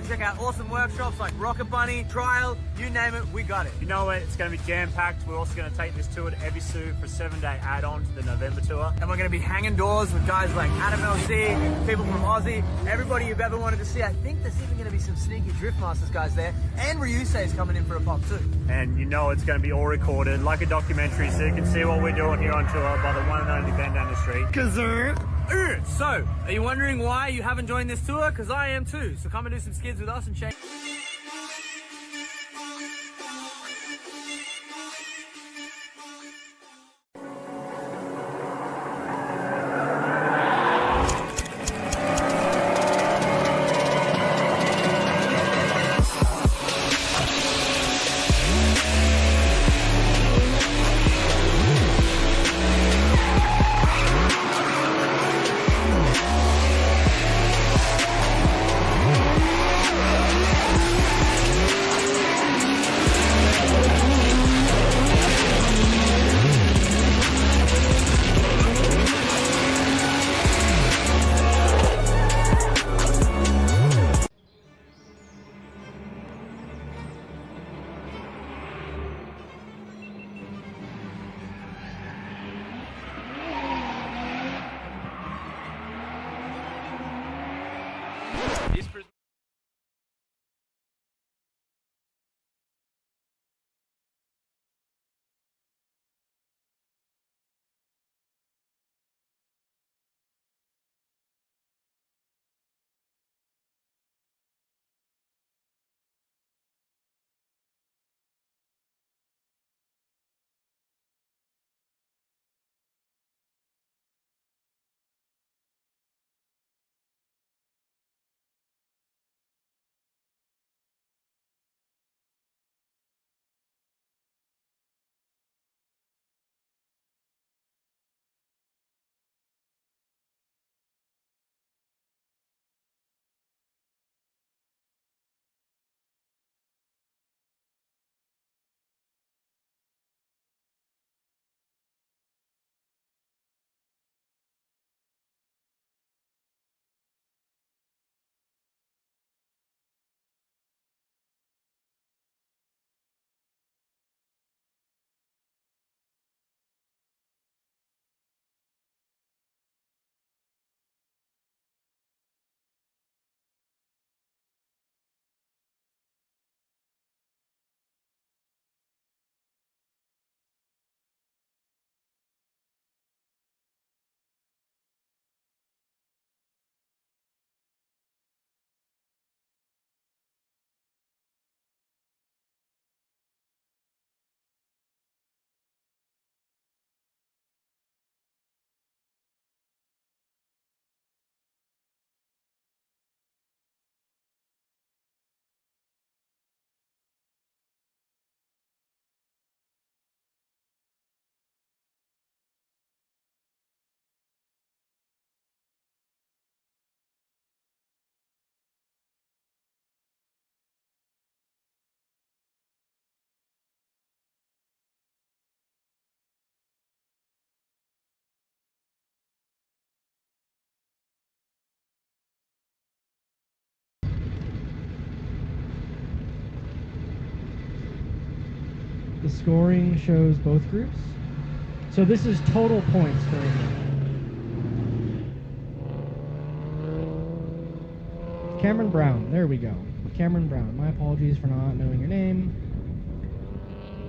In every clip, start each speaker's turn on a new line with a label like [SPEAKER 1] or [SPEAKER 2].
[SPEAKER 1] to check out awesome workshops like Rocket Bunny, Trial, you name it, we got it.
[SPEAKER 2] You know what? It's going to be jam-packed. We're also going to take this tour to Ebisu for a 7-day add-on to the November tour.
[SPEAKER 1] And we're going to be hanging doors with guys like Adam LC, people from Aussie, everybody you've ever wanted to see. I think there's even going to be some sneaky Drift Masters guys there. And Ryusei is coming in for a pop too.
[SPEAKER 2] And you know it's going to be all recorded like a documentary, so you can see what we're doing here on tour by the one and only Ben down the street.
[SPEAKER 1] So, are you wondering why you haven't joined this tour? Because I am too. So come and do some skids with us and check.
[SPEAKER 3] The scoring shows both groups. So this is total points for Cameron Brown. There we go. Cameron Brown. My apologies for not knowing your name.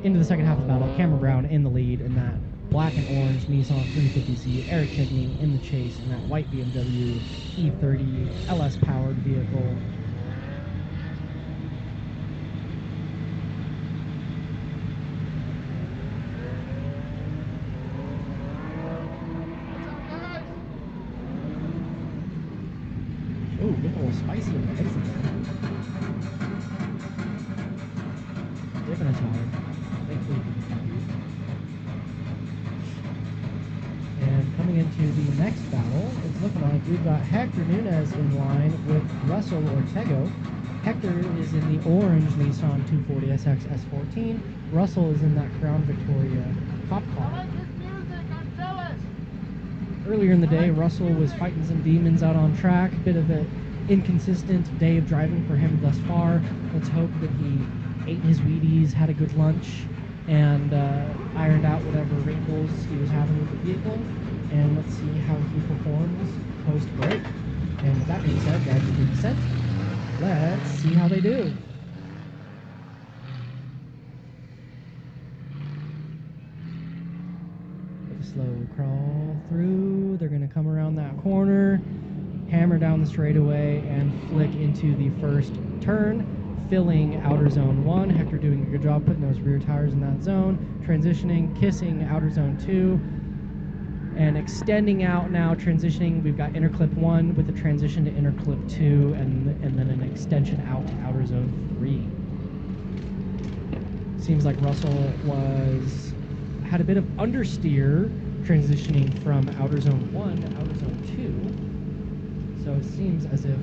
[SPEAKER 3] Into the second half of the battle, Cameron Brown in the lead in that black and orange Nissan 350Z. Eric Tigney in the chase in that white BMW E30 LS powered vehicle. Oh, get a little spicy in the exit. Dipping a tire. Thankfully. And coming into the next battle, it's looking like we've got Hector Nunez in line with Russell Ortego. Hector is in the orange Nissan 240SX S14. Russell is in that Crown Victoria cop car.
[SPEAKER 4] I like his music, I'm jealous.
[SPEAKER 3] Earlier in the day, Russell was fighting some demons out on track. Bit of a inconsistent day of driving for him thus far. Let's hope that he ate his Wheaties, had a good lunch, and ironed out whatever wrinkles he was having with the vehicle. And let's see how he performs post-break. And with that being said, guys, with being set, let's see how they do. With a slow crawl through, they're going to come around that corner, hammer down the straightaway, and flick into the first turn, filling outer zone 1. Hector doing a good job putting those rear tires in that zone, transitioning, kissing outer zone 2, and extending out now, transitioning. We've got inner clip 1 with a transition to inner clip 2, and then an extension out to outer zone 3. Seems like Russell had a bit of understeer transitioning from outer zone 1 to outer zone 2. So it seems as if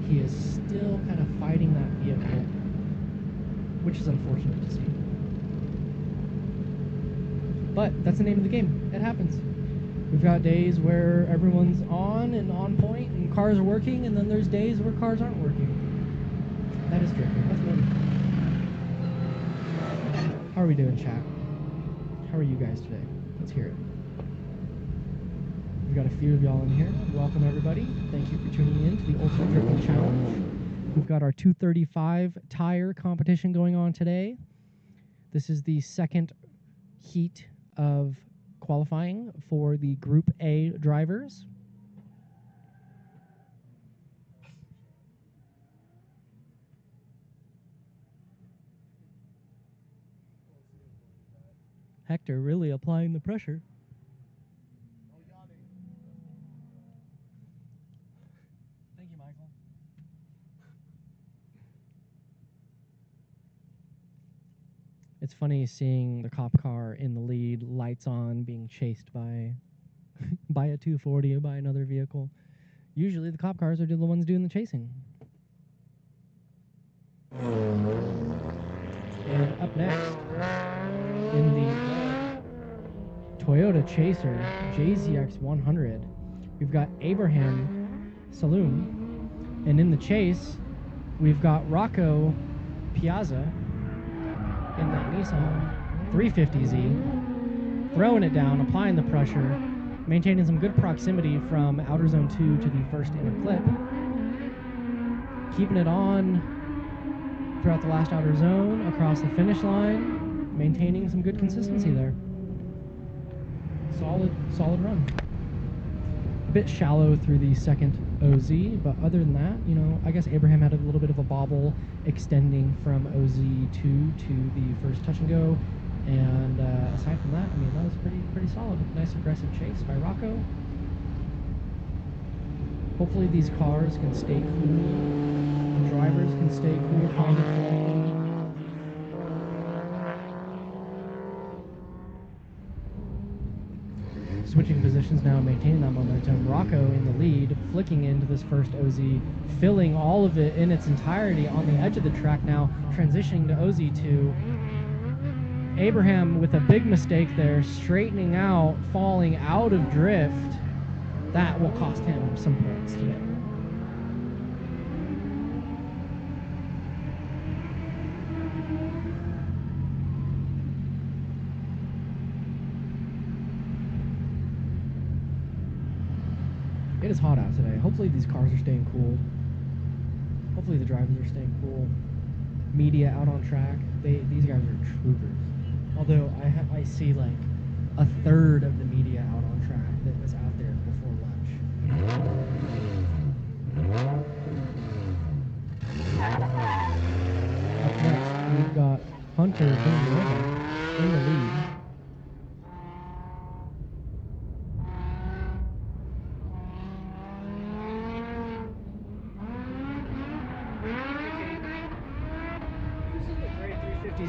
[SPEAKER 3] he is still kind of fighting that vehicle, which is unfortunate to see. But that's the name of the game. It happens. We've got days where everyone's on and on point and cars are working, and then there's days where cars aren't working. That is drifting. That's good. How are we doing, chat? How are you guys today? Let's hear it. We've got a few of y'all in here. Welcome, everybody. Thank you for tuning in to the Ultimate Drifting Challenge. We've got our 235 tire competition going on today. This is the second heat of qualifying for the Group A drivers. Hector really applying the pressure. Thank you, Michael. It's funny seeing the cop car in the lead, lights on, being chased by by a 240 or by another vehicle. Usually the cop cars are the ones doing the chasing. And up next, in the Toyota Chaser JZX 100, we've got Abraham Saloom. And in the chase, we've got Rocco Piazza in that Nissan 350Z, throwing it down, applying the pressure, maintaining some good proximity from outer zone 2 to the first inner clip, keeping it on throughout the last outer zone, across the finish line, maintaining some good consistency there. Solid run. A bit shallow through the second OZ, but other than that, you know, I guess Abraham had a little bit of a bobble extending from OZ2 to the first touch and go, and aside from that, I mean, that was pretty solid. Nice aggressive chase by Rocco. Hopefully these cars can stay cool, the drivers can stay cool, calm and collected. Switching positions now, maintaining that momentum. Rocco in the lead, flicking into this first OZ, filling all of it in its entirety on the edge of the track now, transitioning to OZ2. Abraham with a big mistake there, straightening out, falling out of drift. That will cost him some points today. It is hot out today. Hopefully these cars are staying cool. Hopefully the drivers are staying cool. Media out on track. These guys are troopers. Although I see like a third of the media out on track that was out there before lunch. Up next, we've got Hunter Villanueva in the lead.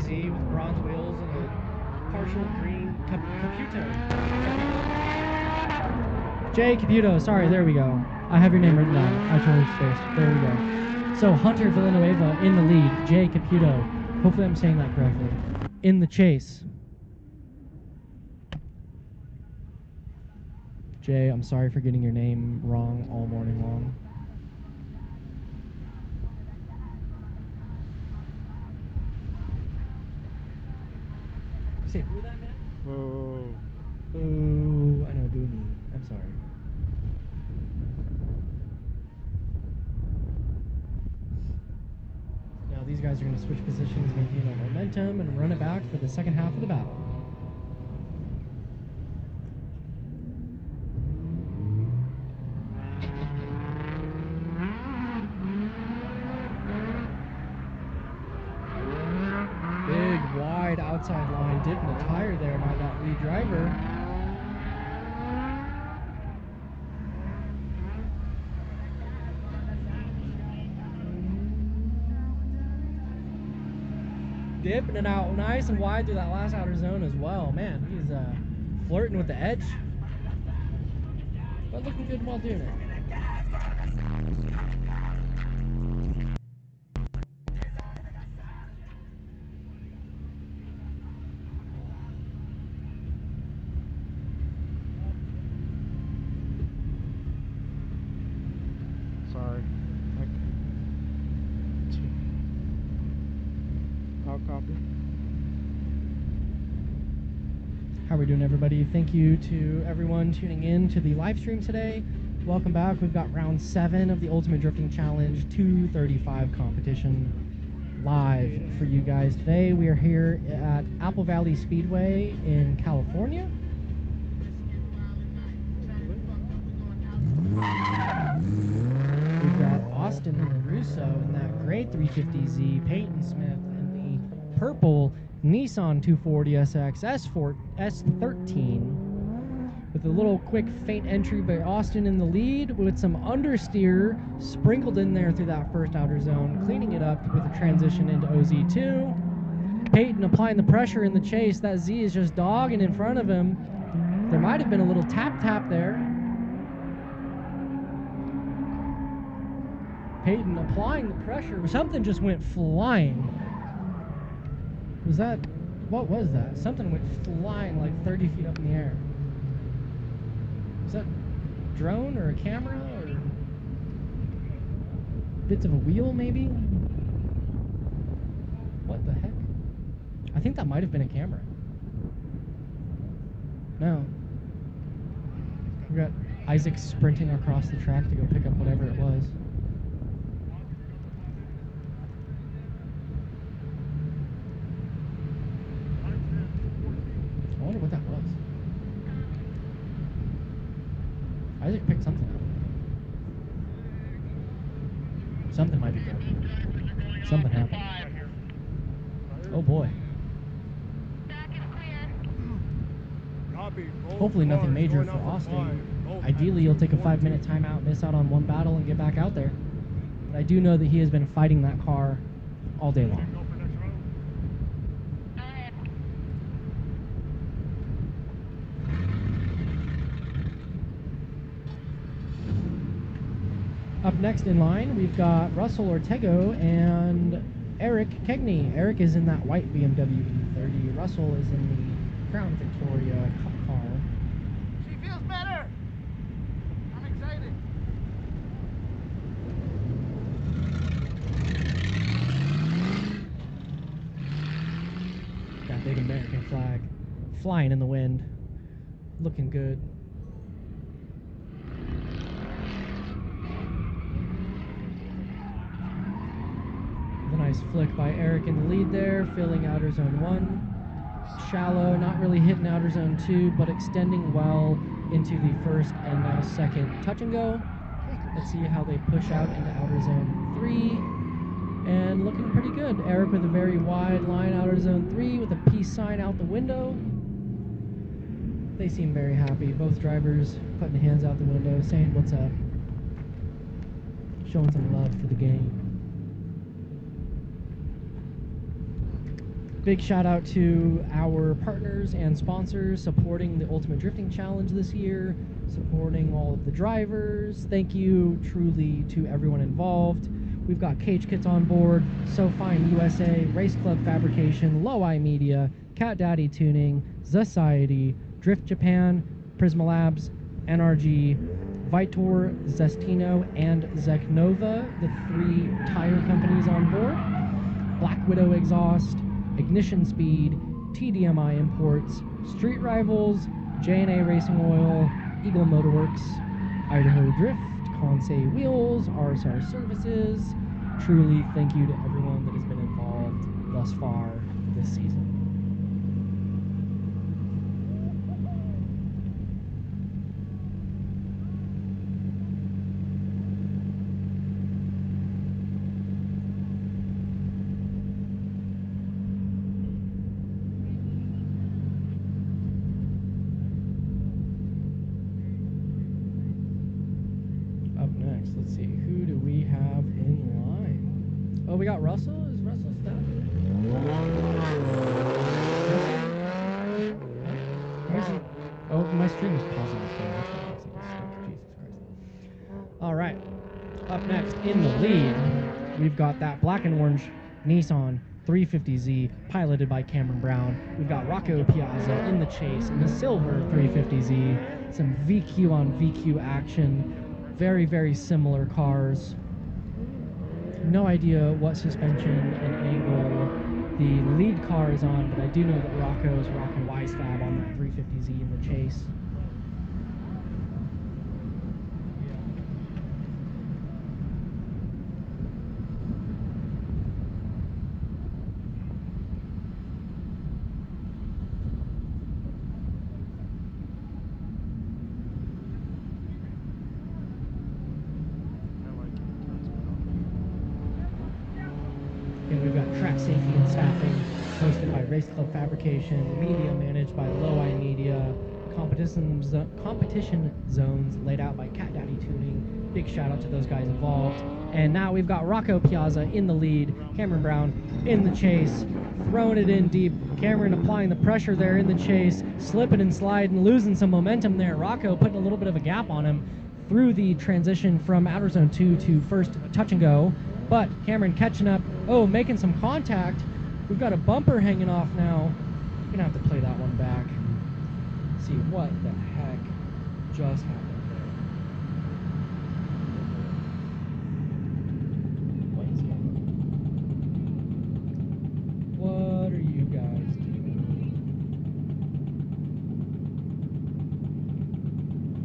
[SPEAKER 3] Z with bronze wheels and a partial green Caputo. Jay Caputo, sorry, there we go. I have your name written down. I totally spaced. There we go. So Hunter Villanueva in the lead. Jay Caputo. Hopefully I'm saying that correctly. In the chase. Jay, I'm sorry for getting your name wrong all morning long. Say boo that man?
[SPEAKER 2] Whoa.
[SPEAKER 3] Boo. I know, boo me. I'm sorry. Now these guys are going to switch positions, maintain that momentum, and run it back for the second half of the battle. Big, wide outside line, dipping the tire there by that lead driver. Dipping it out nice and wide through that last outer zone as well. Man, he's flirting with the edge, but looking good while doing it.
[SPEAKER 4] Sorry. I'll copy.
[SPEAKER 3] How are we doing, everybody? Thank you to everyone tuning in to the live stream today. Welcome back. We've got round 7 of the Ultimate Drifting Challenge 235 competition live for you guys today. We are here at Apple Valley Speedway in California. We've got Austin Russo in that gray 350Z, Peyton Smith in the purple Nissan 240SX S13 with a little quick faint entry by Austin in the lead with some understeer sprinkled in there through that first outer zone, cleaning it up with a transition into OZ2. Peyton applying the pressure in the chase. That Z is just dogging in front of him. There might have been a little tap there. Peyton applying the pressure. Something just went flying. Was that, what was that? Something went flying like 30 feet up in the air. Is that a drone or a camera or bits of a wheel maybe? What the heck? I think that might have been a camera. No. We got Isaac sprinting across the track to go pick up whatever it was. I wonder what that was. Isaac picked something up. Something might be broken. Something happened. Oh boy. Hopefully nothing major for Austin. Ideally you'll take a 5-minute timeout, miss out on one battle, and get back out there. But I do know that he has been fighting that car all day long. Up next in line, we've got Russell Ortego and Eric Kegney. Eric is in that white BMW E30. Russell is in the Crown Victoria Cup car.
[SPEAKER 1] She feels better. I'm excited.
[SPEAKER 3] That big American flag flying in the wind. Looking good. Nice flick by Eric in the lead there, filling outer zone 1. Shallow, not really hitting outer zone 2, but extending well into the first and now second touch and go. Let's see how they push out into outer zone 3. And looking pretty good. Eric with a very wide line outer zone 3 with a peace sign out the window. They seem very happy. Both drivers putting hands out the window, saying what's up. Showing some love for the game. Big shout out to our partners and sponsors supporting the Ultimate Drifting Challenge this year, supporting all of the drivers. Thank you truly to everyone involved. We've got Cage Kits on board, So Fine USA, Race Club Fabrication, Low Eye Media, Cat Daddy Tuning, Society, Drift Japan, Prisma Labs, NRG, Vitor, Zestino, and Zeknova, the 3 tire companies on board. Black Widow Exhaust, Ignition Speed, TDMI Imports, Street Rivals, J&A Racing Oil, Eagle Motorworks, Idaho Drift, Conseil Wheels, RSR Services. Truly, thank you to everyone that has been involved thus far this season. Up next, let's see, who do we have in line? Oh, we got Russell. Is Russell stuck? Oh, my stream is pausing. That's why it looks like it's stuck. Jesus Christ. All right. Up next, in the lead, we've got that black and orange Nissan 350Z piloted by Cameron Brown. We've got Rocco Piazza in the chase in the silver 350Z. Some VQ on VQ action. Very, very similar cars. No idea what suspension and angle the lead car is on, but I do know that Rocco is rocking Y-Stab on that 350Z in the chase. And we've got track safety and staffing hosted by Race Club Fabrication, media managed by Low Eye Media, competition zones laid out by Cat Daddy Tuning. Big shout out to those guys involved. And now we've got Rocco Piazza in the lead, Cameron Brown in the chase, throwing it in deep. Cameron applying the pressure there in the chase, slipping and sliding, losing some momentum there. Rocco putting a little bit of a gap on him through the transition from Outer Zone 2 to first touch and go. But Cameron catching up, making some contact. We've got a bumper hanging off now. We're gonna have to play that one back. See what the heck just happened there. What is going on? What are you guys doing?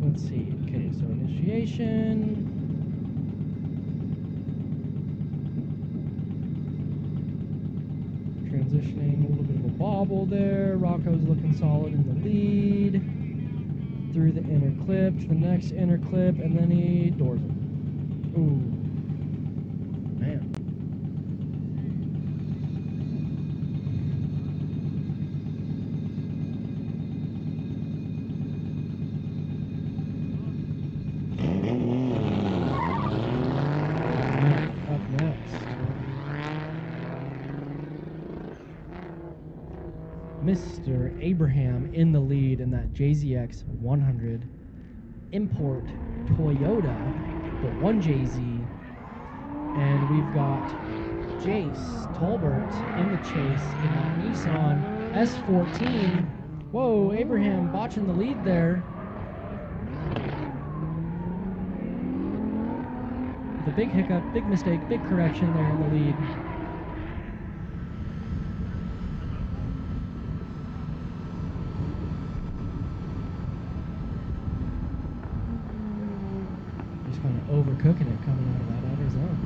[SPEAKER 3] Let's see. Okay, so initiation. Transitioning, a little bit of a bobble there. Rocco's looking solid in the lead. Through the inner clip to the next inner clip, and then he doors it. Ooh. Man. Up next, Mr. Abraham in the lead in that JZX 100 import Toyota, the 1JZ. And we've got Jace Tolbert in the chase in that Nissan S14. Whoa, Abraham botching the lead there. The big hiccup, big mistake, big correction there in the lead. Kind of overcooking it coming out of that outer zone.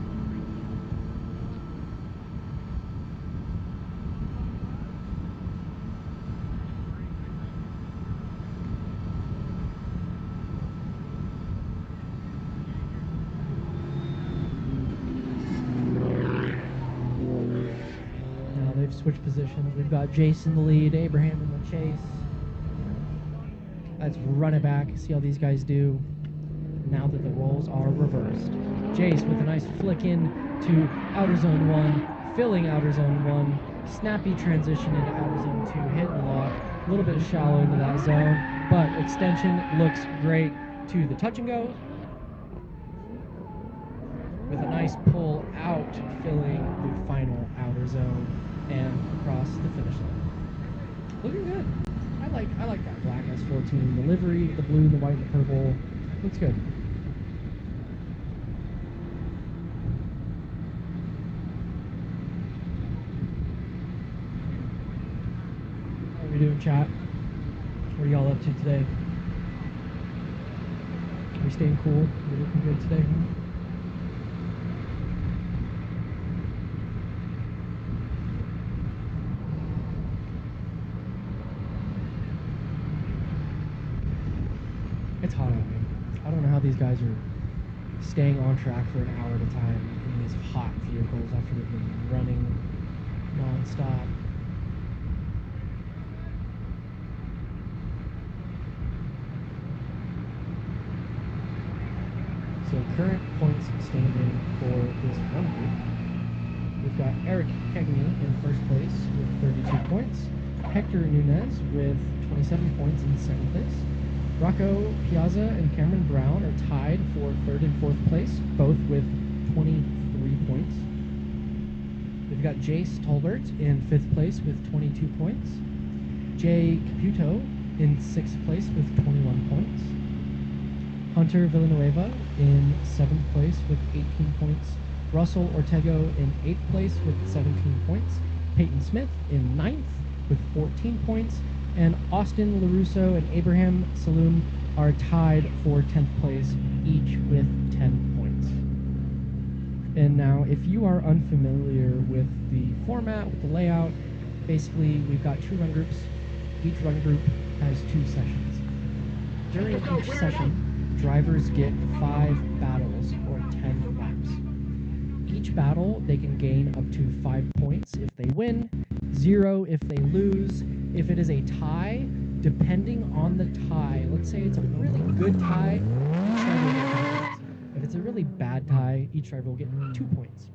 [SPEAKER 3] Now they've switched positions. We've got Jason in the lead, Abraham in the chase. Let's run it back, see how these guys do now that the roles are reversed. Jace with a nice flick in to Outer Zone 1, filling Outer Zone 1, snappy transition into Outer Zone 2, hit and lock, a little bit shallow into that zone, but extension looks great to the touch and go, with a nice pull out, filling the final Outer Zone and across the finish line. Looking good. I like that black S14, the livery, the blue, the white, and the purple. Looks good. morning, chat. What are y'all up to today? Are we staying cool? Are we looking good today? It's hot out here. I don't know how these guys are staying on track for an hour at a time in these hot vehicles after they've been running non-stop. So current points standing for this run group. We've got Eric Kegney in first place with 32 points. Hector Nunez with 27 points in second place. Rocco Piazza and Cameron Brown are tied for third and fourth place, both with 23 points. We've got Jace Tolbert in fifth place with 22 points. Jay Caputo in sixth place with 21 points. Hunter Villanueva in seventh place with 18 points. Russell Ortego in eighth place with 17 points. Peyton Smith in ninth with 14 points. And Austin LaRusso and Abraham Saloom are tied for 10th place, each with 10 points. And now, if you are unfamiliar with the format, with the layout, basically we've got two run groups. Each run group has 2 sessions. During each session, drivers get 5 battles or 10 laps. Each battle, they can gain up to 5 points if they win, 0 if they lose. If it is a tie, depending on the tie, let's say it's a really good tie, each driver will get 10 points. If it's a really bad tie, each driver will get 2 points.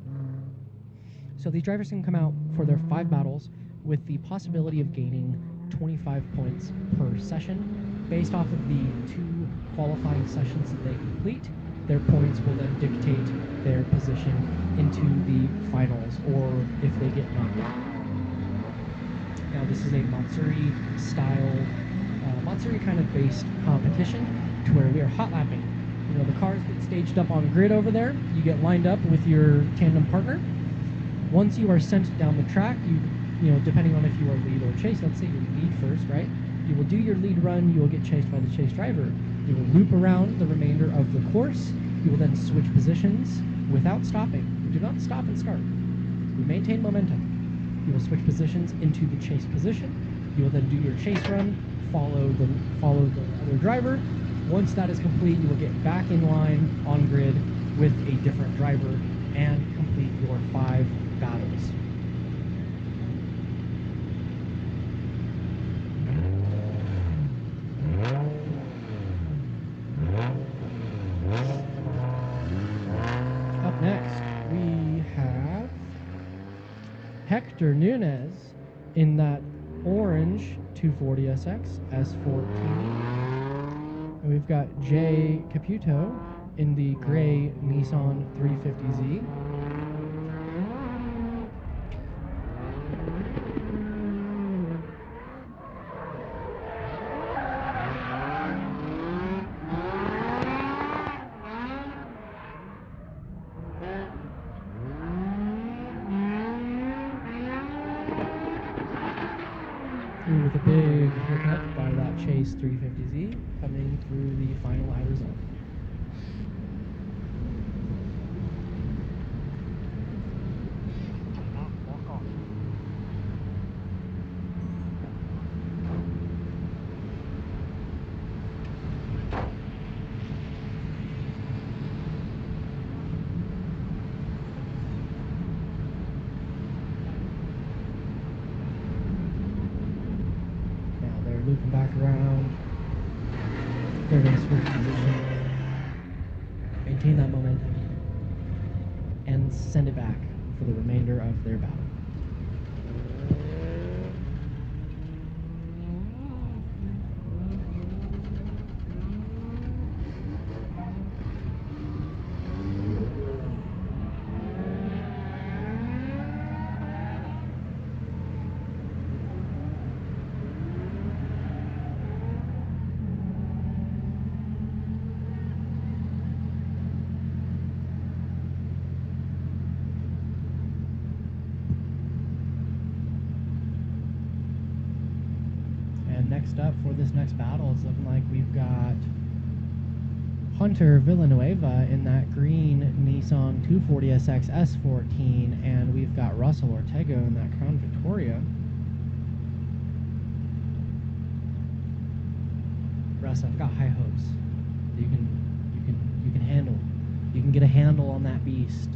[SPEAKER 3] So these drivers can come out for their 5 battles with the possibility of gaining 25 points per session. Based off of the 2 qualifying sessions that they complete, their points will then dictate their position into the finals, or if they get knocked out. Now this is a Matsuri style, Matsuri kind of based competition to where we are hot lapping. You know, the cars get staged up on grid over there. You get lined up with your tandem partner. Once you are sent down the track, you know, depending on if you are lead or chase, let's say you lead first, right? You will do your lead run, you will get chased by the chase driver. You will loop around the remainder of the course. You will then switch positions without stopping. You do not stop and start. You maintain momentum. You will switch positions into the chase position. You will then do your chase run, follow the other driver. Once that is complete, you will get back in line on grid with a different driver and complete your 5 battles. Up next, we have Hector Nunez in that orange 240SX S14. And we've got Jay Caputo in the gray Nissan 350Z. With a big hiccup by that Chase 350Z coming through the final outer zone. Looping back around. They're going to switch position, maintain that momentum, and send it back for the remainder of their battle. next up for this next battle, it's looking like we've got Hunter Villanueva in that green Nissan 240SX S14, and we've got Russell Ortega in that Crown Victoria. Russ, I've got high hopes. You can handle. You can get a handle on that beast.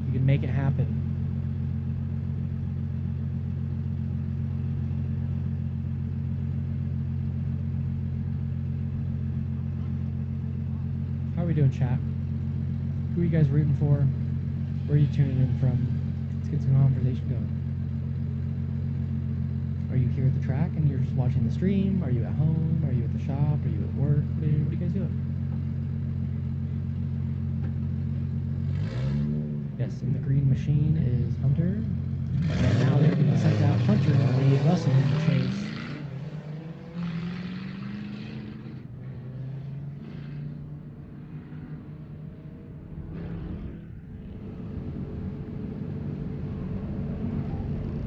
[SPEAKER 3] You can make it happen. How are we doing, chat? Who are you guys rooting for? Where are you tuning in from? Let's get some conversation going. Are you here at the track and you're just watching the stream? Are you at home? Are you at the shop? Are you at work? What are you guys doing? Yes, and the green machine is Hunter. And now they're going to send out Hunter and lead Russell in the chase.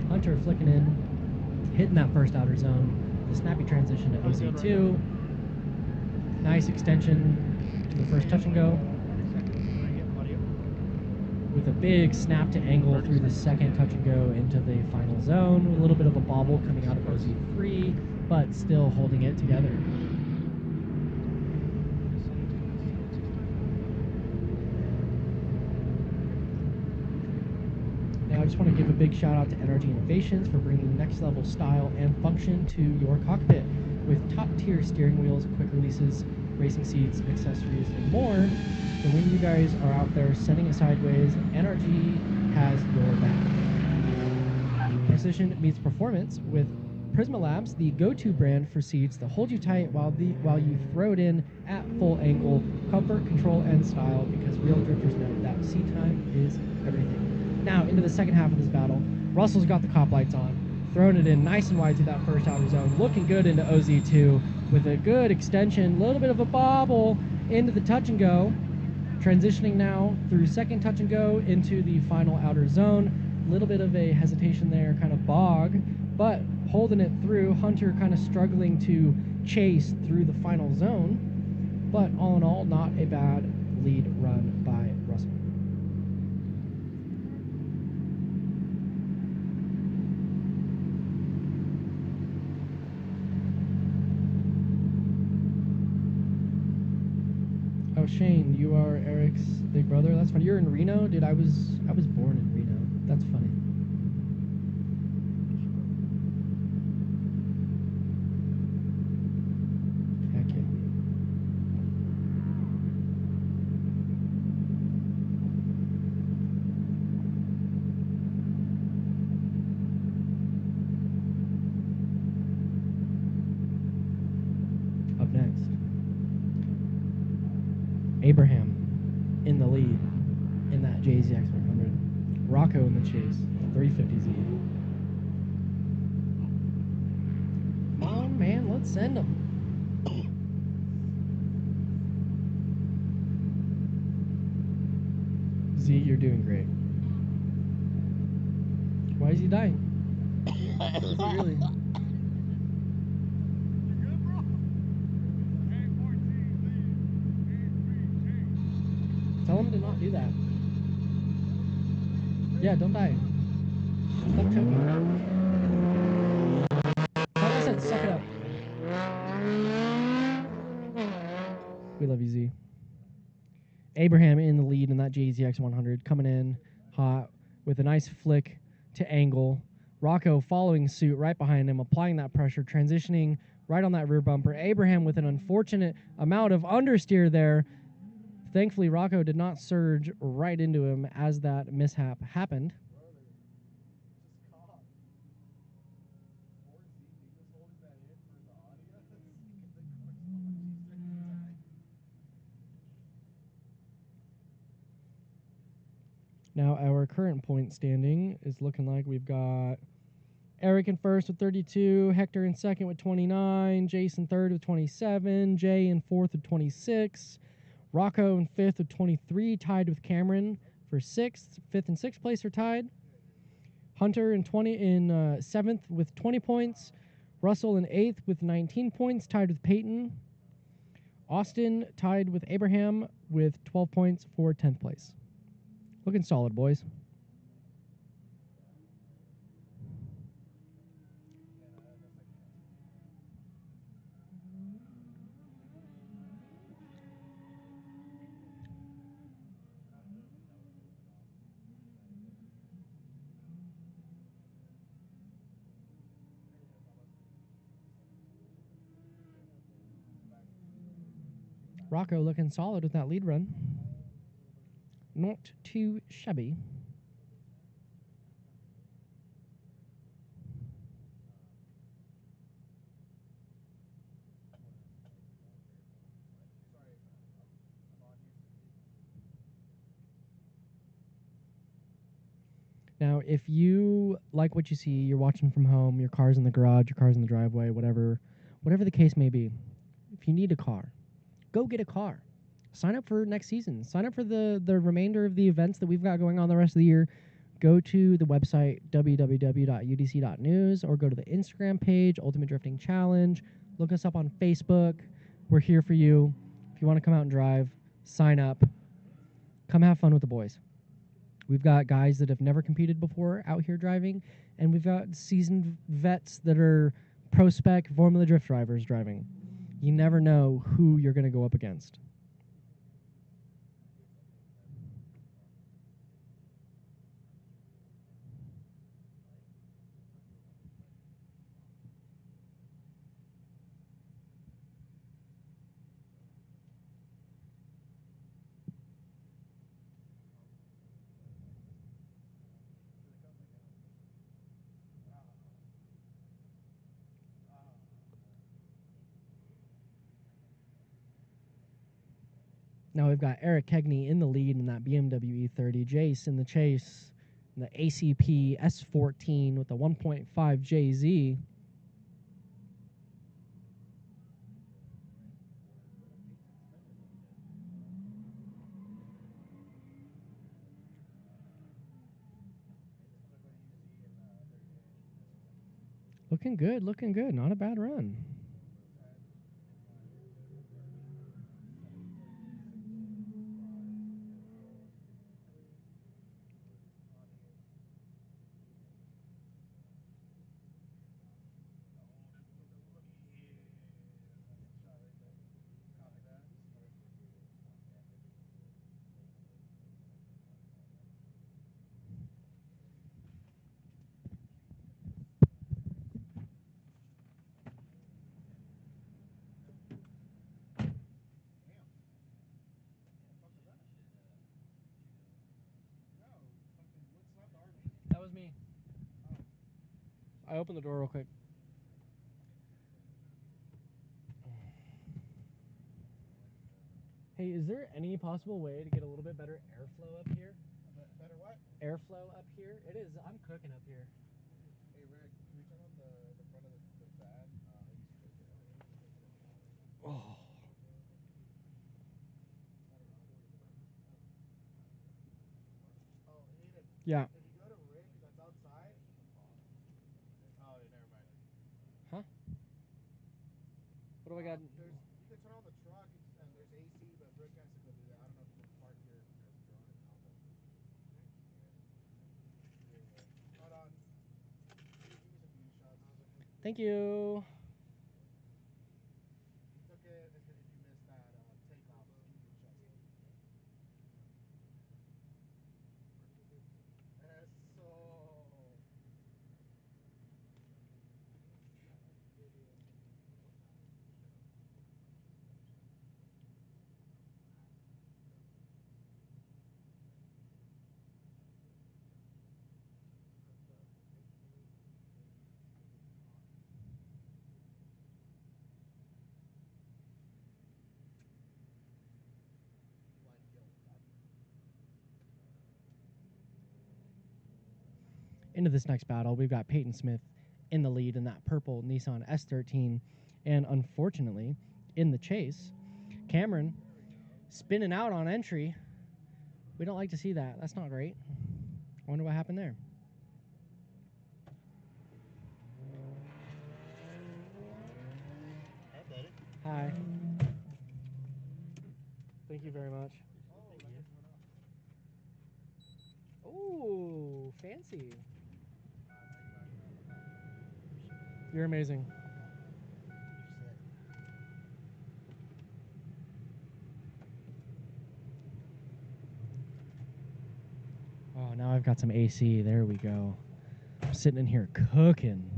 [SPEAKER 3] Hunter flicking in, hitting that first outer zone. The snappy transition to OZ2. Nice extension to the first touch and go. With a big snap to angle through the second touch and go into the final zone. A little bit of a bobble coming out of OZ3, but still holding it together. Now I just want to give a big shout out to Energy Innovations for bringing next level style and function to your cockpit with top tier steering wheels, quick releases, racing seats, accessories, and more. So when you guys are out there sending it sideways, Energy has your back. Precision meets performance with Prisma Labs, the go-to brand for seats that hold you tight while you throw it in at full angle, comfort, control, and style, because real drifters know that seat time is everything. Now, into the second half of this battle, Russell's got the cop lights on, throwing it in nice and wide through that first outer zone, looking good into OZ2 with a good extension, a little bit of a bobble into the touch and go. Transitioning now through second touch and go into the final outer zone. A little bit of a hesitation there, kind of bog, but holding it through. Hunter kind of struggling to chase through the final zone, but all in all, not a bad lead run by Russell. Oh, Shane, you are Eric's big brother. That's funny. You're in Reno, dude. I was born in Reno. That's funny. Heck yeah. Up next, Abraham in the lead in that JZX 100. Rocco in the chase, 350Z. Come on, man, let's send him. Z, you're doing great. Why is he dying? Is he really? Tell him to not do that. Yeah, don't die. Stop choking. Like I said, suck it up. We love you, Z. Abraham in the lead in that JZX 100, coming in hot with a nice flick to angle. Rocco following suit right behind him, applying that pressure, transitioning right on that rear bumper. Abraham with an unfortunate amount of understeer there. Thankfully, Rocco did not surge right into him as that mishap happened. Now, our current point standing is looking like we've got Eric in first with 32, Hector in second with 29, Jason third with 27, Jay in fourth with 26, Rocco in fifth with 23, tied with Cameron for sixth. Fifth and sixth place are tied. Hunter in seventh with 20 points. Russell in 8th with 19 points, tied with Peyton. Austin tied with Abraham with 12 points for 10th place. Looking solid, boys. Rocco looking solid with that lead run. Not too shabby. Now, if you like what you see, you're watching from home, your car's in the garage, your car's in the driveway, whatever the case may be. If you need a car, go get a car. Sign up for next season. Sign up for the remainder of the events that we've got going on the rest of the year. Go to the website, www.udc.news, or go to the Instagram page, Ultimate Drifting Challenge. Look us up on Facebook. We're here for you. If you want to come out and drive, sign up. Come have fun with the boys. We've got guys that have never competed before out here driving, and we've got seasoned vets that are pro-spec Formula Drift drivers driving. You never know who you're going to go up against. Now we've got Eric Kegney in the lead in that BMW E30. Jace in the chase in the ACP S14 with the 1.5 JZ. Looking good, looking good. Not a bad run. That was me. I opened the door real quick. Hey, is there any possible way to get a little bit better airflow up here?
[SPEAKER 4] Better what?
[SPEAKER 3] Airflow up here? It is. I'm cooking up here.
[SPEAKER 4] Hey Rick, can we turn on the front of the van?
[SPEAKER 3] Oh.
[SPEAKER 4] Oh, Aiden.
[SPEAKER 3] Yeah.
[SPEAKER 4] If you go to Rick, that's outside. Oh, never mind.
[SPEAKER 3] Huh? What do I got?
[SPEAKER 4] There's, you can turn on the truck and there's AC, but Rick has to go do that. I don't know if you can park your drone and all that. Yeah. Hold on. Give me some beauty shots.
[SPEAKER 3] Thank you.
[SPEAKER 4] It's okay if you missed that takeoff. Beauty shots. Eso.
[SPEAKER 3] Into this next battle, we've got Peyton Smith in the lead in that purple Nissan S13. And unfortunately, in the chase, Cameron spinning out on entry. We don't like to see that. That's not great. I wonder what happened there. Hi. Thank you very much. Oh, fancy. You're amazing. Oh, now I've got some AC. There we go. I'm sitting in here cooking.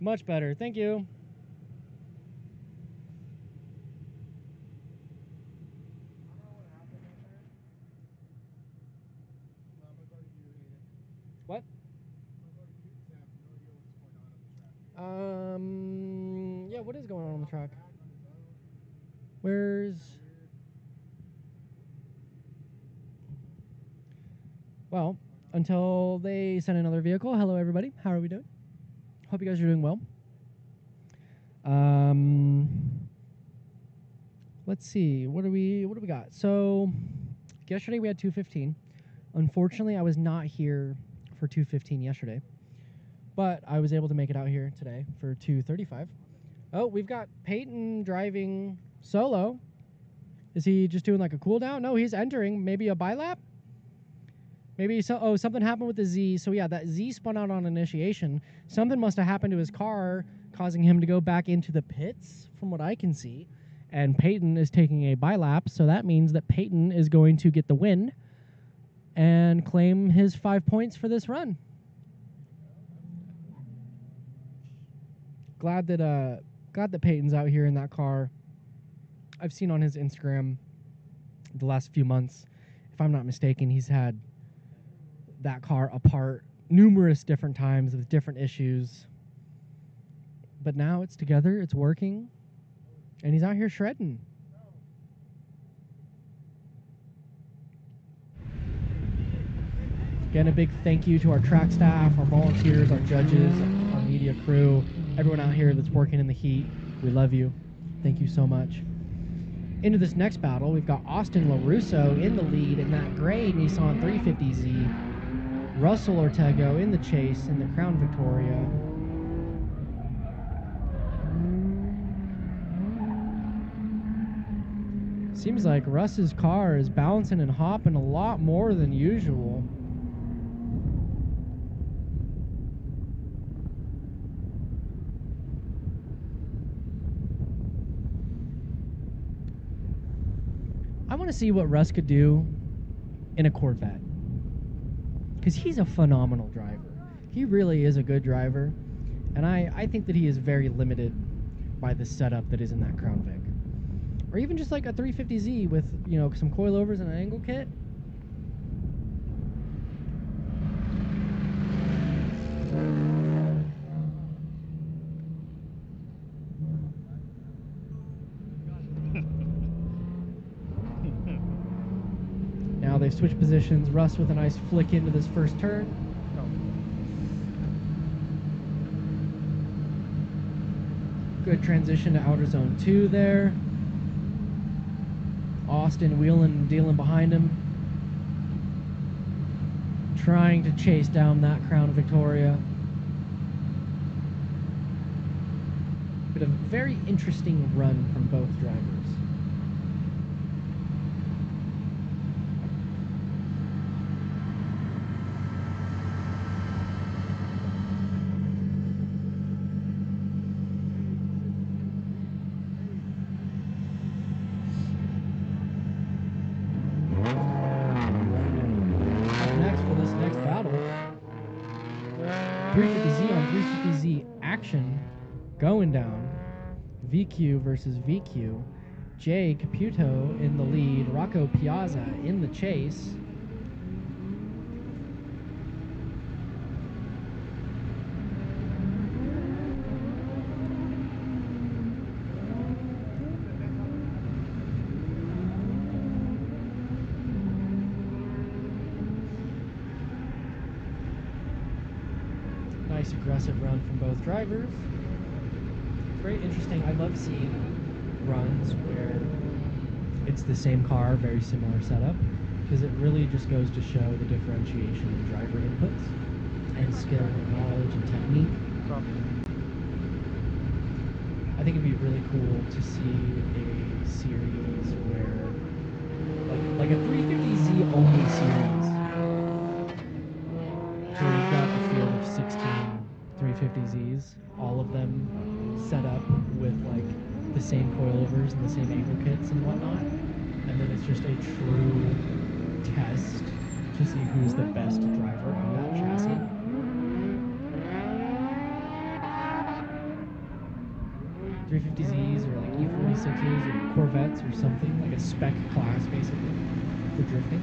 [SPEAKER 3] Much better. Thank you. What? Yeah, what is going on the track? Where's... Well, until they send another vehicle. Hello, everybody. How are we doing? Hope you guys are doing well. Let's see. What do we got? So, yesterday we had 215. Unfortunately, I was not here for 215 yesterday, but I was able to make it out here today for 235. Oh, we've got Peyton driving solo. Is he just doing like a cool down? No, he's entering. Maybe a bilap? Maybe so. Oh, something happened with the Z. So yeah, that Z spun out on initiation. Something must have happened to his car, causing him to go back into the pits, from what I can see. And Peyton is taking a bilap, so that means that Peyton is going to get the win and claim his 5 points for this run. Glad that Peyton's out here in that car. I've seen on his Instagram the last few months, if I'm not mistaken, he's had that car apart numerous different times with different issues. But now it's together, it's working, and he's out here shredding. Again, a big thank you to our track staff, our volunteers, our judges, our media crew, everyone out here that's working in the heat. We love you. Thank you so much. Into this next battle, we've got Austin LaRusso in the lead in that gray Nissan 350Z. Russell Ortego in the chase in the Crown Victoria. Seems like Russ's car is bouncing and hopping a lot more than usual. I want to see what Russ could do in a Corvette, because he's a phenomenal driver. He really is a good driver, and I think that he is very limited by the setup that is in that Crown Vic. Or even just like a 350Z with, you know, some coilovers and an angle kit. Now they've switched positions. Russ with a nice flick into this first turn. Good transition to outer zone 2 there. Austin wheeling and dealing behind him. Trying to chase down that Crown Victoria. But a very interesting run from both drivers. Next for this next battle, 350Z on 350Z action going down. VQ versus VQ. Jay Caputo in the lead. Rocco Piazza in the chase. Nice aggressive run from both drivers. Very interesting. I love seeing runs where it's the same car, very similar setup, because it really just goes to show the differentiation in driver inputs and skill and knowledge and technique. I think it'd be really cool to see a series where, like a 350Z only series, where you've got a field of 16 350Zs, all of them set up with like the same coilovers and the same angle kits and whatnot, and then it's just a true test to see who's the best driver on that chassis. 350Zs or like E46s or Corvettes or something, like a spec class basically for drifting.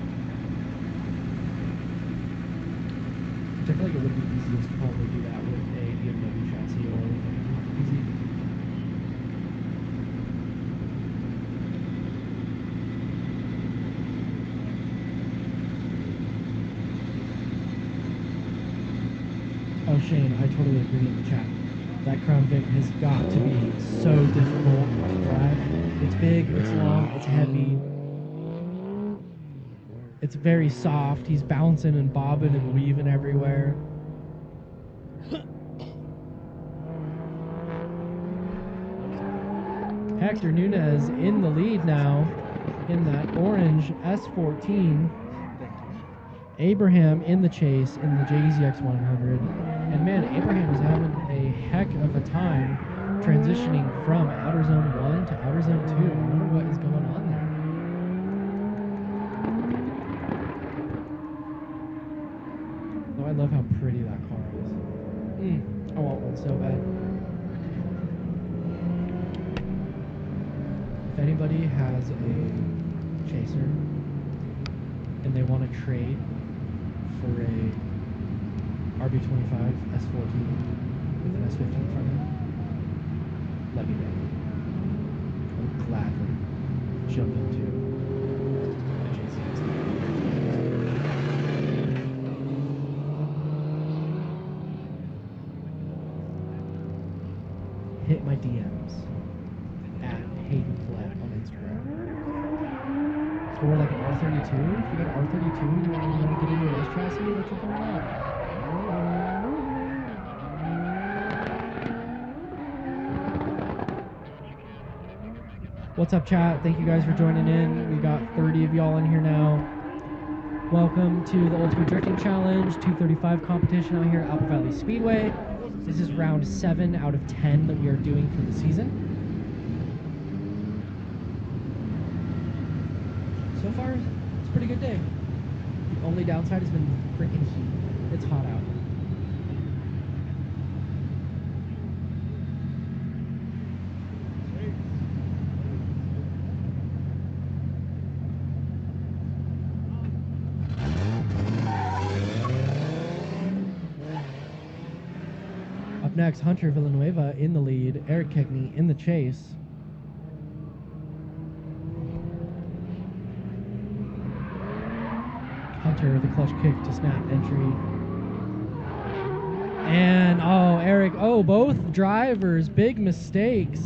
[SPEAKER 3] Which I feel like it would be easiest to probably do that with a BMW chassis or with a 350Z. Oh, Shane, I totally agree in the chat. That Crown Vic has got to be so difficult to drive. It's big, it's long, it's heavy. It's very soft. He's bouncing and bobbing and weaving everywhere. Hector Nunez in the lead now in that orange S14. Abraham in the chase in the JZX 100. And man, Abraham is having a heck of a time transitioning from Outer Zone 1 to Outer Zone 2. I wonder what is going on there. Oh, I love how pretty that car is. I want one so bad. If anybody has a chaser and they want to trade for a RB25 S14 with an S15 front end, let me know. I would gladly jump into a JCX. Hit my DMs at Hayden Flat on Instagram. Or like an R32. If you got an R32 and you want to get into an S chassis, what you going on? What's up, chat? Thank you guys for joining in. We got 30 of y'all in here now. Welcome to the Ultimate Drifting Challenge 235 competition out here at Apple Valley Speedway. This is round 7 out of 10 that we are doing for the season. So far, it's a pretty good day. The only downside has been freaking heat. It's hot out. Up next, Hunter Villanueva in the lead, Eric Kegney in the chase. Hunter, the clutch kick to snap entry. And, oh, Eric, oh, both drivers, big mistakes.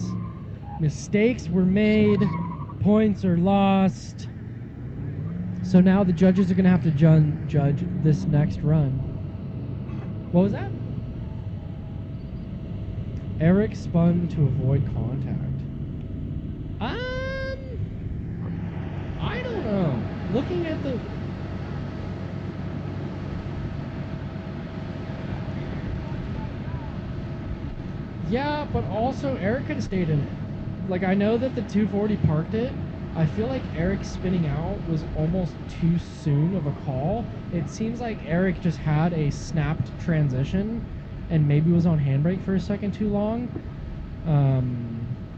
[SPEAKER 3] Mistakes were made, points are lost. So now the judges are going to have to judge this next run. What was that? Eric spun to avoid contact. I don't know. Looking at the... Yeah, but also Eric could have stayed in it. Like, I know that the 240 parked it. I feel like Eric spinning out was almost too soon of a call. It seems like Eric just had a snapped transition and maybe was on handbrake for a second too long.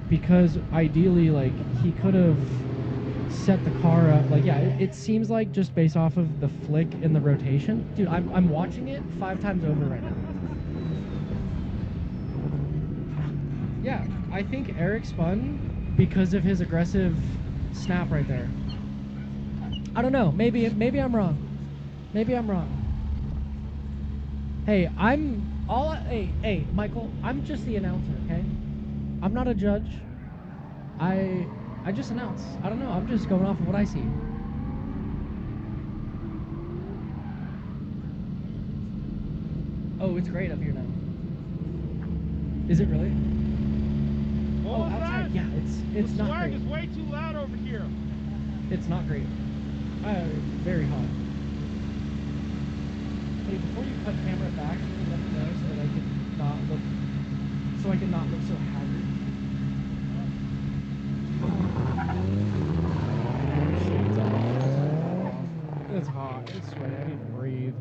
[SPEAKER 3] Because ideally, like, he could have set the car up. Like, yeah, it seems like just based off of the flick in the rotation. Dude, I'm watching it 5 times over right now. Yeah, I think Eric spun because of his aggressive snap right there. I don't know. Maybe I'm wrong. Maybe I'm wrong. Hey, hey, Michael, I'm just the announcer, okay? I'm not a judge. I just announce. I don't know. I'm just going off of what I see. Oh, it's great up here now. Is it really?
[SPEAKER 4] What was
[SPEAKER 3] outside.
[SPEAKER 4] that?
[SPEAKER 3] Yeah, it's
[SPEAKER 4] The
[SPEAKER 3] not
[SPEAKER 4] swag
[SPEAKER 3] great.
[SPEAKER 4] is way too loud over here.
[SPEAKER 3] It's not great. Very hot. Hey, before you cut camera back, can you let me know so that I can not look so haggard? Shades off. It's hot. It's sweaty. I need to breathe.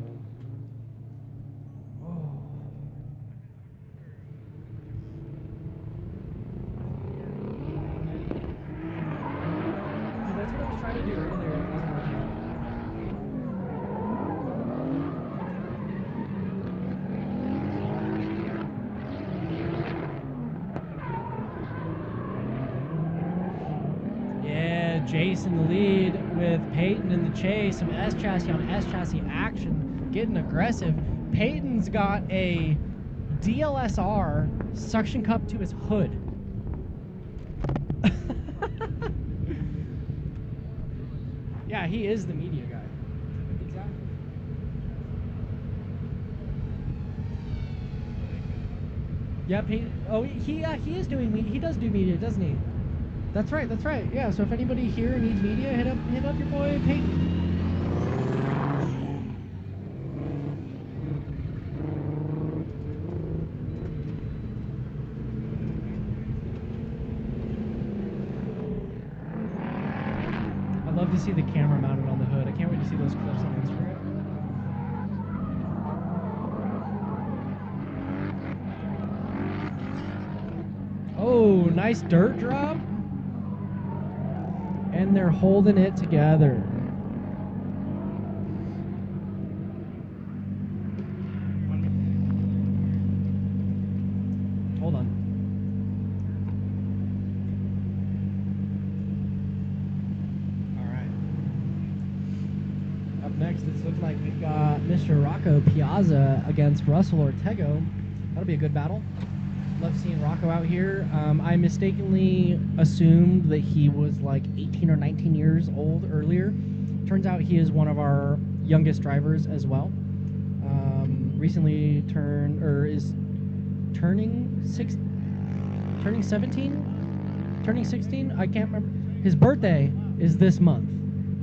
[SPEAKER 3] Oh. Dude, that's what I was trying to do earlier. It wasn't working out. Yeah, Jace in the lead with Peyton in the chase. Some S chassis on S chassis action, getting aggressive. Peyton's got a DLSR suction cup to his hood. Yeah, he is the media guy. Exactly. Yeah, Peyton. Oh, he is doing media. He does do media, doesn't he? That's right. That's right. Yeah. So if anybody here needs media, hit up your boy Peyton. I'd love to see the camera mounted on the hood. I can't wait to see those clips on Instagram. Oh, nice dirt drop. And they're holding it together. Hold on. All right. Up next, it's looking like we've got Mr. Rocco Piazza against Russell Ortego. That'll be a good battle. Love seeing Rocco out here. I mistakenly assumed that he was like 18 or 19 years old earlier. Turns out he is one of our youngest drivers as well. Recently turned, or is turning 17? Turning 16? I can't remember. His birthday is this month.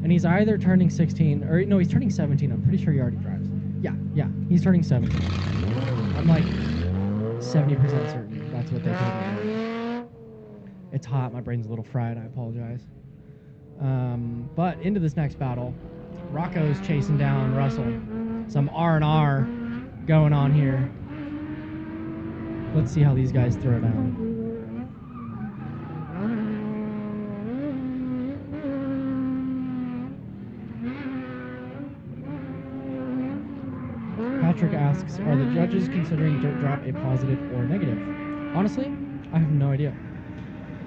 [SPEAKER 3] And he's either turning 16, or no, he's turning 17. I'm pretty sure he already drives. Yeah, he's turning 17. I'm like 70% certain that's what they told me. It's hot. My brain's a little fried. I apologize. But into this next battle, Rocco's chasing down Russell. Some R&R going on here. Let's see how these guys throw down. Patrick asks, are the judges considering dirt drop a positive or negative? Honestly, I have no idea.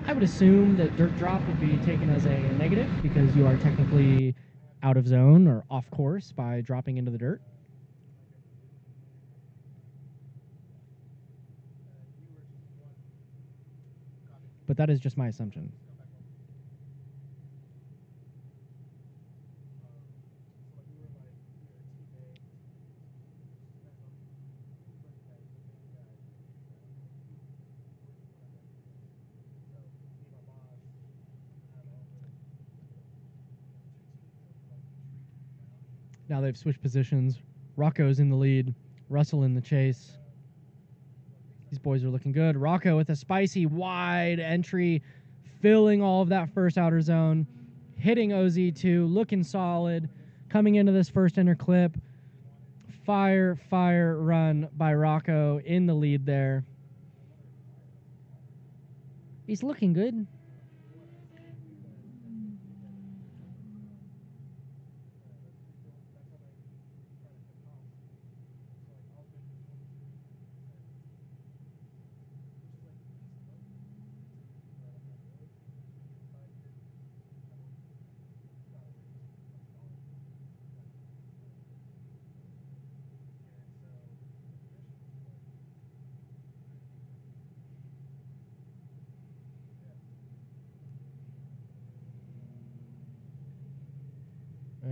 [SPEAKER 3] I would assume that dirt drop would be taken as a negative because you are technically out of zone or off course by dropping into the dirt. But that is just my assumption. Now they've switched positions. Rocco's in the lead. Russell in the chase. These boys are looking good. Rocco with a spicy wide entry, filling all of that first outer zone, hitting OZ2, looking solid, coming into this first inner clip. Fire run by Rocco in the lead there. He's looking good.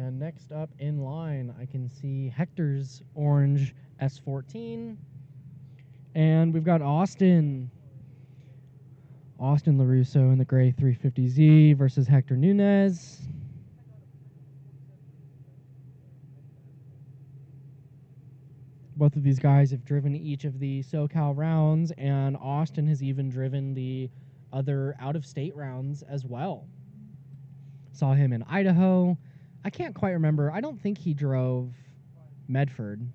[SPEAKER 3] And next up in line, I can see Hector's orange S14. And we've got Austin LaRusso in the gray 350Z versus Hector Nunez. Both of these guys have driven each of the SoCal rounds, and Austin has even driven the other out-of-state rounds as well. Saw him in Idaho. I can't quite remember. I don't think he drove Medford,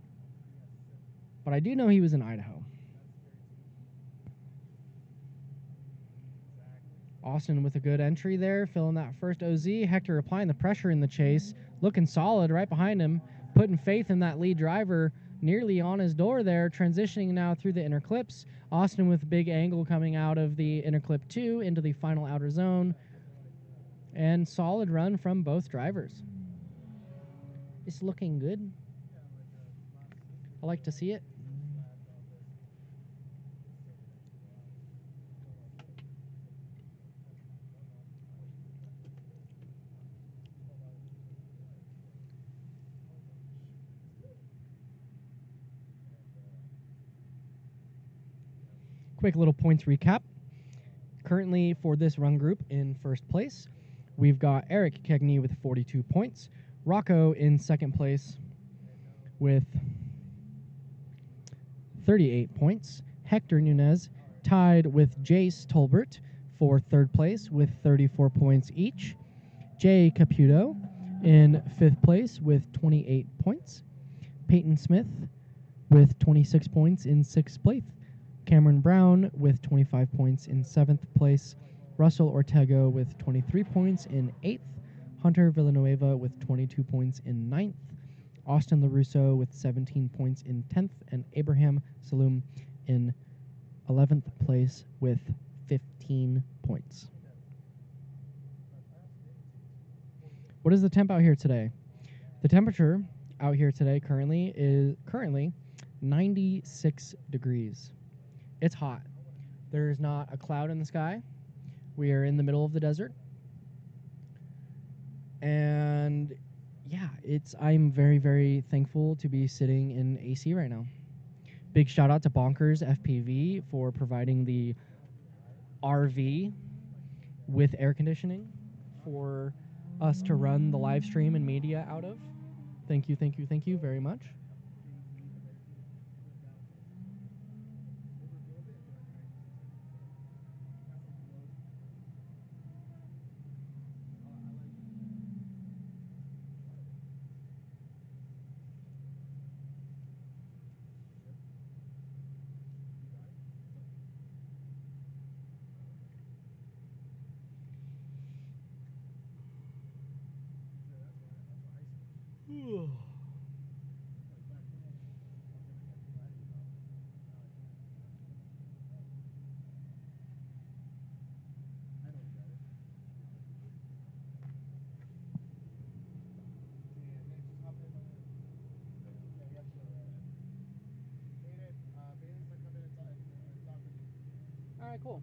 [SPEAKER 3] but I do know he was in Idaho. Austin with a good entry there, filling that first OZ. Hector applying the pressure in the chase, looking solid right behind him, putting faith in that lead driver, nearly on his door there, transitioning now through the inner clips. Austin with a big angle coming out of the inner clip 2 into the final outer zone. And solid run from both drivers. It's looking good. I like to see it. Quick little points recap. Currently for this run group in first place, we've got Eric Kegney with 42 points, Rocco in second place with 38 points, Hector Nunez tied with Jace Tolbert for third place with 34 points each, Jay Caputo in fifth place with 28 points, Peyton Smith with 26 points in sixth place, Cameron Brown with 25 points in 7th place, Russell Ortego with 23 points in 8th, Hunter Villanueva with 22 points in 9th, Austin LaRusso with 17 points in 10th, and Abraham Saloom in 11th place with 15 points. What is the temp out here today? The temperature out here today currently is 96 degrees. It's hot. There's not a cloud in the sky. We are in the middle of the desert. And yeah, I'm very, very thankful to be sitting in AC right now. Big shout out to Bonkers FPV for providing the RV with air conditioning for us to run the live stream and media out of. Thank you, thank you, thank you very much. All right, cool.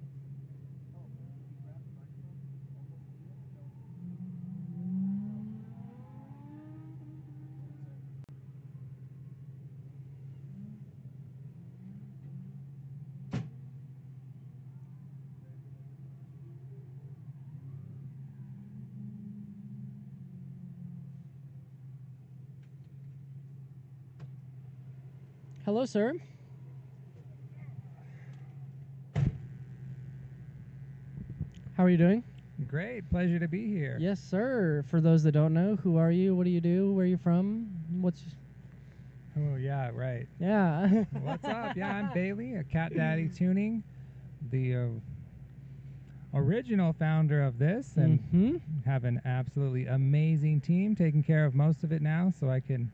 [SPEAKER 3] Hello, sir. How are you doing?
[SPEAKER 5] Great, pleasure to be here.
[SPEAKER 3] Yes, sir. For those that don't know, who are you? What do you do? Where are you from?
[SPEAKER 5] Oh, yeah, right.
[SPEAKER 3] Yeah.
[SPEAKER 5] What's up? Yeah, I'm Bailey, a Cat Daddy Tuning, the original founder of this, and have an absolutely amazing team taking care of most of it now, so I can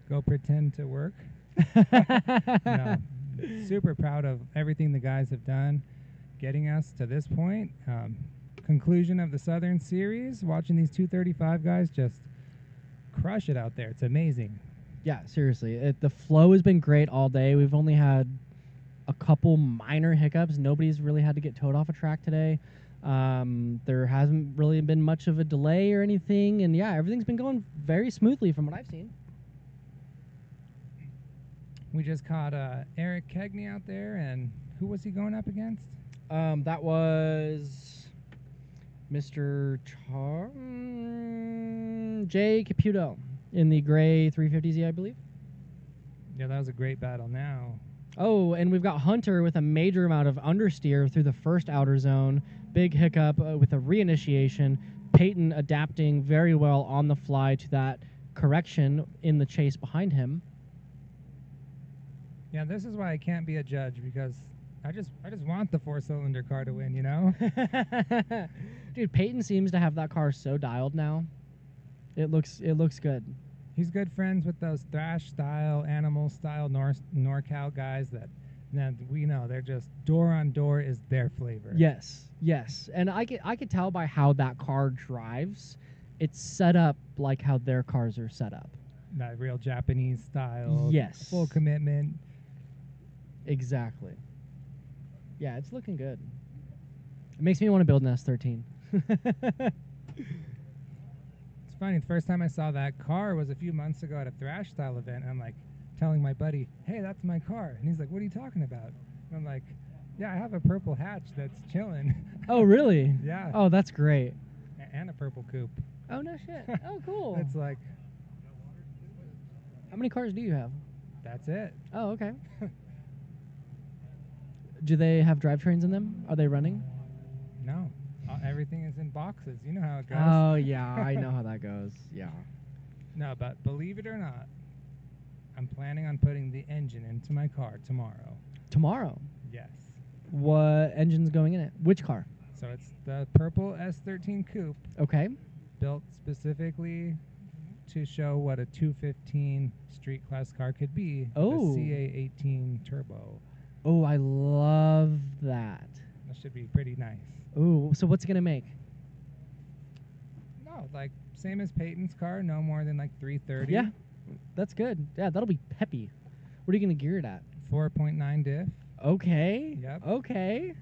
[SPEAKER 5] go pretend to work. No, super proud of everything the guys have done, getting us to this point. Conclusion of the Southern Series, watching these 235 guys just crush it out there. It's amazing.
[SPEAKER 3] Yeah, seriously. The flow has been great all day. We've only had a couple minor hiccups. Nobody's really had to get towed off a track today. There hasn't really been much of a delay or anything, and yeah, everything's been going very smoothly from what I've seen.
[SPEAKER 5] We just caught Eric Kegney out there, and who was he going up against?
[SPEAKER 3] That was Mr. Jay Caputo in the gray 350Z, I believe.
[SPEAKER 5] Yeah, that was a great battle now.
[SPEAKER 3] Oh, and we've got Hunter with a major amount of understeer through the first outer zone. Big hiccup with a reinitiation. Peyton adapting very well on the fly to that correction in the chase behind him.
[SPEAKER 5] Yeah, this is why I can't be a judge, because I just want the 4-cylinder car to win, you know?
[SPEAKER 3] Dude, Peyton seems to have that car so dialed now. It looks good.
[SPEAKER 5] He's good friends with those thrash style, animal style NorCal guys that we know they're just door on door is their flavor.
[SPEAKER 3] Yes, yes. And I could tell by how that car drives, it's set up like how their cars are set up.
[SPEAKER 5] That real Japanese style.
[SPEAKER 3] Yes.
[SPEAKER 5] Full commitment.
[SPEAKER 3] Exactly. Yeah, it's looking good. It makes me want to build an S13.
[SPEAKER 5] It's funny, the first time I saw that car was a few months ago at a thrash style event. I'm like telling my buddy, hey, that's my car. And he's like, what are you talking about? And I'm like, yeah, I have a purple hatch that's chilling.
[SPEAKER 3] Oh, really?
[SPEAKER 5] Yeah.
[SPEAKER 3] Oh, that's great.
[SPEAKER 5] And a purple coupe.
[SPEAKER 3] Oh, no shit. Oh, cool.
[SPEAKER 5] It's like,
[SPEAKER 3] How many cars do you have?
[SPEAKER 5] that's it.
[SPEAKER 3] Oh, okay. Do they have drivetrains in them? Are they running?
[SPEAKER 5] No. Everything is in boxes. You know how it goes.
[SPEAKER 3] Oh, yeah, I know how that goes. Yeah.
[SPEAKER 5] No, but believe it or not, I'm planning on putting the engine into my car tomorrow.
[SPEAKER 3] Tomorrow?
[SPEAKER 5] Yes.
[SPEAKER 3] What engine's going in it? Which car?
[SPEAKER 5] So it's the purple S13 coupe,
[SPEAKER 3] Okay.
[SPEAKER 5] built specifically to show what a 215 street class car could be.
[SPEAKER 3] Oh.
[SPEAKER 5] The CA18 turbo.
[SPEAKER 3] Oh, I love that.
[SPEAKER 5] That should be pretty nice.
[SPEAKER 3] Ooh, so what's it going to make?
[SPEAKER 5] No, like same as Peyton's car, no more than like 330.
[SPEAKER 3] Yeah, that's good. Yeah, that'll be peppy. What are you going to gear it at?
[SPEAKER 5] 4.9 diff.
[SPEAKER 3] Okay.
[SPEAKER 5] Yep.
[SPEAKER 3] Okay.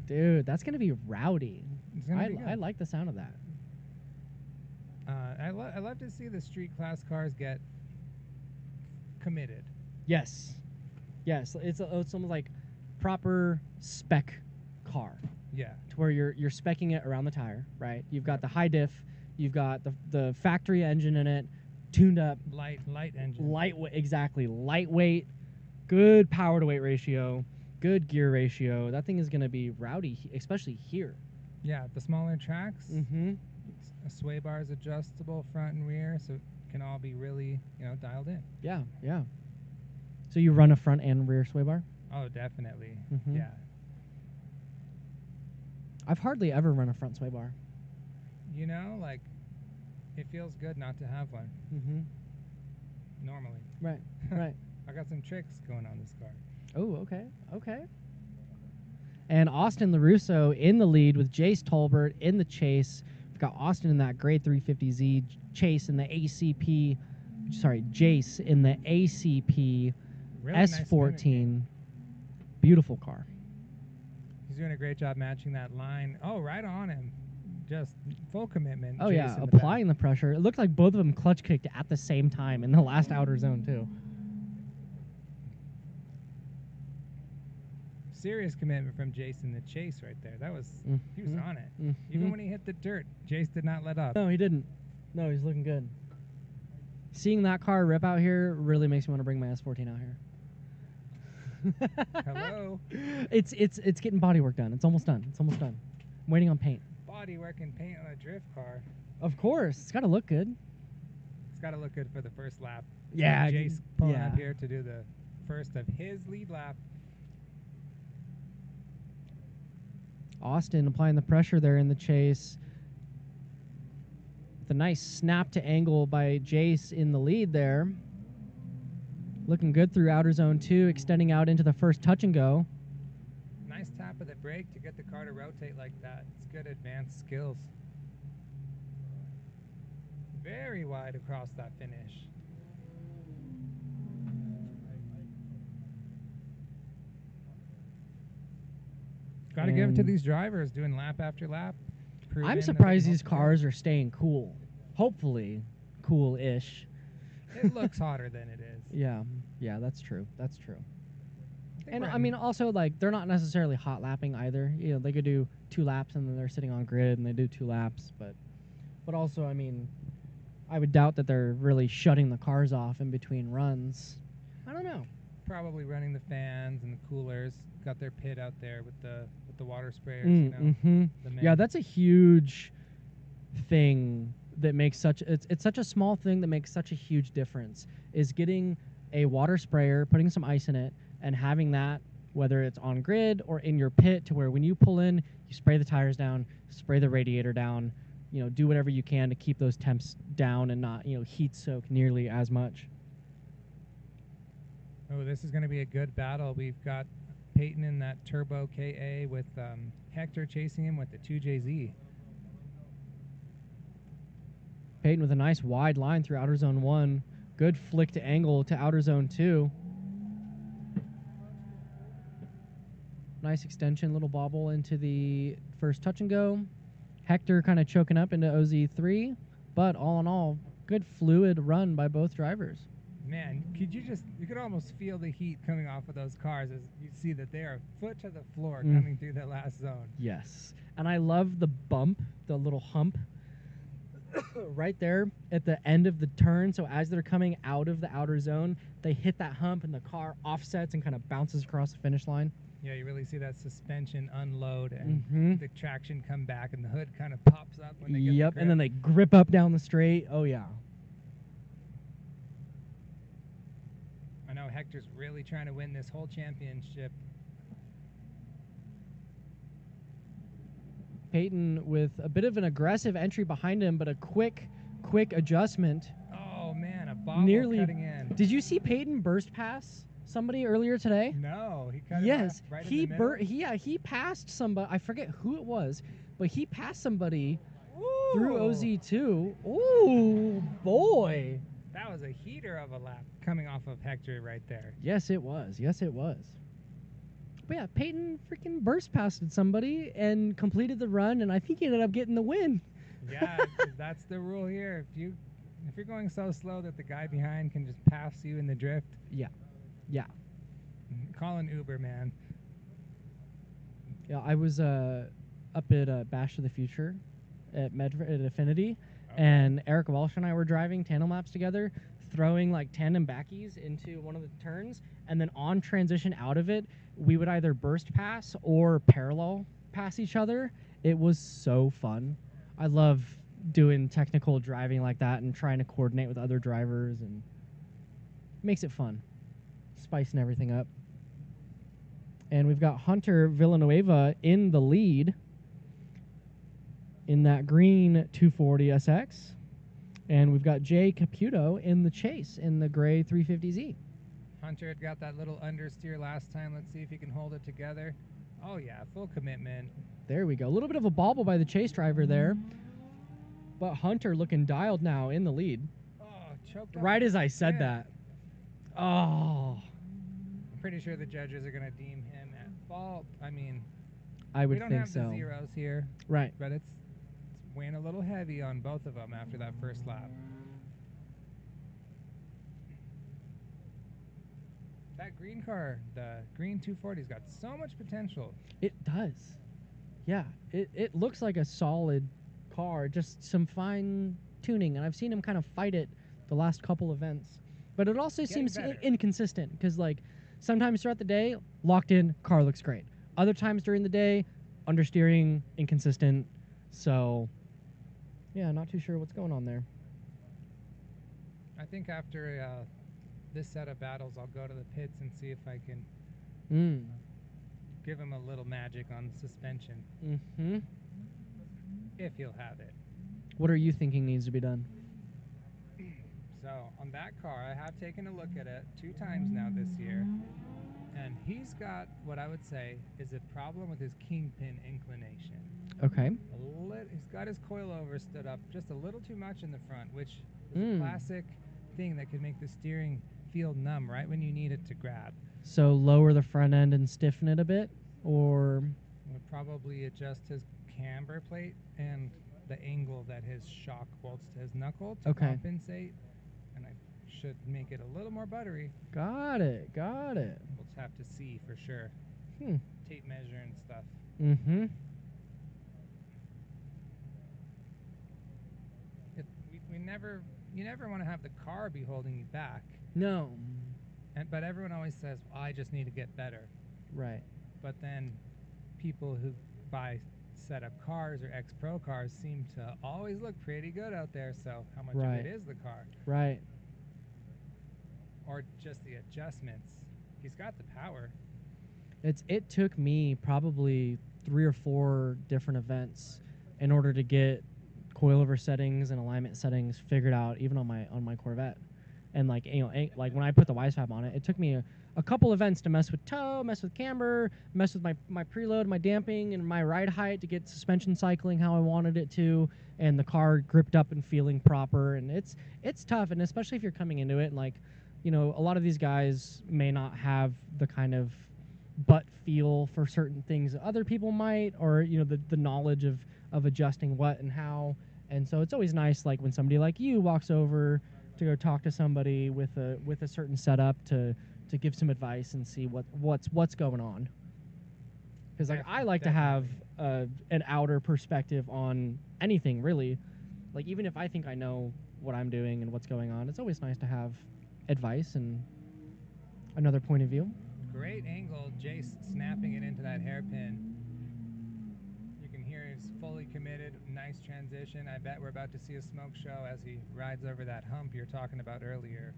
[SPEAKER 3] Dude, that's going to be rowdy.
[SPEAKER 5] It's gonna be good.
[SPEAKER 3] I like the sound of that.
[SPEAKER 5] I love to see the street class cars get committed.
[SPEAKER 3] Yes. Yes, it's almost like proper spec car.
[SPEAKER 5] Yeah.
[SPEAKER 3] To where you're speccing it around the tire, right? You've got the high diff, you've got the factory engine in it, tuned up,
[SPEAKER 5] Light engine.
[SPEAKER 3] lightweight, exactly, lightweight, good power to weight ratio, good gear ratio. That thing is going to be rowdy, especially here.
[SPEAKER 5] Yeah, the smaller tracks.
[SPEAKER 3] Mm-hmm.
[SPEAKER 5] A sway bar is adjustable front and rear, so it can all be really, dialed in.
[SPEAKER 3] Yeah, yeah. So you run a front and rear sway bar?
[SPEAKER 5] Oh, definitely.
[SPEAKER 3] Mhm.
[SPEAKER 5] Yeah.
[SPEAKER 3] I've hardly ever run a front sway bar.
[SPEAKER 5] Like, it feels good not to have one,
[SPEAKER 3] Mm-hmm.
[SPEAKER 5] normally.
[SPEAKER 3] Right, right.
[SPEAKER 5] I got some tricks going on this car.
[SPEAKER 3] Oh, okay, okay. And Austin LaRusso in the lead with Jace Tolbert in the chase. We've got Austin in that grade 350Z, Chase in the ACP, Jace in the ACP
[SPEAKER 5] Really nice
[SPEAKER 3] S14.
[SPEAKER 5] mimicking.
[SPEAKER 3] Beautiful car.
[SPEAKER 5] He's doing a great job matching that line. Oh, right on him. Just full commitment.
[SPEAKER 3] Oh,
[SPEAKER 5] Chase
[SPEAKER 3] yeah,
[SPEAKER 5] in the back.
[SPEAKER 3] applying the pressure. It looked like both of them clutch kicked at the same time in the last outer zone, too.
[SPEAKER 5] Serious commitment from Jason the chase right there. That was he was on it.
[SPEAKER 3] Mhm.
[SPEAKER 5] Even when he hit the dirt, Jace did not let up.
[SPEAKER 3] No, he didn't. No, he's looking good. Seeing that car rip out here really makes me want to bring my S14 out here.
[SPEAKER 5] Hello.
[SPEAKER 3] It's getting body work done. It's almost done. It's almost done. I'm waiting on paint.
[SPEAKER 5] Body work and paint on a drift car.
[SPEAKER 3] Of course, it's got to look good.
[SPEAKER 5] It's got to look good for the first lap.
[SPEAKER 3] Yeah,
[SPEAKER 5] Jace pulling
[SPEAKER 3] yeah.
[SPEAKER 5] up here to do the first of his lead lap.
[SPEAKER 3] Austin applying the pressure there in the chase. With a nice snap to angle by Jace in the lead there. Looking good through outer zone 2, extending out into the first touch and go.
[SPEAKER 5] Nice tap of the brake to get the car to rotate like that. It's good advanced skills. Very wide across that finish. Got to give it to
[SPEAKER 3] And
[SPEAKER 5] these drivers doing lap after lap. proving
[SPEAKER 3] I'm
[SPEAKER 5] that they
[SPEAKER 3] surprised
[SPEAKER 5] can
[SPEAKER 3] these
[SPEAKER 5] hold together.
[SPEAKER 3] cars are staying cool. Hopefully, cool-ish.
[SPEAKER 5] It looks hotter than it is.
[SPEAKER 3] Yeah, yeah, that's true. That's true.
[SPEAKER 5] think
[SPEAKER 3] And
[SPEAKER 5] we're
[SPEAKER 3] I
[SPEAKER 5] in-
[SPEAKER 3] mean, also like they're not necessarily hot lapping either. You know, they could do 2 laps and then they're sitting on grid and they do 2 laps. But also, I mean, I would doubt that they're really shutting the cars off in between runs. I don't know.
[SPEAKER 5] probably running the fans and the coolers. Got their pit out there with the water sprayers. You know,
[SPEAKER 3] Mm-hmm.
[SPEAKER 5] the
[SPEAKER 3] Yeah,
[SPEAKER 5] main-
[SPEAKER 3] that's a huge thing that makes such it's such a small thing that makes such a huge difference is getting a water sprayer, putting some ice in it, and having that, whether it's on grid or in your pit, to where when you pull in, you spray the tires down, spray the radiator down, you know, do whatever you can to keep those temps down and not, you know, heat soak nearly as much.
[SPEAKER 5] Oh, this is going to be a good battle. We've got Peyton in that Turbo KA with Hector chasing him with the 2JZ.
[SPEAKER 3] Peyton with a nice wide line through outer zone 1. Good flick to angle to outer zone 2. Nice extension, little bobble into the first touch and go. Hector kind of choking up into OZ3, but all in all, good fluid run by both drivers.
[SPEAKER 5] Man, you could almost feel the heat coming off of those cars as you see that they are foot to the floor coming through that last zone.
[SPEAKER 3] Yes. And I love the bump, the little hump right there at the end of the turn. So as they're coming out of the outer zone, they hit that hump and the car offsets and kind of bounces across the finish line.
[SPEAKER 5] Yeah, you really see that suspension unload and the traction come back and the hood kind of pops up when they get the
[SPEAKER 3] Yep,
[SPEAKER 5] grip.
[SPEAKER 3] and then they grip up down the straight. Oh, yeah.
[SPEAKER 5] I know Hector's really trying to win this whole championship.
[SPEAKER 3] Peyton with a bit of an aggressive entry behind him, but a quick adjustment.
[SPEAKER 5] Oh man, a bobble
[SPEAKER 3] Nearly.
[SPEAKER 5] cutting in.
[SPEAKER 3] Did you see Peyton burst pass somebody earlier today?
[SPEAKER 5] No, he cut
[SPEAKER 3] Yes,
[SPEAKER 5] him off right in the middle.
[SPEAKER 3] he passed somebody. I forget who it was, but he passed somebody
[SPEAKER 5] Ooh,
[SPEAKER 3] through OZ2. Ooh, boy.
[SPEAKER 5] That was a heater of a lap coming off of Hector right there.
[SPEAKER 3] Yes, it was. Yes, it was. But yeah, Peyton freaking burst passed somebody and completed the run, and I think he ended up getting the win.
[SPEAKER 5] Yeah, 'cause that's the rule here. If you're going so slow that the guy behind can just pass you in the drift,
[SPEAKER 3] Yeah.
[SPEAKER 5] call an Uber, man.
[SPEAKER 3] Yeah, I was up at Bash of the Future at Affinity, and Eric Walsh and I were driving tandem laps together, throwing like tandem backies into one of the turns, and then on transition out of it, we would either burst pass or parallel pass each other. It was so fun. I love doing technical driving like that and trying to coordinate with other drivers, and makes it fun, spicing everything up. And we've got Hunter Villanueva in the lead in that green 240 SX. And we've got Jay Caputo in the chase in the gray 350Z.
[SPEAKER 5] Hunter had got that little understeer last time. Let's see if he can hold it together. Oh yeah, full commitment.
[SPEAKER 3] There we go. A little bit of a bobble by the chase driver there. But Hunter looking dialed now in the lead.
[SPEAKER 5] Oh, choked up.
[SPEAKER 3] Right as I said
[SPEAKER 5] Yeah.
[SPEAKER 3] that. Oh,
[SPEAKER 5] I'm pretty sure the judges are going to deem him at fault. I mean,
[SPEAKER 3] I would
[SPEAKER 5] we don't
[SPEAKER 3] think
[SPEAKER 5] have
[SPEAKER 3] so.
[SPEAKER 5] the zeros here,
[SPEAKER 3] Right.
[SPEAKER 5] but it's weighing a little heavy on both of them after that first lap. That green car, the green 240's got so much potential.
[SPEAKER 3] It does. Yeah, it looks like a solid car, just some fine tuning, and I've seen him kind of fight it the last couple events. But it also
[SPEAKER 5] Getting
[SPEAKER 3] seems
[SPEAKER 5] better.
[SPEAKER 3] inconsistent, because like sometimes throughout the day, locked in, car looks great. Other times during the day, understeering, inconsistent. So yeah, not too sure what's going on there.
[SPEAKER 5] I think after this set of battles, I'll go to the pits and see if I can give him a little magic on suspension,
[SPEAKER 3] Mm-hmm.
[SPEAKER 5] if he'll have it.
[SPEAKER 3] What are you thinking needs to be done?
[SPEAKER 5] So on that car, I have taken a look at it 2 times now this year, and he's got what I would say is a problem with his kingpin inclination.
[SPEAKER 3] Okay.
[SPEAKER 5] He's got his coilover stood up just a little too much in the front, which is a classic thing that could make the steering feel numb right when you need it to grab.
[SPEAKER 3] So lower the front end and stiffen it a bit, or
[SPEAKER 5] Would probably adjust his camber plate and the angle that his shock bolts to his knuckle to
[SPEAKER 3] Okay.
[SPEAKER 5] compensate, and I should make it a little more buttery.
[SPEAKER 3] Got it. Got it.
[SPEAKER 5] We'll just have to see for sure.
[SPEAKER 3] Hmm.
[SPEAKER 5] Tape measure and stuff.
[SPEAKER 3] Mm-hmm.
[SPEAKER 5] You never want to have the car be holding you back.
[SPEAKER 3] No.
[SPEAKER 5] But everyone always says, well, I just need to get better.
[SPEAKER 3] Right.
[SPEAKER 5] But then people who buy setup cars or X-Pro cars seem to always look pretty good out there. So how much
[SPEAKER 3] Right.
[SPEAKER 5] of it is the car?
[SPEAKER 3] Right.
[SPEAKER 5] Or just the adjustments? He's got the power.
[SPEAKER 3] It took me probably 3 or 4 different events in order to get coilover settings and alignment settings figured out, even on my Corvette. And like, you know, like when I put the Wisefab on it, it took me a couple events to mess with tow, mess with camber, mess with my preload, my damping, and my ride height to get suspension cycling how I wanted it to, and the car gripped up and feeling proper. And it's tough, and especially if you're coming into it, and like, you know, a lot of these guys may not have the kind of butt feel for certain things that other people might, or, you know, the knowledge of adjusting what and how. And so it's always nice, like when somebody like you walks over to go talk to somebody with a certain setup to give some advice and see what's going on. Because like I like to have an outer perspective on anything, really. Like even if I think I know what I'm doing and what's going on, it's always nice to have advice and another point of view.
[SPEAKER 5] Great angle, Jace snapping it into that hairpin. You can hear he's fully committed. Nice transition. I bet we're about to see a smoke show as he rides over that hump you're talking about earlier.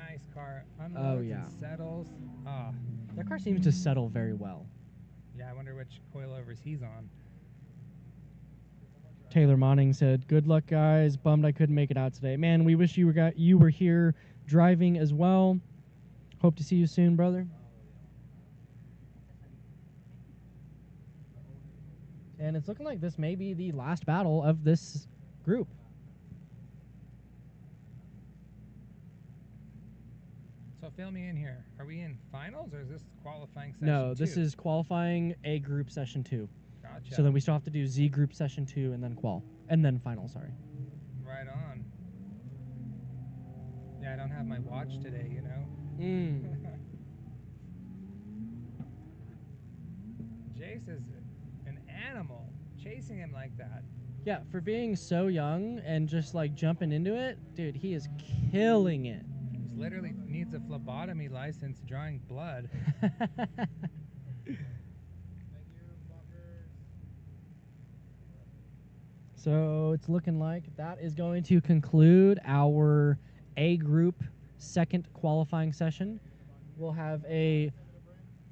[SPEAKER 5] Nice car. Unloads
[SPEAKER 3] yeah.
[SPEAKER 5] and settles. Ah,
[SPEAKER 3] That car seems to settle very well.
[SPEAKER 5] yeah, I wonder which coilovers he's on.
[SPEAKER 3] Taylor Monning said, "Good luck, guys. Bummed I couldn't make it out today. Man, we wish you were here driving as well. Hope to see you soon, brother." And it's looking like this may be the last battle of this group.
[SPEAKER 5] So fill me in here. Are we in finals or is this qualifying session
[SPEAKER 3] No,
[SPEAKER 5] 2?
[SPEAKER 3] this is qualifying A group session 2.
[SPEAKER 5] Gotcha.
[SPEAKER 3] So then we still have to do Z group session 2 and then final, sorry.
[SPEAKER 5] Right on. Yeah, I don't have my watch today, you know? Jace is an animal. Chasing him like that.
[SPEAKER 3] Yeah, for being so young and just like jumping into it, dude, he is killing it.
[SPEAKER 5] He literally needs a phlebotomy license drawing blood.
[SPEAKER 3] So it's looking like that is going to conclude our A group second qualifying session. We'll have a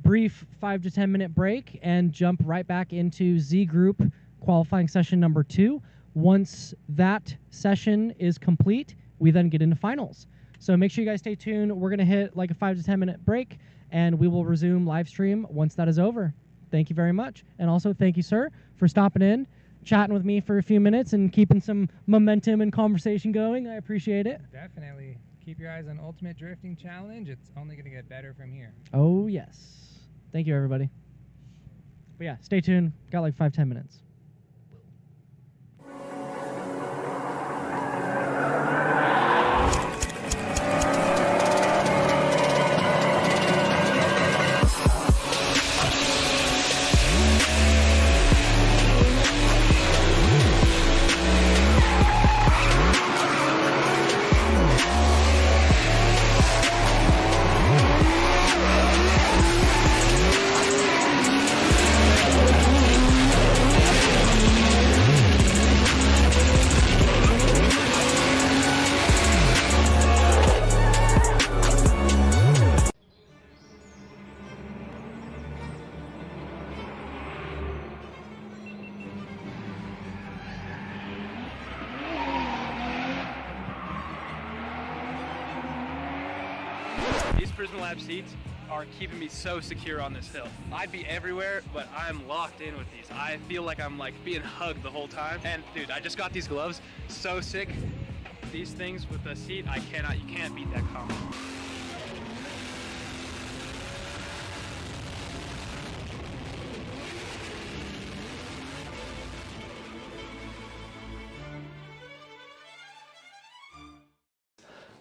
[SPEAKER 3] brief 5 to 10 minute break and jump right back into Z group qualifying session number 2. Once that session is complete, we then get into finals. So make sure you guys stay tuned. We're going to hit like a 5 to 10 minute break and we will resume live stream once that is over. Thank you very much. And also thank you, sir, for stopping in, chatting with me for a few minutes and keeping some momentum and conversation going. I appreciate it.
[SPEAKER 5] Definitely. Keep your eyes on Ultimate Drifting Challenge. It's only going to get better from here.
[SPEAKER 3] Oh, yes. Thank you, everybody. But yeah, stay tuned. Got like 5-10 minutes.
[SPEAKER 6] These Prism Lab seats are keeping me so secure on this hill. I'd be everywhere, but I'm locked in with these. I feel like I'm like being hugged the whole time. And dude, I just got these gloves, so sick. These things with the seat, you can't beat that combo.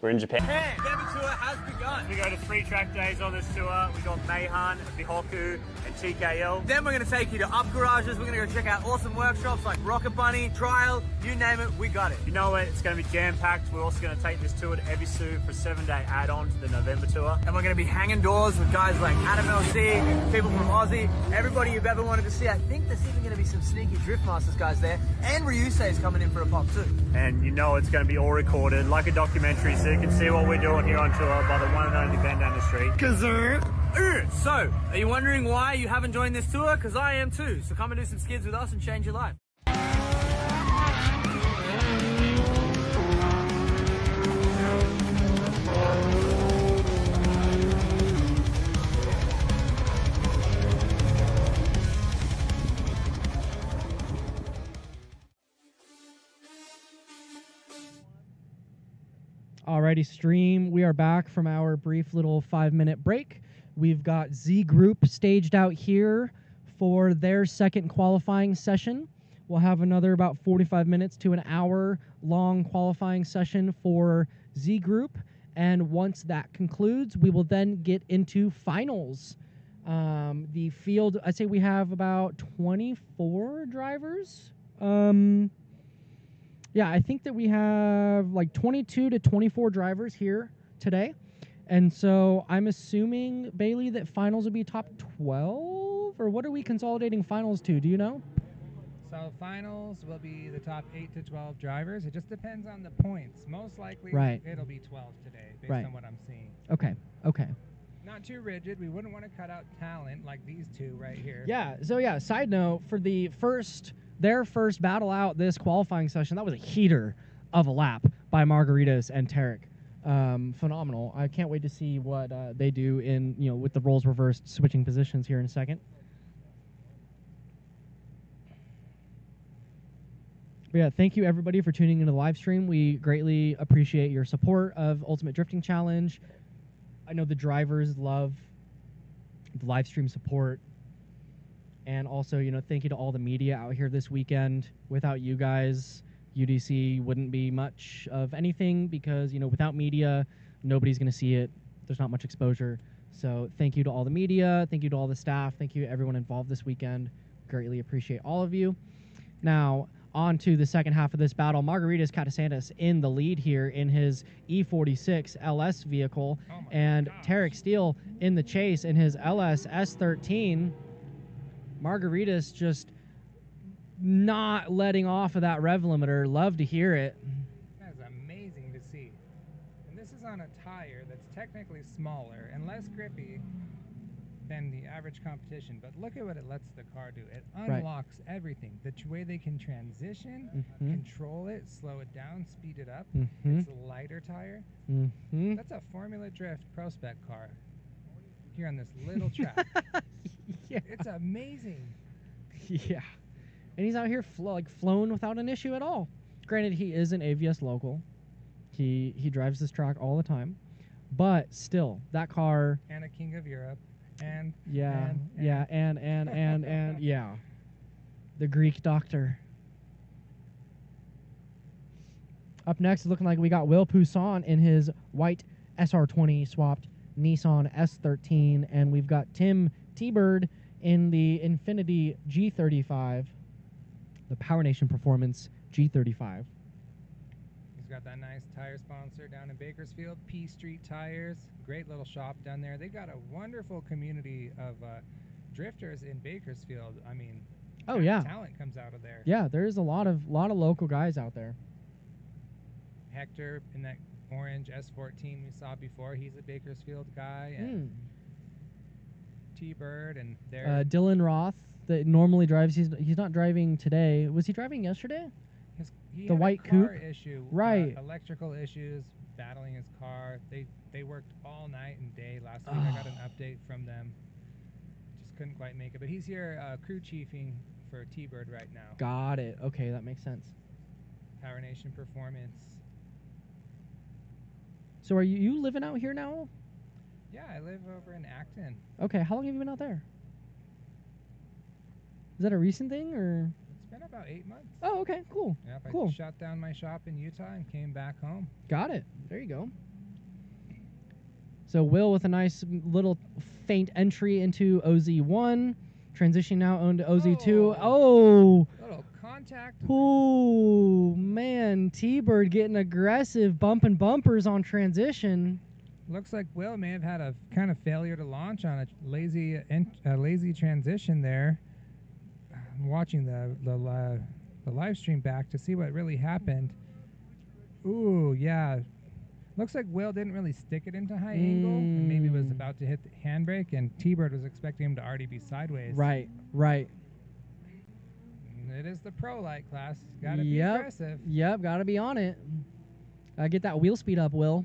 [SPEAKER 2] We're in Japan.
[SPEAKER 1] Hey, Denver tour has begun.
[SPEAKER 2] We go to 3 track days on this tour. We got Meihan, Bihoku, and TKL.
[SPEAKER 1] Then we're going to take you to up garages. We're going to go check out awesome workshops like Rocket Bunny, Trial, you name it, we got it.
[SPEAKER 2] You know it, it's going to be jam-packed. We're also going to take this tour to Ebisu for a 7-day add-on to the November tour.
[SPEAKER 1] And we're going to be hanging doors with guys like Adam LC, people from Aussie, everybody you've ever wanted to see. I think there's even going to be some sneaky Drift Masters guys there. And Ryusei is coming in for a pop too.
[SPEAKER 2] And you know it's going to be all recorded like a documentary, so you can see what we're doing here on tour by the one and only band down the street.
[SPEAKER 1] So, are you wondering why you haven't joined this tour? Because I am too. So come and do some skids with us and change your life.
[SPEAKER 3] Alrighty, stream. We are back from our brief little 5-minute break. We've got Z Group staged out here for their second qualifying session. We'll have another about 45 minutes to an hour long qualifying session for Z Group. And once that concludes, we will then get into finals. The field, I'd say we have about 24 drivers. Yeah, I think that we have like 22 to 24 drivers here today. And so I'm assuming, Bailey, that finals will be top 12? Or what are we consolidating finals to? Do you know?
[SPEAKER 5] So finals will be the top 8 to 12 drivers. It just depends on the points. Most likely it'll be 12 today based on what I'm seeing.
[SPEAKER 3] Okay, okay.
[SPEAKER 5] Not too rigid. We wouldn't want to cut out talent like these two right here.
[SPEAKER 3] Yeah, so yeah, side note, for their first battle out this qualifying session, that was a heater of a lap by Margaritas and Tarek. Phenomenal. I can't wait to see what they do in, with the roles reversed, switching positions here in a second. But yeah, thank you everybody for tuning into the live stream. We greatly appreciate your support of Ultimate Drifting Challenge. I know the drivers love the live stream support. And also, thank you to all the media out here this weekend. Without you guys, UDC wouldn't be much of anything because, without media, nobody's going to see it. There's not much exposure. So thank you to all the media. Thank you to all the staff. Thank you to everyone involved this weekend. Greatly appreciate all of you. Now, on to the second half of this battle. Margaritas Catasantis in the lead here in his E46 LS vehicle. And Tarek Steele in the chase in his LS S13. Margaritas just not letting off of that rev limiter. Love to hear it.
[SPEAKER 5] That's amazing to see. And this is on a tire that's technically smaller and less grippy than the average competition. But look at what it lets the car do. It unlocks everything. The way they can transition, control it, slow it down, speed it up. It's a lighter tire. That's a Formula Drift Pro Spec car here on this little track.
[SPEAKER 3] Yeah.
[SPEAKER 5] It's amazing.
[SPEAKER 3] Yeah. And he's out here flown without an issue at all. Granted, he is an AVS local. He drives this track all the time. But still, that car...
[SPEAKER 5] And a King of Europe. And...
[SPEAKER 3] Yeah. And yeah. The Greek doctor. Up next, looking like we got Will Poussin in his white SR20 swapped Nissan S13. And we've got Tim T-Bird in the Infinity G35, the Power Nation Performance G35.
[SPEAKER 5] He's got that nice tire sponsor down in Bakersfield, P Street Tires. Great little shop down there. They got a wonderful community of drifters in Bakersfield. I mean, talent comes out of there.
[SPEAKER 3] Yeah, there's a lot of local guys out there.
[SPEAKER 5] Hector in that orange S14 we saw before, he's a Bakersfield guy. And T-Bird and their
[SPEAKER 3] Dylan Roth that normally drives. He's not driving today. Was he driving yesterday?
[SPEAKER 5] He
[SPEAKER 3] the
[SPEAKER 5] had
[SPEAKER 3] white
[SPEAKER 5] a car
[SPEAKER 3] coupe
[SPEAKER 5] issue,
[SPEAKER 3] right?
[SPEAKER 5] Electrical issues, battling his car. They worked all night and day last week. I got an update from them. Just couldn't quite make it, but he's here crew chiefing for T-Bird right now.
[SPEAKER 3] Got it. Okay, that makes sense.
[SPEAKER 5] Power Nation Performance.
[SPEAKER 3] So are you living out here now?
[SPEAKER 5] Yeah, I live over in Acton.
[SPEAKER 3] Okay, how long have you been out there? Is that a recent thing, or?
[SPEAKER 5] It's been about 8 months.
[SPEAKER 3] Oh, okay, cool.
[SPEAKER 5] Yep,
[SPEAKER 3] cool.
[SPEAKER 5] I shut down my shop in Utah and came back home.
[SPEAKER 3] Got it. There you go. So Will with a nice little faint entry into OZ1. Transitioning now onto OZ2. Oh!
[SPEAKER 5] Little contact.
[SPEAKER 3] Oh, man. T-Bird getting aggressive, bumping bumpers on transition.
[SPEAKER 5] Looks like Will may have had a kind of failure to launch on a lazy transition there. I'm watching the live stream back to see what really happened. Ooh, yeah. Looks like Will didn't really stick it into high angle and maybe was about to hit the handbrake, and T-Bird was expecting him to already be sideways.
[SPEAKER 3] Right, right.
[SPEAKER 5] It is the PROLIGHT class. Gotta be aggressive.
[SPEAKER 3] Yep, gotta be on it. Get that wheel speed up, Will.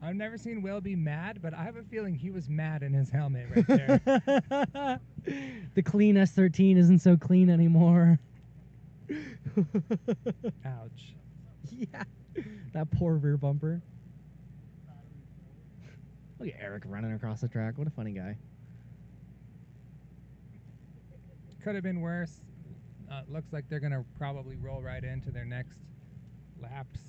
[SPEAKER 5] I've never seen Will be mad, but I have a feeling he was mad in his helmet right there.
[SPEAKER 3] The clean S13 isn't so clean anymore.
[SPEAKER 5] Ouch.
[SPEAKER 3] Yeah. That poor rear bumper. Look at Eric running across the track. What a funny guy.
[SPEAKER 5] Could have been worse. Looks like they're going to probably roll right into their next laps.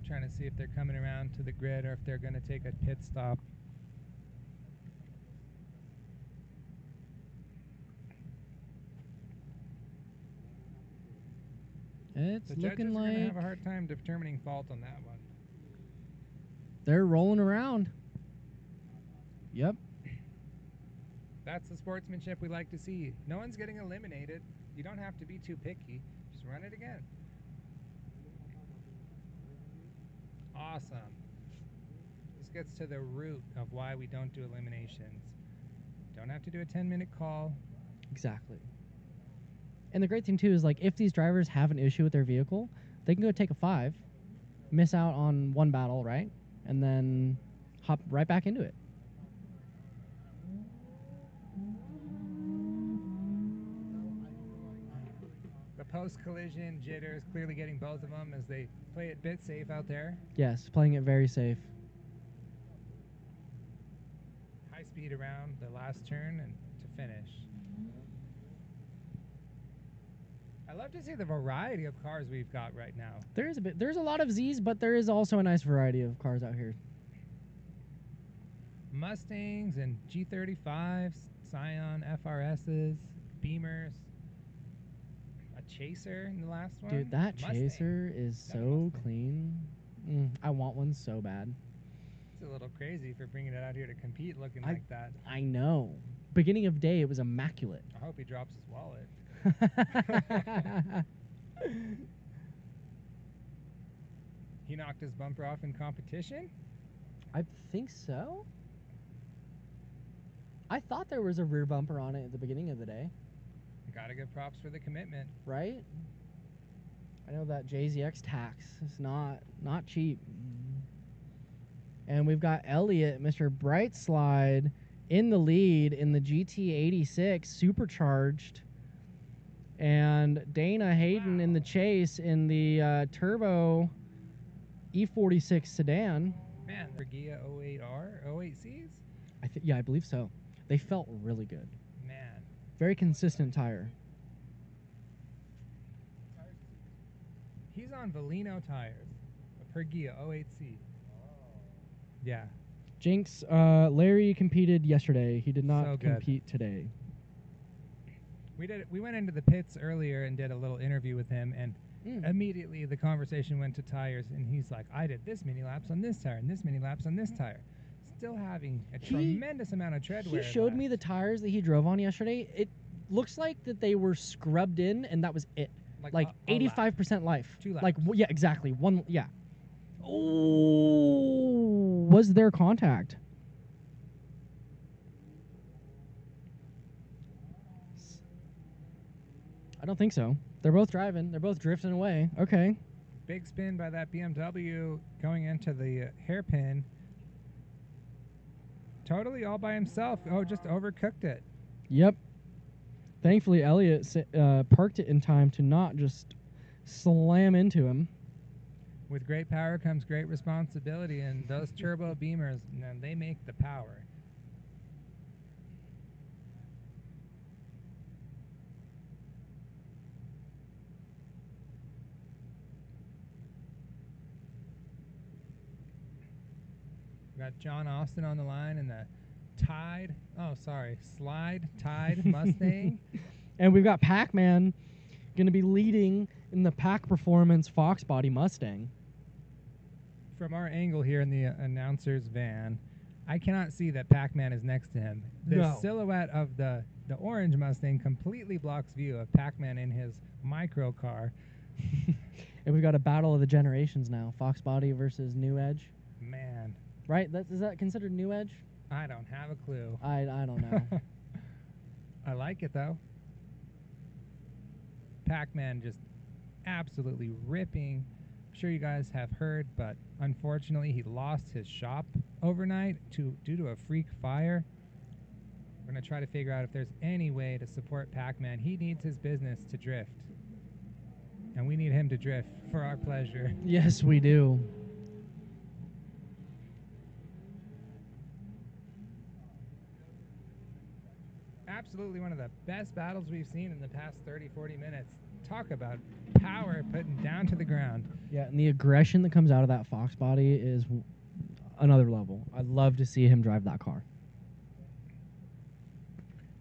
[SPEAKER 5] Trying to see if they're coming around to the grid or if they're going to take a pit stop.
[SPEAKER 3] It's
[SPEAKER 5] The
[SPEAKER 3] looking
[SPEAKER 5] judges are going to
[SPEAKER 3] like
[SPEAKER 5] have a hard time determining fault on that one.
[SPEAKER 3] they're rolling around. Yep.
[SPEAKER 5] That's the sportsmanship we like to see. No one's getting eliminated. You don't have to be too picky. Just run it again. Awesome. This gets to the root of why we don't do eliminations. Don't have to do a 10-minute call.
[SPEAKER 3] Exactly. And the great thing too is, like, if these drivers have an issue with their vehicle, they can go take a 5, miss out on one battle, right? And then hop right back into it.
[SPEAKER 5] The post-collision jitters clearly getting both of them as they play it bit safe out there.
[SPEAKER 3] Yes, playing it very safe.
[SPEAKER 5] High speed around the last turn and to finish. I love to see the variety of cars we've got right now.
[SPEAKER 3] There's a lot of Z's, but there is also a nice variety of cars out here.
[SPEAKER 5] Mustangs and G35s, Scion FRSs, Beamers, a Chaser in the last one.
[SPEAKER 3] Dude, that
[SPEAKER 5] Mustang.
[SPEAKER 3] Chaser is so clean. I want one so bad.
[SPEAKER 5] It's a little crazy for bringing it out here to compete looking like that.
[SPEAKER 3] I know. Beginning of day, it was immaculate.
[SPEAKER 5] I hope he drops his wallet. He knocked his bumper off in competition?
[SPEAKER 3] I think so. I thought there was a rear bumper on it at the beginning of the day.
[SPEAKER 5] Gotta give props for the commitment.
[SPEAKER 3] Right? I know that JZX tax is not cheap. And we've got Elliott, Mr. Brightslide, in the lead in the GT86 supercharged. And Dana Hayden in the chase in the turbo E46 sedan.
[SPEAKER 5] Man, Gia 08R, 08Cs?
[SPEAKER 3] Yeah, I believe so. They felt really good.
[SPEAKER 5] Man.
[SPEAKER 3] Very consistent tire.
[SPEAKER 5] He's on Valino tires. A Pergia 08C. Yeah.
[SPEAKER 3] Jinx, Larry competed yesterday. He did not
[SPEAKER 5] So good.
[SPEAKER 3] compete today.
[SPEAKER 5] We went into the pits earlier and did a little interview with him, and immediately the conversation went to tires, and he's like, I did this many laps on this tire and this many laps on this tire. Still having a tremendous amount of tread wear.
[SPEAKER 3] He showed me the tires that he drove on yesterday. It looks like that they were scrubbed in, and that was it. Like 85% life.
[SPEAKER 5] 2 laps.
[SPEAKER 3] Like, yeah, exactly. Yeah. Oh, was there contact? I don't think so. They're both driving. They're both drifting away. Okay.
[SPEAKER 5] Big spin by that BMW going into the hairpin. Totally all by himself. Oh, just overcooked it.
[SPEAKER 3] Yep. Thankfully, Elliott parked it in time to not just slam into him.
[SPEAKER 5] With great power comes great responsibility, and those turbo Beamers, man, they make the power. We got John Austin on the line in the Slide Tide Mustang.
[SPEAKER 3] And we've got Pac-Man going to be leading in the Pac Performance Fox Body Mustang.
[SPEAKER 5] From our angle here in the announcer's van, I cannot see that Pac-Man is next to him. The
[SPEAKER 3] No.
[SPEAKER 5] silhouette of the orange Mustang completely blocks view of Pac-Man in his micro car.
[SPEAKER 3] And we've got a battle of the generations now. Fox Body versus New Edge.
[SPEAKER 5] Man,
[SPEAKER 3] Right? Is that considered New Edge?
[SPEAKER 5] I don't have a clue.
[SPEAKER 3] I don't know.
[SPEAKER 5] I like it though. Pac-Man just absolutely ripping. I'm sure you guys have heard, but unfortunately he lost his shop overnight due to a freak fire. We're going to try to figure out if there's any way to support Pac-Man. He needs his business to drift. And we need him to drift for our pleasure.
[SPEAKER 3] Yes, we do.
[SPEAKER 5] Absolutely one of the best battles we've seen in the past 30-40 minutes. Talk about power putting down to the ground.
[SPEAKER 3] Yeah, and the aggression that comes out of that Fox Body is another level. I'd love to see him drive that car.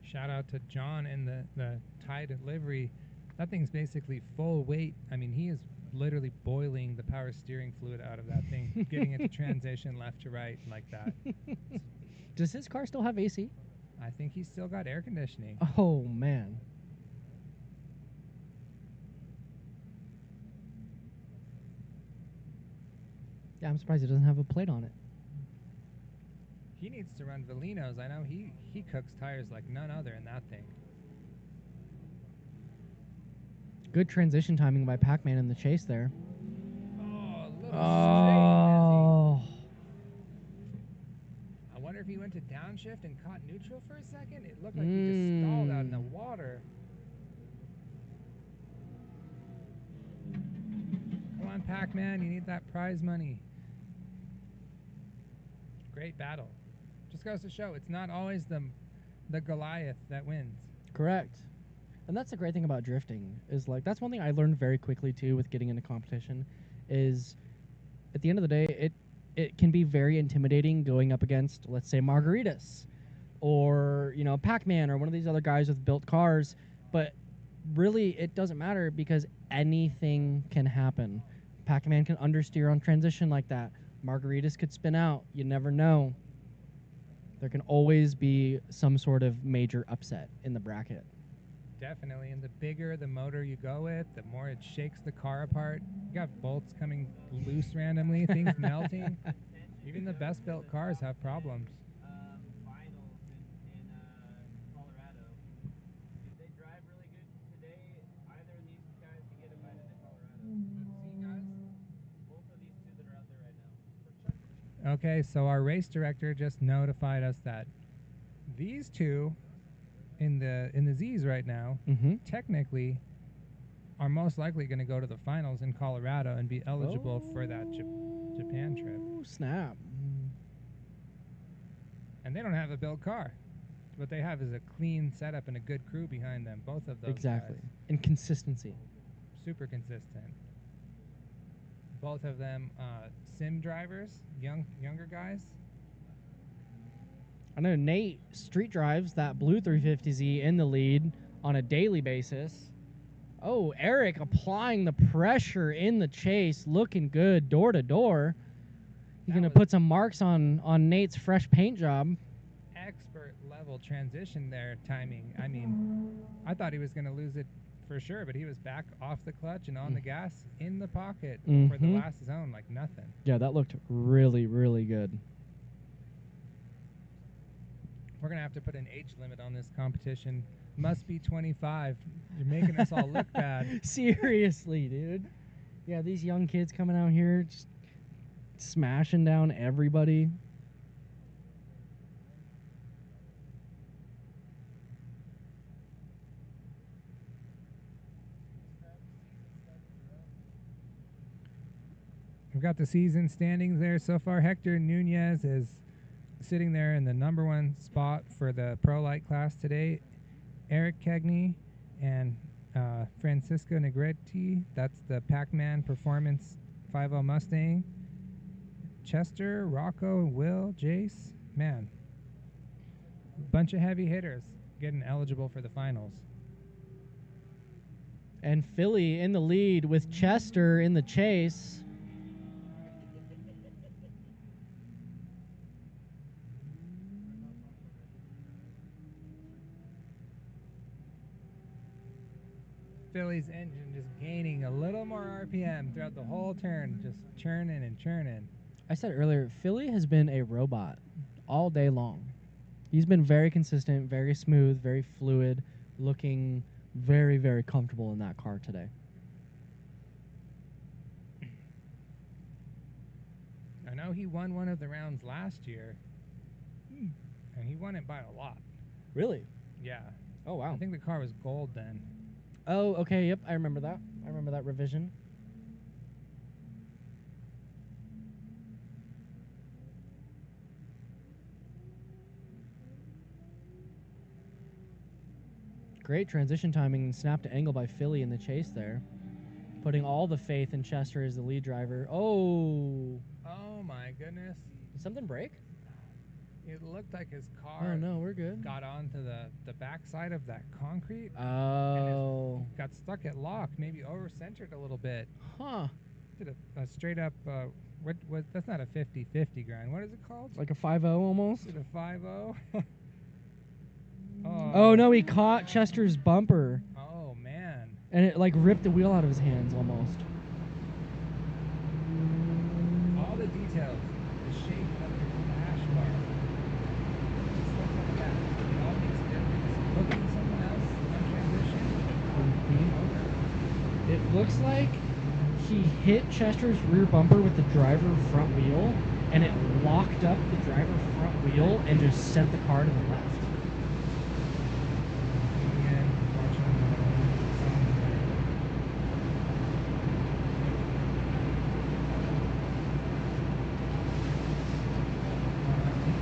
[SPEAKER 5] Shout out to John in the Tide livery. That thing's basically full weight. I mean, he is literally boiling the power steering fluid out of that thing, getting it to transition left to right like that.
[SPEAKER 3] Does his car still have AC?
[SPEAKER 5] I think he's still got air conditioning.
[SPEAKER 3] Oh, man. Yeah, I'm surprised he doesn't have a plate on it.
[SPEAKER 5] He needs to run Velinos. I know he cooks tires like none other in that thing.
[SPEAKER 3] Good transition timing by Pac-Man in the chase there.
[SPEAKER 5] Oh, a little
[SPEAKER 3] Oh.
[SPEAKER 5] straight. I wonder if he went to downshift and caught neutral for a second. It looked like he just stalled out in the water. Come on, Pac-Man, you need that prize money. Great battle. Just goes to show it's not always the Goliath that wins.
[SPEAKER 3] Correct. And that's the great thing about drifting is like that's one thing I learned very quickly too with getting into competition is at the end of the day it can be very intimidating going up against, let's say, Margaritas or, you know, Pac-Man or one of these other guys with built cars, but really it doesn't matter because anything can happen. Pac-Man can understeer on transition like that. Margaritas could spin out. You never know. There can always be some sort of major upset in the bracket.
[SPEAKER 5] Definitely, and the bigger the motor you go with, the more it shakes the car apart. You got bolts coming loose randomly, things melting. Even the best built cars have problems.
[SPEAKER 1] Finals in Colorado. Did they drive really good today? Either of these guys can get invited to Colorado. See, guys? Both of these two that are out there right now.
[SPEAKER 5] Okay, so our race director just notified us that these two in the Z's right now technically are most likely going to go to the finals in Colorado and be eligible for that Japan trip.
[SPEAKER 3] Snap.
[SPEAKER 5] And they don't have a built car. What they have is a clean setup and a good crew behind them, both of those
[SPEAKER 3] Exactly.
[SPEAKER 5] guys.
[SPEAKER 3] And consistency.
[SPEAKER 5] Super consistent. Both of them sim drivers, younger guys.
[SPEAKER 3] I know Nate street drives that blue 350Z in the lead on a daily basis. Oh, Eric applying the pressure in the chase, looking good door to door. He's going to put some marks on Nate's fresh paint job.
[SPEAKER 5] Expert level transition there, timing. I mean, I thought he was going to lose it for sure, but he was back off the clutch and on the gas in the pocket for the last zone like nothing.
[SPEAKER 3] Yeah, that looked really, really good.
[SPEAKER 5] We're going to have to put an age limit on this competition. Must be 25. You're making us all look bad.
[SPEAKER 3] Seriously, dude. Yeah, these young kids coming out here just smashing down everybody.
[SPEAKER 5] We've got the season standings there so far. Hector Nunez is sitting there in the #1 spot for the PROLIGHT class today. Eric Cagney and Francisco Negretti, that's the Pac-Man Performance 5.0 Mustang. Chester, Rocco, Will, Jace. Man, bunch of heavy hitters getting eligible for the finals.
[SPEAKER 3] And Philly in the lead with Chester in the chase.
[SPEAKER 5] Philly's engine just gaining a little more RPM throughout the whole turn, just churning and churning.
[SPEAKER 3] I said earlier, Philly has been a robot all day long. He's been very consistent, very smooth, very fluid, looking very, very comfortable in that car today.
[SPEAKER 5] I know he won one of the rounds last year, and he won it by a lot.
[SPEAKER 3] Really?
[SPEAKER 5] Yeah.
[SPEAKER 3] Oh, wow.
[SPEAKER 5] I think the car was gold then.
[SPEAKER 3] Oh, okay, yep, I remember that. I remember that revision. Great transition timing and snap to angle by Philly in the chase there. Putting all the faith in Chester as the lead driver. Oh!
[SPEAKER 5] Oh my goodness.
[SPEAKER 3] Did something break?
[SPEAKER 5] It looked like his car
[SPEAKER 3] Oh, no, we're good.
[SPEAKER 5] got onto the backside of that concrete.
[SPEAKER 3] Oh.
[SPEAKER 5] And got stuck at lock, maybe over-centered a little bit.
[SPEAKER 3] Huh.
[SPEAKER 5] Did a straight up, what? That's not a 50-50 grind. What is it called?
[SPEAKER 3] Like a 5-0 almost?
[SPEAKER 5] Is it a 5-0?
[SPEAKER 3] Oh, no, he caught Chester's bumper.
[SPEAKER 5] Oh, man.
[SPEAKER 3] And it, like, ripped the wheel out of his hands almost.
[SPEAKER 5] All the details, the shape of the dash bar, stuff like that. It all makes a difference. Looking at someone else on transition.
[SPEAKER 3] It looks like he hit Chester's rear bumper with the driver front wheel, and it locked up the driver front wheel and just sent the car to the left.
[SPEAKER 5] Again, watching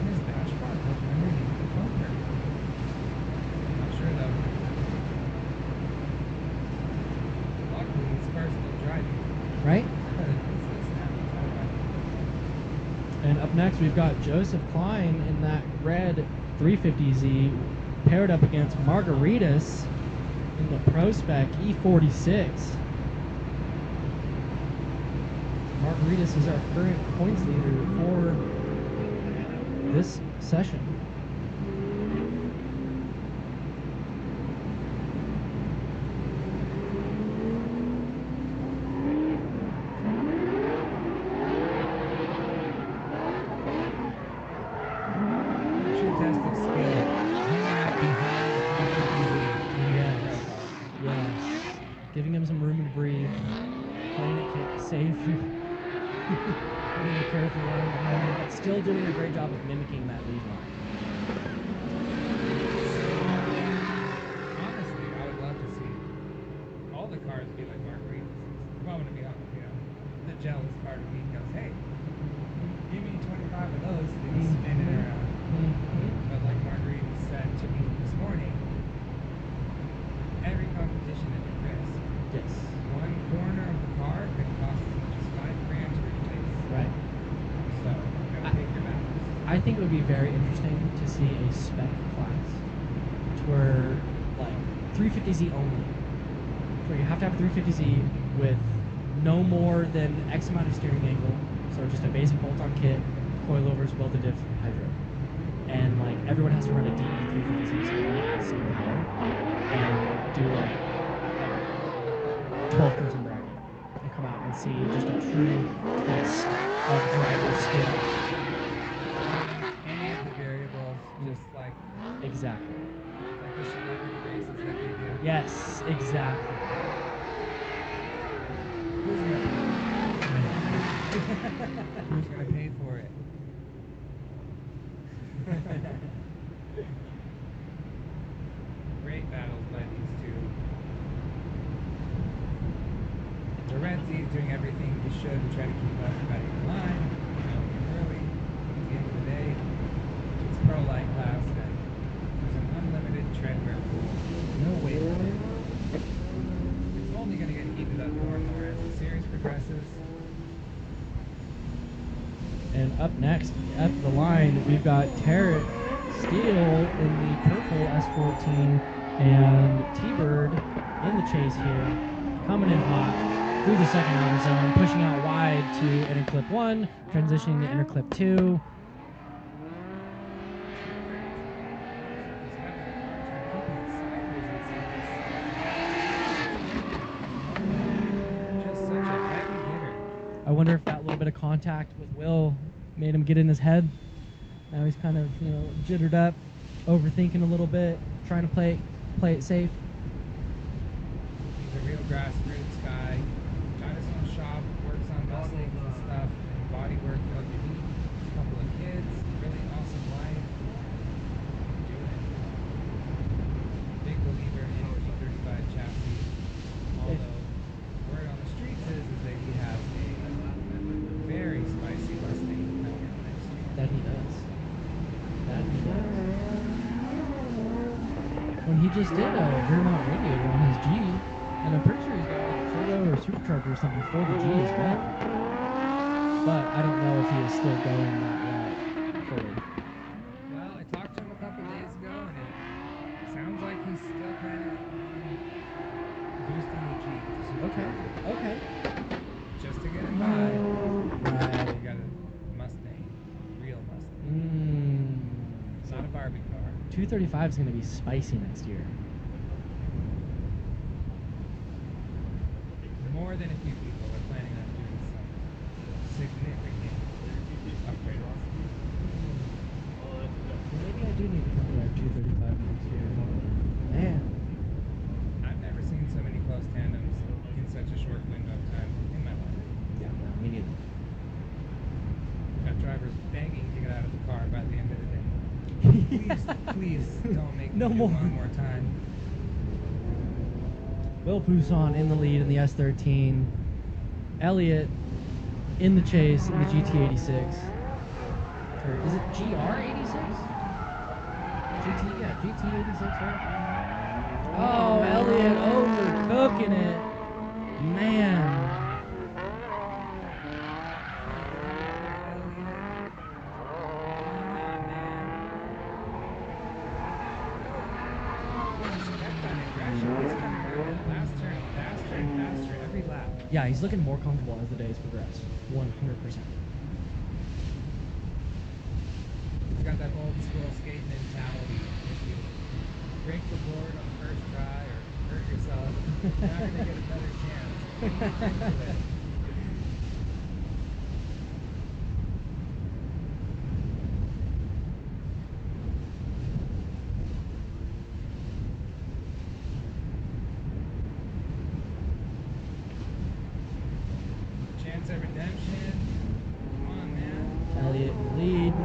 [SPEAKER 5] his dash bar goes underneath the bumper. I'm not sure though. Luckily, this car's still driving.
[SPEAKER 3] Right? And up next, we've got Joseph Klein in that red 350Z paired up against Margaritas in the Pro Spec E46. Margaritas is our current points leader for this session.
[SPEAKER 5] Fantastic skill. Hanging out behind
[SPEAKER 3] Yes. Yes. Giving him some room to breathe. Playing it safe. Putting a careful line behind him, but still doing a great job of mimicking that lead line.
[SPEAKER 5] Honestly, I would love to see all the cars be like Margaritas. If I'm going to be honest, the jealous part of me goes, hey, give me 25 of those things spinning around. But like Margaritas said to me this morning, every competition is a risk.
[SPEAKER 3] Yes.
[SPEAKER 5] One corner of the car could cost as much as $5 grand to replace.
[SPEAKER 3] Right.
[SPEAKER 5] So, you gotta take your battles.
[SPEAKER 3] I think it would be very interesting to see a spec class to where, like, 350Z only. Where you have to have a 350Z with no more than X amount of steering angle. So just a basic bolt-on kit, coilovers, welded diff, hydro. And, like, everyone has to run a DE 350Z so they all have the same power. And do, like, 12 person bracket. And come out and see just a true test of driver skill.
[SPEAKER 5] Any of the variables, just like
[SPEAKER 3] Exactly.
[SPEAKER 5] the celebrity races that they do.
[SPEAKER 3] Yes, exactly.
[SPEAKER 5] Who's gonna pay for it? Great battles by these two. The Red Z is doing everything he should to try to keep everybody in line, early. But at the end of the day, it's PROLIGHT class, and there's an unlimited treadwear pool.
[SPEAKER 3] No weight limit.
[SPEAKER 5] It's only going to get heated up more and more as the series progresses.
[SPEAKER 3] And And up next, at the line, we've got Tarrant Steele in the purple S14 and T-Bird in the chase here, coming in hot through the second outer zone, pushing out wide to inner clip 1, transitioning to inner clip 2. I wonder if that little bit of contact with Will made him get in his head. Now he's kind of, jittered up, overthinking a little bit, trying to play it safe.
[SPEAKER 5] He's a real grassroots guy. Got his own shop, works on muscles and stuff, and body work for the elite. A couple of kids, really awesome life. Doing it. Big believer in P35 chassis. Although, word on the streets is that he has a very spicy Mustang coming out next year.
[SPEAKER 3] That he does. When he just did a rear mount radiator on his G, and I'm pretty sure he's got like a turbo or supercharger or something for the G as well. But I don't know if he is still going that route fully.
[SPEAKER 5] Well, I talked to him a couple days ago, and it sounds like he's still planning on boosting the G.
[SPEAKER 3] Okay.
[SPEAKER 5] Just to get him by.
[SPEAKER 3] Right.
[SPEAKER 5] You got a Mustang, real Mustang. It's not a Barbie car.
[SPEAKER 3] 235 is going to be spicy next year.
[SPEAKER 5] More than a few people are planning on doing some significant upgrades.
[SPEAKER 3] Maybe I do need to come to 235 next year. Man.
[SPEAKER 5] I've never seen so many close tandems in such a short window of time in my life.
[SPEAKER 3] Yeah, me neither.
[SPEAKER 5] Got drivers begging to get out of the car by the end of the day. Please don't make
[SPEAKER 3] No
[SPEAKER 5] me do
[SPEAKER 3] more.
[SPEAKER 5] one more time.
[SPEAKER 3] Will Poussin in the lead in the S13. Elliott in the chase in the GT86. Or is it GR86? GT86, right? Oh, Elliott overcooking it. Man. Yeah, he's looking more comfortable as the days progress. 100%.
[SPEAKER 5] He's got that old school skate mentality. If you break the board on the first try or hurt yourself, you're not going to get another chance. Chance of redemption. Come on, man.
[SPEAKER 3] Elliott in the lead.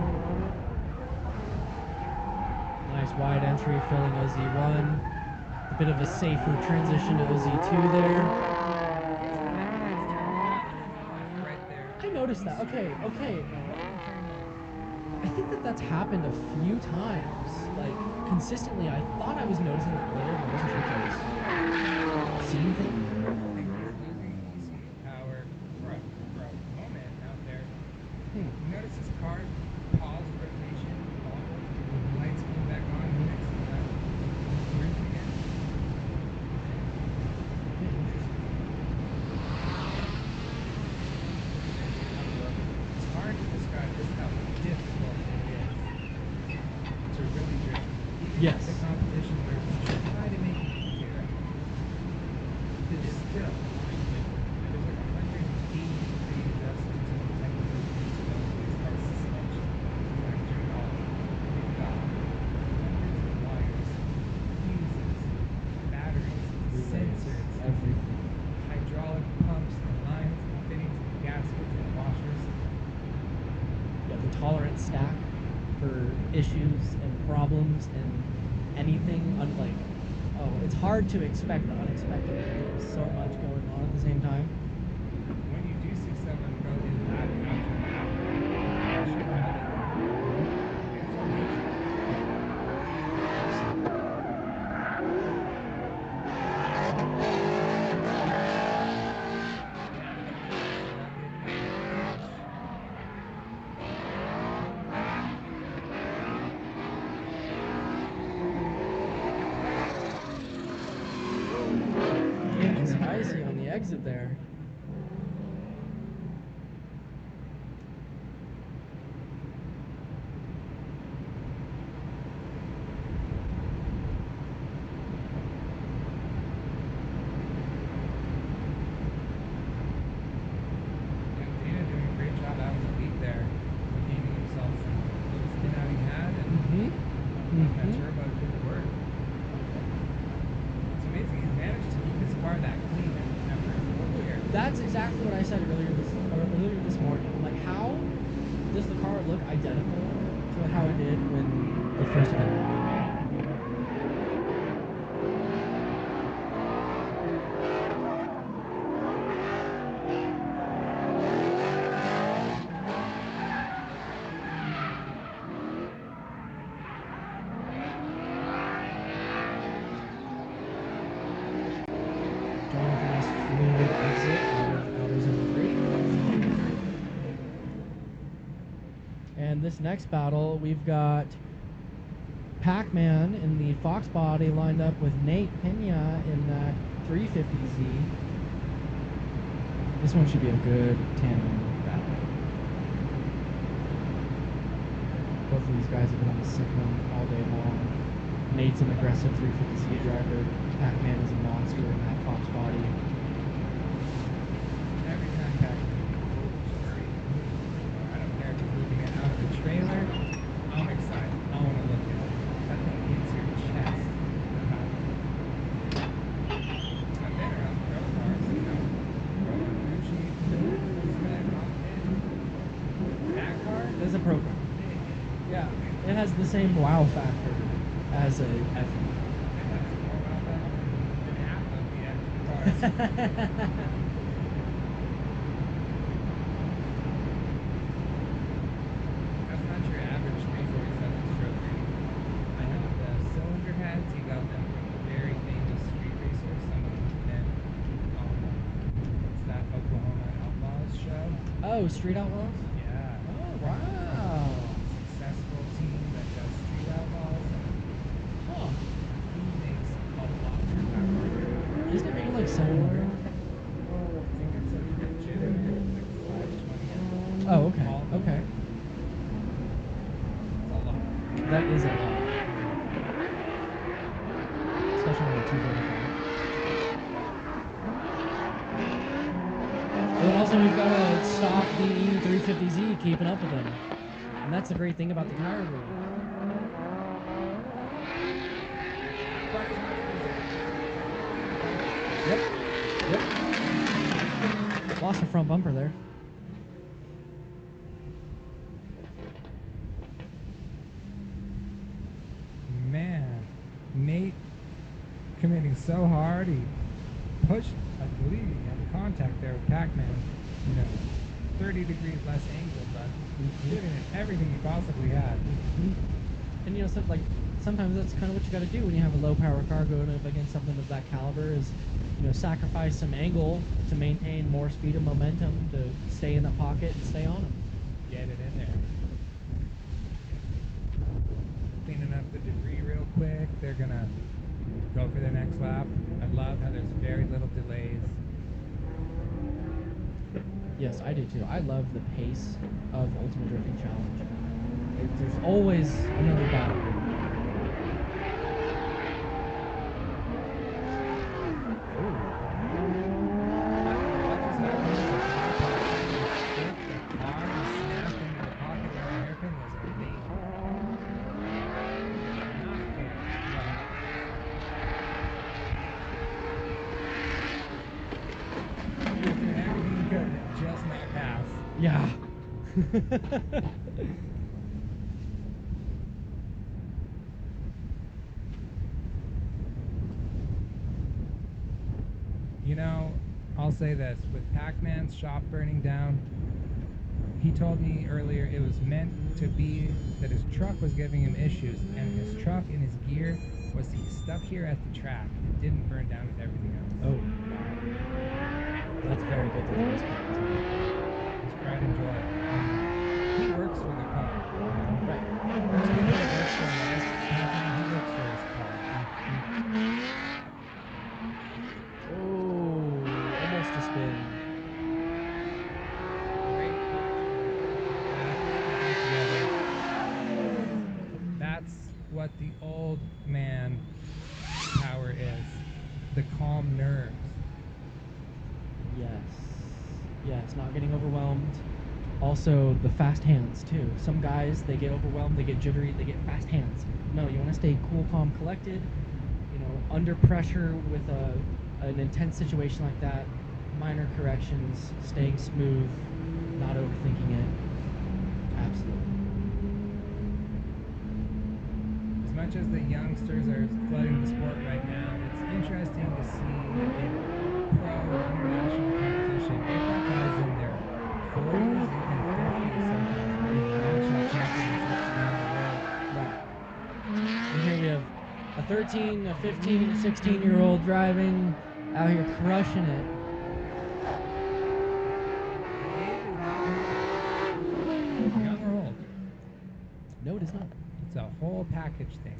[SPEAKER 3] Nice wide entry filling OZ1. A bit of a safer transition to OZ2 there.
[SPEAKER 5] Right there.
[SPEAKER 3] I noticed that. Okay. I think that's happened a few times. Like, consistently. I thought I was noticing it earlier, but I wasn't sure if I was seeing things.
[SPEAKER 5] You notice his car pause rotation, lights come back on, next to that, again. It's hard to describe just how difficult it is to really drift.
[SPEAKER 3] Yes.
[SPEAKER 5] The competition where you try to make it easier. It's still, there's like 180 degrees adjustments in the technical.
[SPEAKER 3] Everything.
[SPEAKER 5] Hydraulic pumps and lines and fittings and gaskets and washers.
[SPEAKER 3] Yeah, the tolerance stack for issues and problems and anything. It's hard to expect the unexpected. There's so much going on at the same time.
[SPEAKER 5] When you do see someone go in lap after lap, it's amazing.
[SPEAKER 3] exit there.
[SPEAKER 5] Dana doing a great job out in the lead there, redeeming himself from the little spin out he had, and that turbo didn't work. It's amazing he's managed to keep his car that clean after a full year.
[SPEAKER 3] That's exactly what I said earlier this morning. Like, how does the car look identical to how it did when it first came out? And this next battle, we've got Pac-Man in the Fox body lined up with Nate Pena in that 350Z. This one should be a good tandem battle. Both of these guys have been on the sick one all day long. Nate's an aggressive 350Z driver. Pac-Man is a monster in that Fox body.
[SPEAKER 5] Every time Pac-Man I don't care if he's moving it out of the trailer. I'm excited. I want to look at it. That thing hits your chest. I've been around pro cars, you know. Pro and Gucci, Spec, that car?
[SPEAKER 3] It's a pro car. Yeah, it has the same wow factor as a F1.
[SPEAKER 5] It has more about that than half of the F cars. That's not your average 347 stroke rating. I have the cylinder heads. You got them from the very famous street racers. Some of them have been on what's that Oklahoma Outlaws show.
[SPEAKER 3] Oh, Street Outlaws?
[SPEAKER 5] Yeah.
[SPEAKER 3] Oh, wow.
[SPEAKER 5] Successful team that does Street Outlaws.
[SPEAKER 3] Huh.
[SPEAKER 5] He makes a lot for that.
[SPEAKER 3] Isn't it making like similar?
[SPEAKER 5] I think it's a legit like 520.
[SPEAKER 3] Oh, okay.
[SPEAKER 5] All of
[SPEAKER 3] Okay.
[SPEAKER 5] them. It's a lot.
[SPEAKER 3] That is a lot. Especially on the 245. And then also we've got to stop the E350Z keeping up with them. And that's the great thing about the tire rule. Yep. Lost the front bumper there.
[SPEAKER 5] Man, Nate committing so hard. He pushed, I believe he had contact there with Pac-Man. You know, 30 degrees less angle, but giving it everything he possibly had.
[SPEAKER 3] And you know, so, like sometimes that's kind of what you got to do when you have a low power car going up against something of that caliber. Is sacrifice some angle to maintain more speed and momentum to stay in the pocket and stay on them.
[SPEAKER 5] Get it in there. Cleaning up the debris real quick. They're gonna go for the next lap. I love how there's very little delays.
[SPEAKER 3] Yes, I do too. I love the pace of Ultimate Drifting Challenge. There's always another battle.
[SPEAKER 5] Just not pass.
[SPEAKER 3] Yeah.
[SPEAKER 5] You know, I'll say this, with Pac-Man's shop burning down, he told me earlier it was meant to be that his truck was giving him issues, and his truck and his gear was to get stuck here at the track. It didn't burn down with everything else.
[SPEAKER 3] Oh. That's very good to know.
[SPEAKER 5] His pride and joy. He works for the car.
[SPEAKER 3] Right.
[SPEAKER 5] Most people that works for a licensed company, he works for his car.
[SPEAKER 3] Oh, almost
[SPEAKER 5] the calm nerves.
[SPEAKER 3] Yes, not getting overwhelmed. Also, the fast hands too. Some guys, they get overwhelmed, they get jittery, they get fast hands. No, you want to stay cool, calm, collected. You know, under pressure with an intense situation like that, minor corrections, staying smooth, not overthinking it. Absolutely.
[SPEAKER 5] As much as the youngsters are flooding the sport right now, it's interesting to see that in pro international competition, they've got guys in their 40s, even 50s sometimes, winning national championships around the world.
[SPEAKER 3] Right. And here we have a 13, a 15, a 16-year-old driving, out here crushing it.
[SPEAKER 5] Young or old?
[SPEAKER 3] No, it is not.
[SPEAKER 5] It's a whole package thing.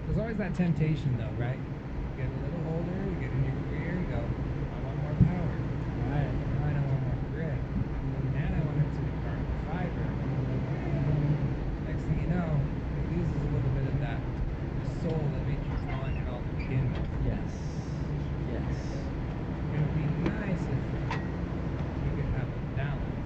[SPEAKER 5] There's always that temptation though, right? You get a little older, you get in your career, you go, I want more power.
[SPEAKER 3] Right.
[SPEAKER 5] Now I want more grip. And I want it to be carbon fiber. Next thing you know, it loses a little bit of that soul that made you want it all to begin with.
[SPEAKER 3] Yes.
[SPEAKER 5] It would be nice if we could have a balance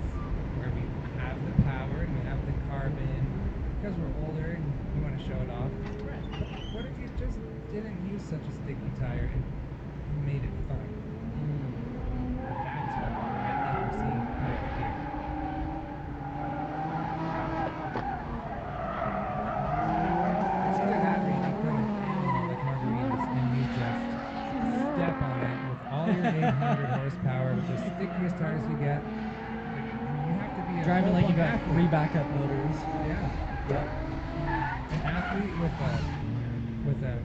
[SPEAKER 5] where we have the power and we have the carbon because we're older and we want to show it off.
[SPEAKER 3] Right.
[SPEAKER 5] What if you just didn't use such a sticky tire and made it fun? That's what I think we're seeing over here. It's either that or you become an animal like margaritas and you just step on that with all your 800 horsepower with the stickiest tires you get. You have to be a
[SPEAKER 3] Driving like you
[SPEAKER 5] full-blown
[SPEAKER 3] got
[SPEAKER 5] athlete.
[SPEAKER 3] 3 backup motors.
[SPEAKER 5] Yeah.
[SPEAKER 3] Yep.
[SPEAKER 5] An athlete with a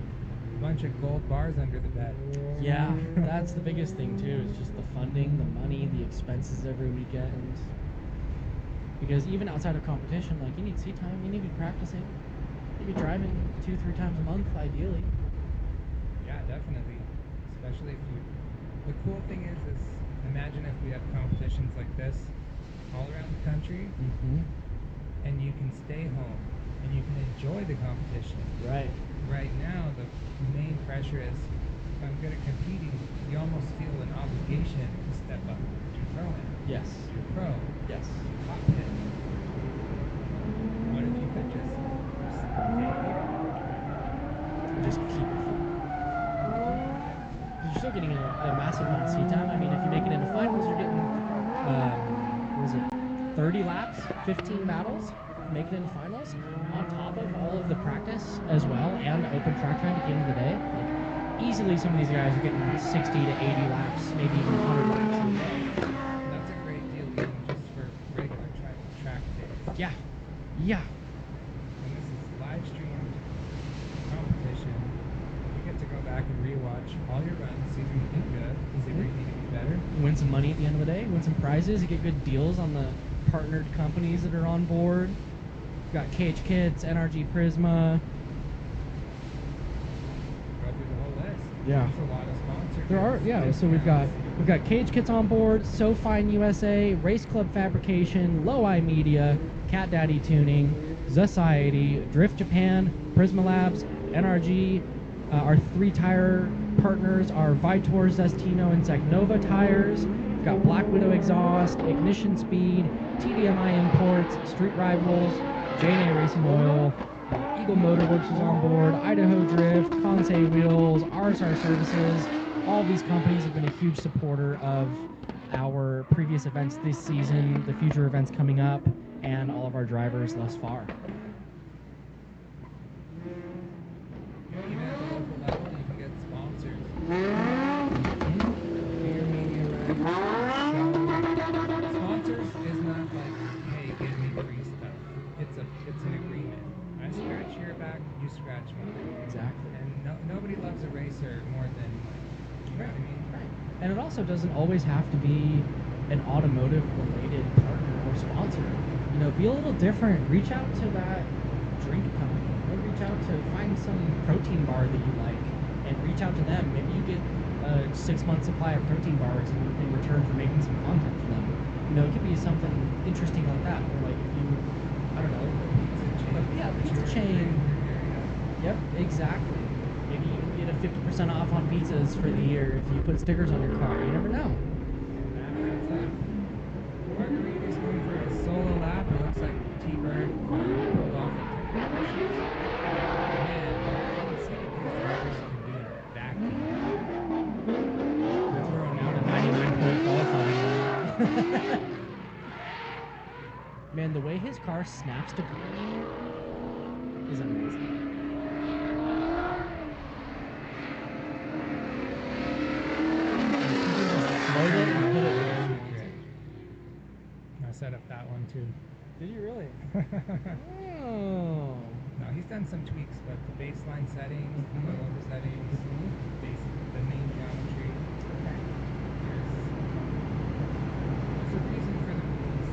[SPEAKER 5] bunch of gold bars under the bed.
[SPEAKER 3] Yeah, that's the biggest thing too. It's just the funding, the money, the expenses every weekend. Because even outside of competition, like you need seat time, you need to be practicing. You be driving 2-3 times a month, ideally.
[SPEAKER 5] Yeah, definitely. Especially if you. The cool thing is imagine if we have competitions like this all around the country, and you can stay home and you can enjoy the competition.
[SPEAKER 3] Right.
[SPEAKER 5] Right now, the main pressure is if I'm good at competing, you almost feel an obligation to step up, do pro-am,
[SPEAKER 3] Yes.
[SPEAKER 5] do pro,
[SPEAKER 3] Yes.
[SPEAKER 5] hot pit. What if you could just stay here?
[SPEAKER 3] Just keep it fun. You're still getting a massive amount of seat time. I mean, if you make it into finals, you're getting, what is it, 30 laps, 15 battles, make it into finals, on top of all of the practice as well, and open track time at the end of the day. Like, easily some of these guys are getting 60 to 80 laps, maybe even 100 laps in a day.
[SPEAKER 5] That's a great deal even just for regular track days.
[SPEAKER 3] Yeah. Yeah.
[SPEAKER 5] And this is live streamed competition. You get to go back and rewatch all your runs, see who you did good, see where you need to be better.
[SPEAKER 3] Win some money at the end of the day, win some prizes, you get good deals on the partnered companies that are on board. Got KH Kits, NRG Prisma.
[SPEAKER 5] Go through the whole list.
[SPEAKER 3] Yeah.
[SPEAKER 5] There's a lot of sponsors.
[SPEAKER 3] There are, yeah. So we've got KH Kits on board, SoFine USA, Race Club Fabrication, Low-Eye Media, Cat Daddy Tuning, Society, Drift Japan, Prisma Labs, NRG. Our 3 tire partners are Vitor, Zestino, and Zegnova tires. We've got Black Widow Exhaust, Ignition Speed, TDMI Imports, Street Rivals, J&A Racing Oil, Eagle Motorworks is on board, Idaho Drift, Kansei Wheels, RSR Services. All these companies have been a huge supporter of our previous events this season, the future events coming up, and all of our drivers thus far.
[SPEAKER 5] Even at the local level, you can get sponsors. Bigger media rights. Sponsors is not like, hey, give me free stuff. It's an agreement. I scratch your back, you scratch mine.
[SPEAKER 3] Exactly.
[SPEAKER 5] And nobody loves a racer more than money. You know what I mean?
[SPEAKER 3] Right. And it also doesn't always have to be an automotive-related partner or sponsor. You know, be a little different. Reach out to that drink company. Or reach out to find some protein bar that you like, and reach out to them. Maybe you get a 6-month supply of protein bars in return for making some content for them. You know, it could be something interesting like that. Or like if you I don't know. Yeah, pizza chain. Yep, exactly. Maybe you can get a 50% off on pizzas for the year if you put stickers on your car. You never know.
[SPEAKER 5] Margarita's going for a solo lap. It looks like T-Bird pulled off a technical issues. Man, I can see what these drivers can do in a vacuum.
[SPEAKER 3] They're throwing out a 99-point qualifying. Man, the way his car snaps to green is amazing. Load it and put it where you want it.
[SPEAKER 5] I set up that one too.
[SPEAKER 3] Did you really? Oh.
[SPEAKER 5] No, he's done some tweaks, but the baseline settings, the coilover settings, the main geometry. There's a reason for the release.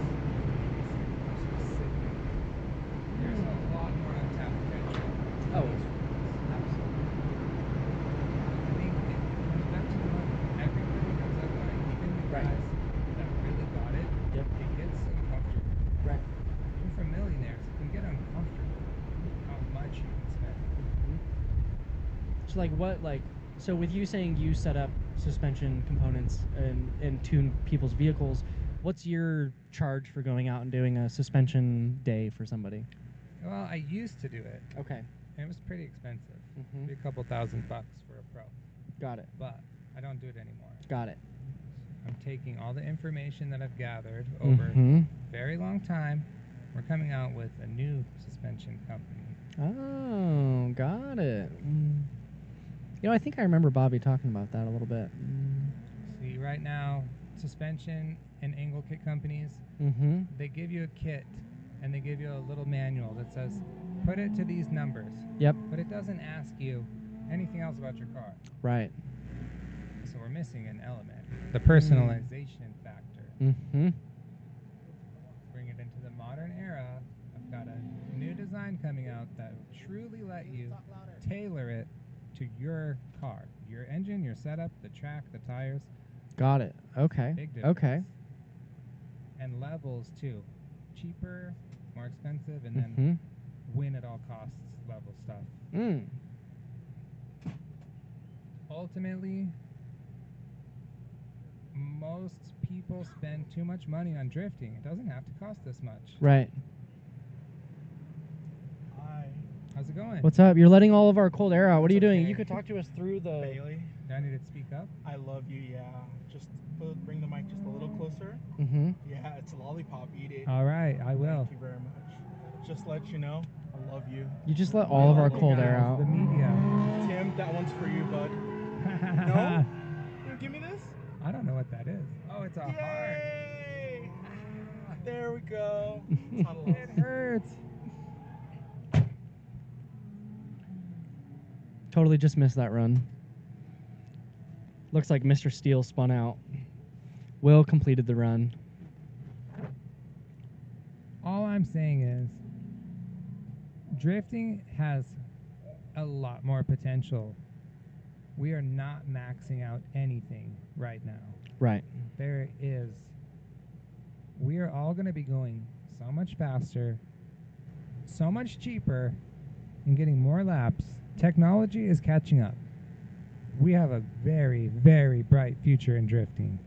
[SPEAKER 5] Specific. There's a lot more untapped potential.
[SPEAKER 3] Oh, absolutely.
[SPEAKER 5] I think it comes back to the money. Everybody knows that money, even the
[SPEAKER 3] Right.
[SPEAKER 5] guys that really got it.
[SPEAKER 3] Yep.
[SPEAKER 5] It gets uncomfortable.
[SPEAKER 3] Right.
[SPEAKER 5] Even for millionaires, it can get uncomfortable how much you can spend.
[SPEAKER 3] So so with you saying you set up suspension components and tune people's vehicles, what's your charge for going out and doing a suspension day for somebody?
[SPEAKER 5] Well, I used to do it,
[SPEAKER 3] Okay.
[SPEAKER 5] and it was pretty expensive.
[SPEAKER 3] Mhm.
[SPEAKER 5] Maybe a couple $1,000 for a pro.
[SPEAKER 3] Got it.
[SPEAKER 5] But I don't do it anymore.
[SPEAKER 3] Got it.
[SPEAKER 5] I'm taking all the information that I've gathered over
[SPEAKER 3] Mhm.
[SPEAKER 5] a very long time. We're coming out with a new suspension company.
[SPEAKER 3] Oh, got it. I think I remember Bobby talking about that a little bit.
[SPEAKER 5] See, right now, suspension and angle kit companies,
[SPEAKER 3] Mm-hmm.
[SPEAKER 5] they give you a kit and they give you a little manual that says, put it to these numbers.
[SPEAKER 3] Yep.
[SPEAKER 5] But it doesn't ask you anything else about your car.
[SPEAKER 3] Right.
[SPEAKER 5] So we're missing an element, the personalization factor.
[SPEAKER 3] Mm-hmm.
[SPEAKER 5] Bring it into the modern era. I've got a new design coming out that will truly let you tailor it to your car, your engine, your setup, the track, the tires.
[SPEAKER 3] Got it. Okay.
[SPEAKER 5] Big difference.
[SPEAKER 3] Okay.
[SPEAKER 5] And levels too. Cheaper, more expensive, and then win at all costs level stuff.
[SPEAKER 3] Mm.
[SPEAKER 5] Ultimately, most people spend too much money on drifting. It doesn't have to cost this much.
[SPEAKER 3] Right.
[SPEAKER 4] Hi.
[SPEAKER 5] How's it going?
[SPEAKER 3] What's up? You're letting all of our cold air out. What are you
[SPEAKER 4] It's
[SPEAKER 3] doing?
[SPEAKER 4] okay.
[SPEAKER 3] You could talk to us through the.
[SPEAKER 4] Bailey,
[SPEAKER 5] Do I need to speak up?
[SPEAKER 4] I love you, yeah. Just bring the mic just a little closer.
[SPEAKER 3] Mm-hmm.
[SPEAKER 4] Yeah, it's a lollipop. Eat it.
[SPEAKER 5] All right, I will.
[SPEAKER 4] Thank you very much. Just let you know, I love you.
[SPEAKER 3] You just let all of our cold air out.
[SPEAKER 5] The media.
[SPEAKER 4] Tim, that one's for you, bud. No? You give me this?
[SPEAKER 5] I don't know what that is. Oh, it's a heart.
[SPEAKER 4] Yay! There we go.
[SPEAKER 5] It hurts.
[SPEAKER 3] Totally just missed that run. Looks like Mr. Steele spun out. Will completed the run.
[SPEAKER 5] All I'm saying is, drifting has a lot more potential. We are not maxing out anything right now.
[SPEAKER 3] Right.
[SPEAKER 5] We are all going to be going so much faster, so much cheaper, and getting more laps. Technology is catching up. We have a very, very bright future in drifting.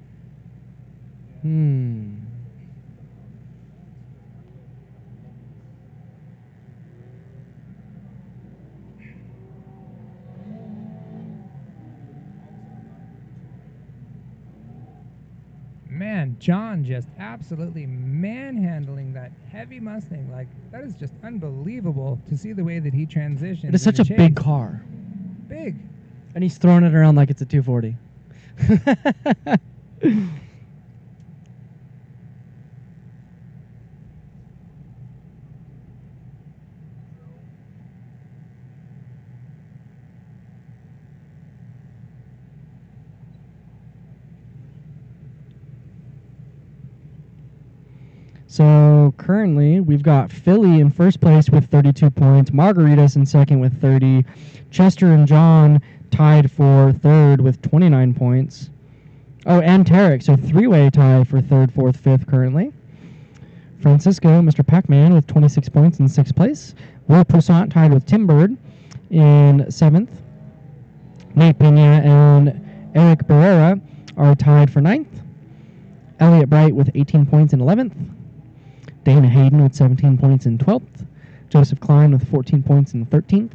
[SPEAKER 5] Man, John just absolutely manhandling that heavy Mustang. Like, that is just unbelievable to see the way that he transitions.
[SPEAKER 3] It is such a big car.
[SPEAKER 5] Big.
[SPEAKER 3] And he's throwing it around like it's a 240. So currently we've got Philly in first place with 32 points, Margaritas in second with 30, Chester and John tied for third with 29 points. Oh, and Tarek, so three-way tie for third, fourth, fifth currently. Francisco, Mr. Pac-Man, with 26 points in 6th place. Will Poussaint tied with Tim Bird in 7th. Nate Pena and Eric Barrera are tied for 9th. Elliot Bright with 18 points in 11th. Dana Hayden with 17 points in 12th. Joseph Klein with 14 points in 13th.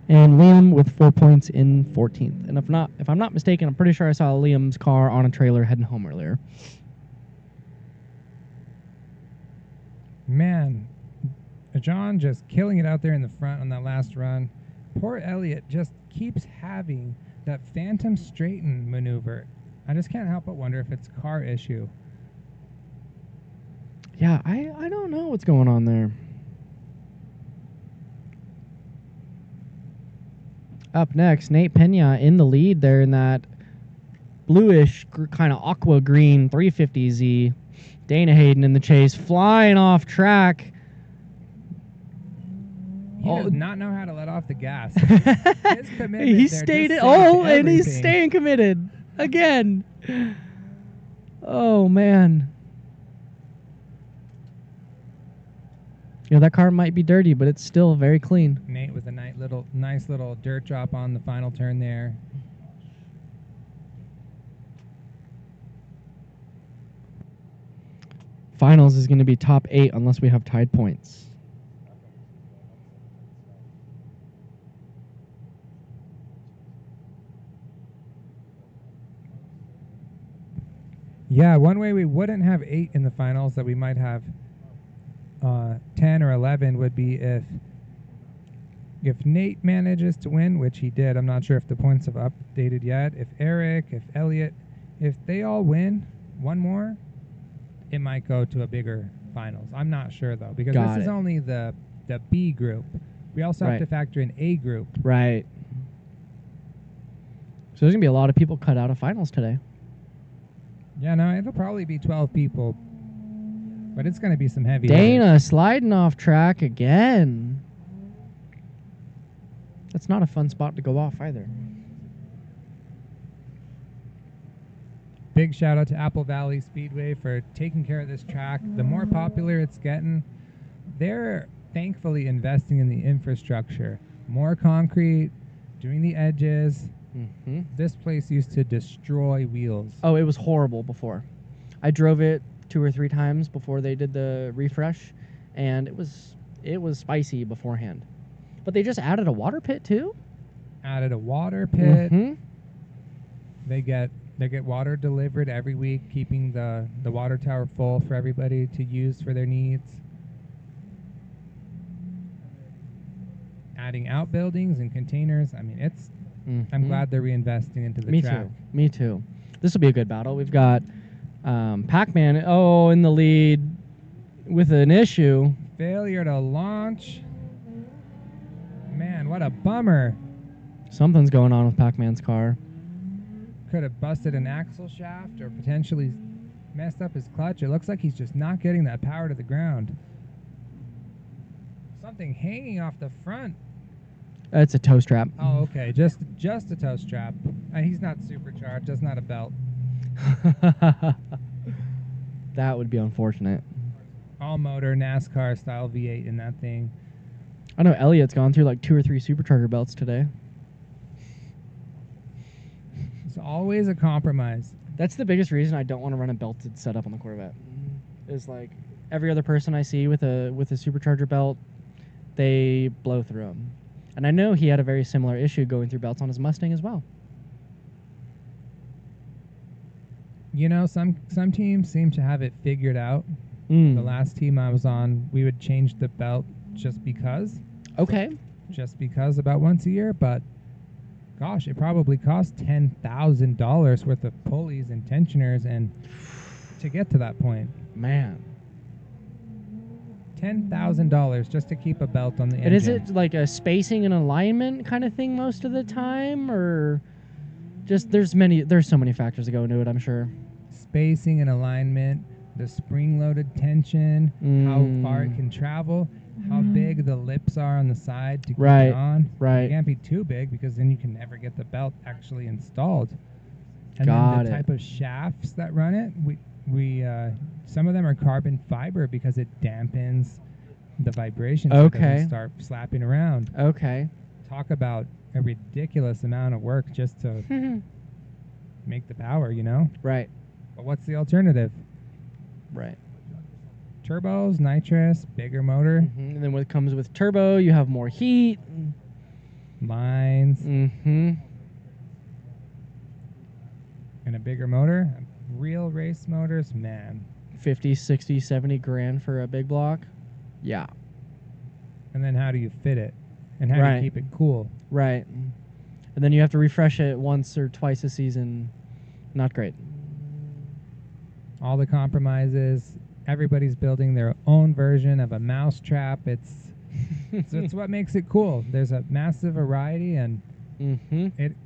[SPEAKER 3] And Liam with 4 points in 14th. And if I'm not mistaken, I'm pretty sure I saw Liam's car on a trailer heading home earlier.
[SPEAKER 5] Man, John just killing it out there in the front on that last run. Poor Elliot just keeps having that phantom straighten maneuver. I just can't help but wonder if it's a car issue.
[SPEAKER 3] Yeah, I don't know what's going on there. Up next, Nate Pena in the lead there in that bluish kind of aqua green 350Z. Dana Hayden in the chase, flying off track.
[SPEAKER 5] He does not know how to let off the gas. His commitment
[SPEAKER 3] He
[SPEAKER 5] there
[SPEAKER 3] stayed
[SPEAKER 5] just
[SPEAKER 3] and he's
[SPEAKER 5] everything.
[SPEAKER 3] staying committed again. Oh man. You know, that car might be dirty, but it's still very clean.
[SPEAKER 5] Nate with a nice little dirt drop on the final turn there.
[SPEAKER 3] Finals is going to be top 8 unless we have tied points.
[SPEAKER 5] Yeah, one way we wouldn't have 8 in the finals that we might have 10 or 11 would be if Nate manages to win, which he did. I'm not sure if the points have updated yet. If Eric, if Elliot, if they all win one more, it might go to a bigger finals. I'm not sure though, because this is only the B group. We also have to factor in A group.
[SPEAKER 3] Right. So there's going to be a lot of people cut out of finals today.
[SPEAKER 5] Yeah, no, it'll probably be 12 people. But it's going to be some heavy
[SPEAKER 3] Dana
[SPEAKER 5] hitters.
[SPEAKER 3] sliding off track again. That's not a fun spot to go off either.
[SPEAKER 5] Big shout out to Apple Valley Speedway for taking care of this track. The more popular it's getting, they're thankfully investing in the infrastructure. More concrete, doing the edges.
[SPEAKER 3] Mm-hmm.
[SPEAKER 5] This place used to destroy wheels.
[SPEAKER 3] Oh, it was horrible before. I drove it 2 or 3 times before they did the refresh, and it was spicy beforehand. But they just added a water pit too.
[SPEAKER 5] Added a water pit.
[SPEAKER 3] Mm-hmm.
[SPEAKER 5] They get water delivered every week, keeping the water tower full for everybody to use for their needs. Adding outbuildings and containers. I mean, it's.
[SPEAKER 3] Mm-hmm.
[SPEAKER 5] I'm glad they're reinvesting into the track.
[SPEAKER 3] Me too. This will be a good battle. We've got Pac-Man in the lead with an issue.
[SPEAKER 5] Failure to launch. Man, what a bummer.
[SPEAKER 3] Something's going on with Pac-Man's car.
[SPEAKER 5] Could have busted an axle shaft or potentially messed up his clutch. It looks like he's just not getting that power to the ground. Something hanging off the front.
[SPEAKER 3] It's a toe strap.
[SPEAKER 5] Oh, okay. Just a toe strap. He's not supercharged. That's not a belt.
[SPEAKER 3] That would be unfortunate.
[SPEAKER 5] All motor NASCAR style V8 in that thing.
[SPEAKER 3] I know Elliot's gone through like 2 or 3 supercharger belts today.
[SPEAKER 5] It's always a compromise.
[SPEAKER 3] That's the biggest reason I don't want to run a belted setup on the Corvette. Is like every other person I see with a supercharger belt, they blow through them. And I know he had a very similar issue going through belts on his Mustang as well.
[SPEAKER 5] You know, some teams seem to have it figured out. The last team I was on, we would change the belt just because.
[SPEAKER 3] Okay.
[SPEAKER 5] Just because about once a year, but gosh, it probably cost $10,000 worth of pulleys and tensioners and to get to that point.
[SPEAKER 3] Man.
[SPEAKER 5] $10,000 just to keep a belt on the engine.
[SPEAKER 3] And is it like a spacing and alignment kind of thing most of the time, or just there's so many factors that go into it, I'm sure.
[SPEAKER 5] Spacing and alignment, the spring-loaded tension, how far it can travel, how big the lips are on the side to keep it on.
[SPEAKER 3] Right.
[SPEAKER 5] It can't be too big because then you can never get the belt actually installed. And then the type of shafts that run it, We some of them are carbon fiber because it dampens the vibrations. So it
[SPEAKER 3] Okay.
[SPEAKER 5] doesn't start slapping around.
[SPEAKER 3] Okay.
[SPEAKER 5] Talk about a ridiculous amount of work just to make the power, you know?
[SPEAKER 3] Right.
[SPEAKER 5] But what's the alternative?
[SPEAKER 3] Right.
[SPEAKER 5] Turbos, nitrous, bigger motor,
[SPEAKER 3] And then what comes with turbo, you have more heat.
[SPEAKER 5] lines,
[SPEAKER 3] Mm-hmm.
[SPEAKER 5] and a bigger motor. Real race motors, man.
[SPEAKER 3] 50, 60, 70 grand for a big block. Yeah.
[SPEAKER 5] And then how do you fit it? And how do
[SPEAKER 3] Right.
[SPEAKER 5] you keep it cool?
[SPEAKER 3] Right. And then you have to refresh it once or twice a season. Not great.
[SPEAKER 5] All the compromises. Everybody's building their own version of a mousetrap. It's what makes it cool. There's a massive variety, and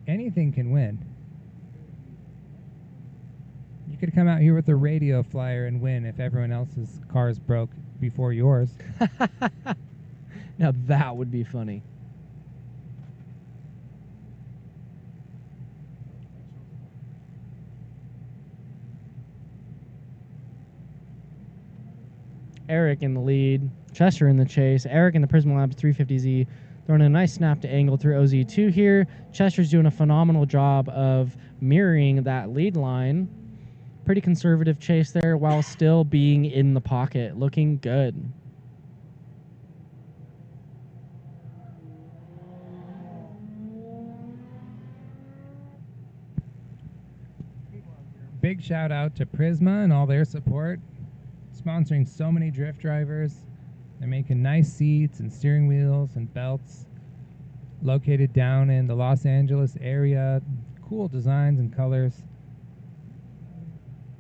[SPEAKER 5] anything can win. You could come out here with a radio flyer and win if everyone else's cars broke before yours.
[SPEAKER 3] Now that would be funny. Eric in the lead, Chester in the chase, Eric in the Prisma Labs 350Z, throwing a nice snap to angle through OZ2 here. Chester's doing a phenomenal job of mirroring that lead line. Pretty conservative chase there while still being in the pocket. Looking good.
[SPEAKER 5] Big shout out to Prisma and all their support, sponsoring so many drift drivers. They're making nice seats and steering wheels and belts, located down in the Los Angeles area. Cool designs and colors.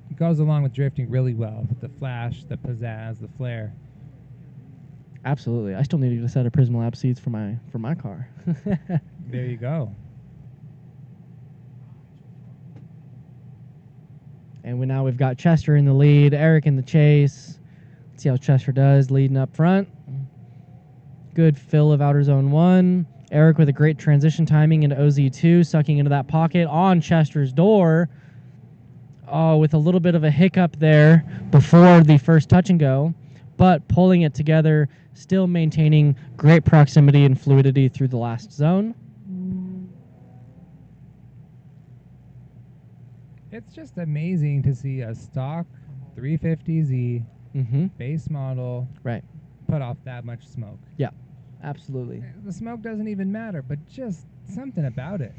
[SPEAKER 5] It goes along with drifting really well, with the flash, the pizzazz, the flair.
[SPEAKER 3] Absolutely. I still need to get a set of Prisma Lab seats for my car.
[SPEAKER 5] There you go.
[SPEAKER 3] And we've got Chester in the lead, Eric in the chase. Let's see how Chester does, leading up front. Good fill of outer zone 1. Eric with a great transition timing into OZ2, sucking into that pocket on Chester's door. Oh, with a little bit of a hiccup there before the first touch and go, but pulling it together, still maintaining great proximity and fluidity through the last zone.
[SPEAKER 5] It's just amazing to see a stock 350Z base model
[SPEAKER 3] Right.
[SPEAKER 5] put off that much smoke.
[SPEAKER 3] Yeah, absolutely.
[SPEAKER 5] The smoke doesn't even matter, but just something about it.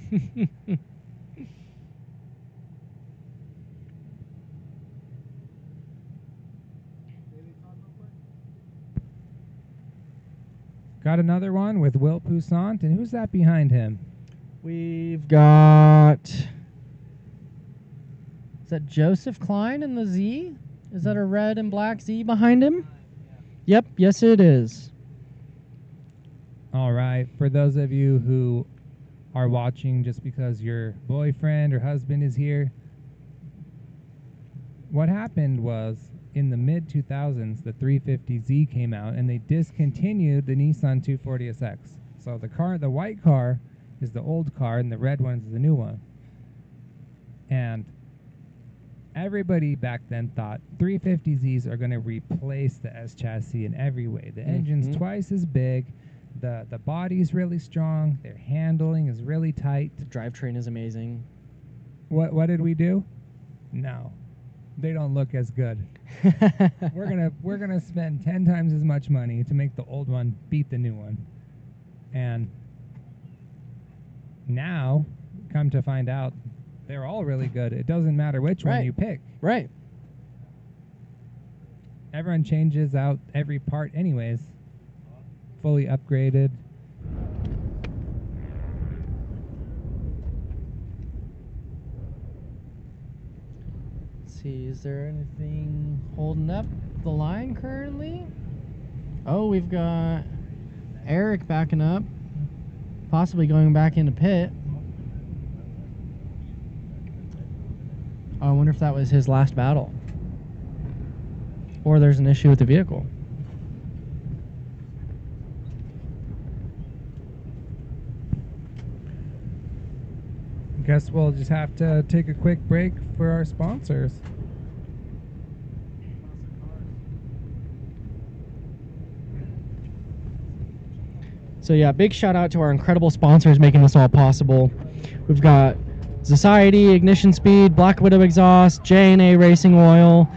[SPEAKER 5] Got another one with Will Poussant, and who's that behind him?
[SPEAKER 3] We've got... Is that Joseph Klein in the Z? Is that a red and black Z behind him? Yep, yes it is.
[SPEAKER 5] All right, for those of you who are watching just because your boyfriend or husband is here, what happened was in the mid-2000s, the 350Z came out, and they discontinued the Nissan 240SX. So the white car is the old car, and the red one is the new one. And everybody back then thought 350Zs are going to replace the S chassis in every way. The engine's twice as big, the body's really strong, their handling is really tight.
[SPEAKER 3] The drivetrain is amazing.
[SPEAKER 5] What did we do? No. They don't look as good. We're gonna spend 10 times as much money to make the old one beat the new one. And now, come to find out, they're all really good. It doesn't matter which one you pick.
[SPEAKER 3] Right.
[SPEAKER 5] Everyone changes out every part anyways. Fully upgraded.
[SPEAKER 3] Let's see, is there anything holding up the line currently? Oh, we've got Eric backing up, possibly going back into pit. Oh, I wonder if that was his last battle. Or there's an issue with the vehicle.
[SPEAKER 5] Guess we'll just have to take a quick break for our sponsors.
[SPEAKER 3] So yeah, big shout out to our incredible sponsors making this all possible. We've got Society, Ignition Speed, Black Widow Exhaust, J&A Racing Oil,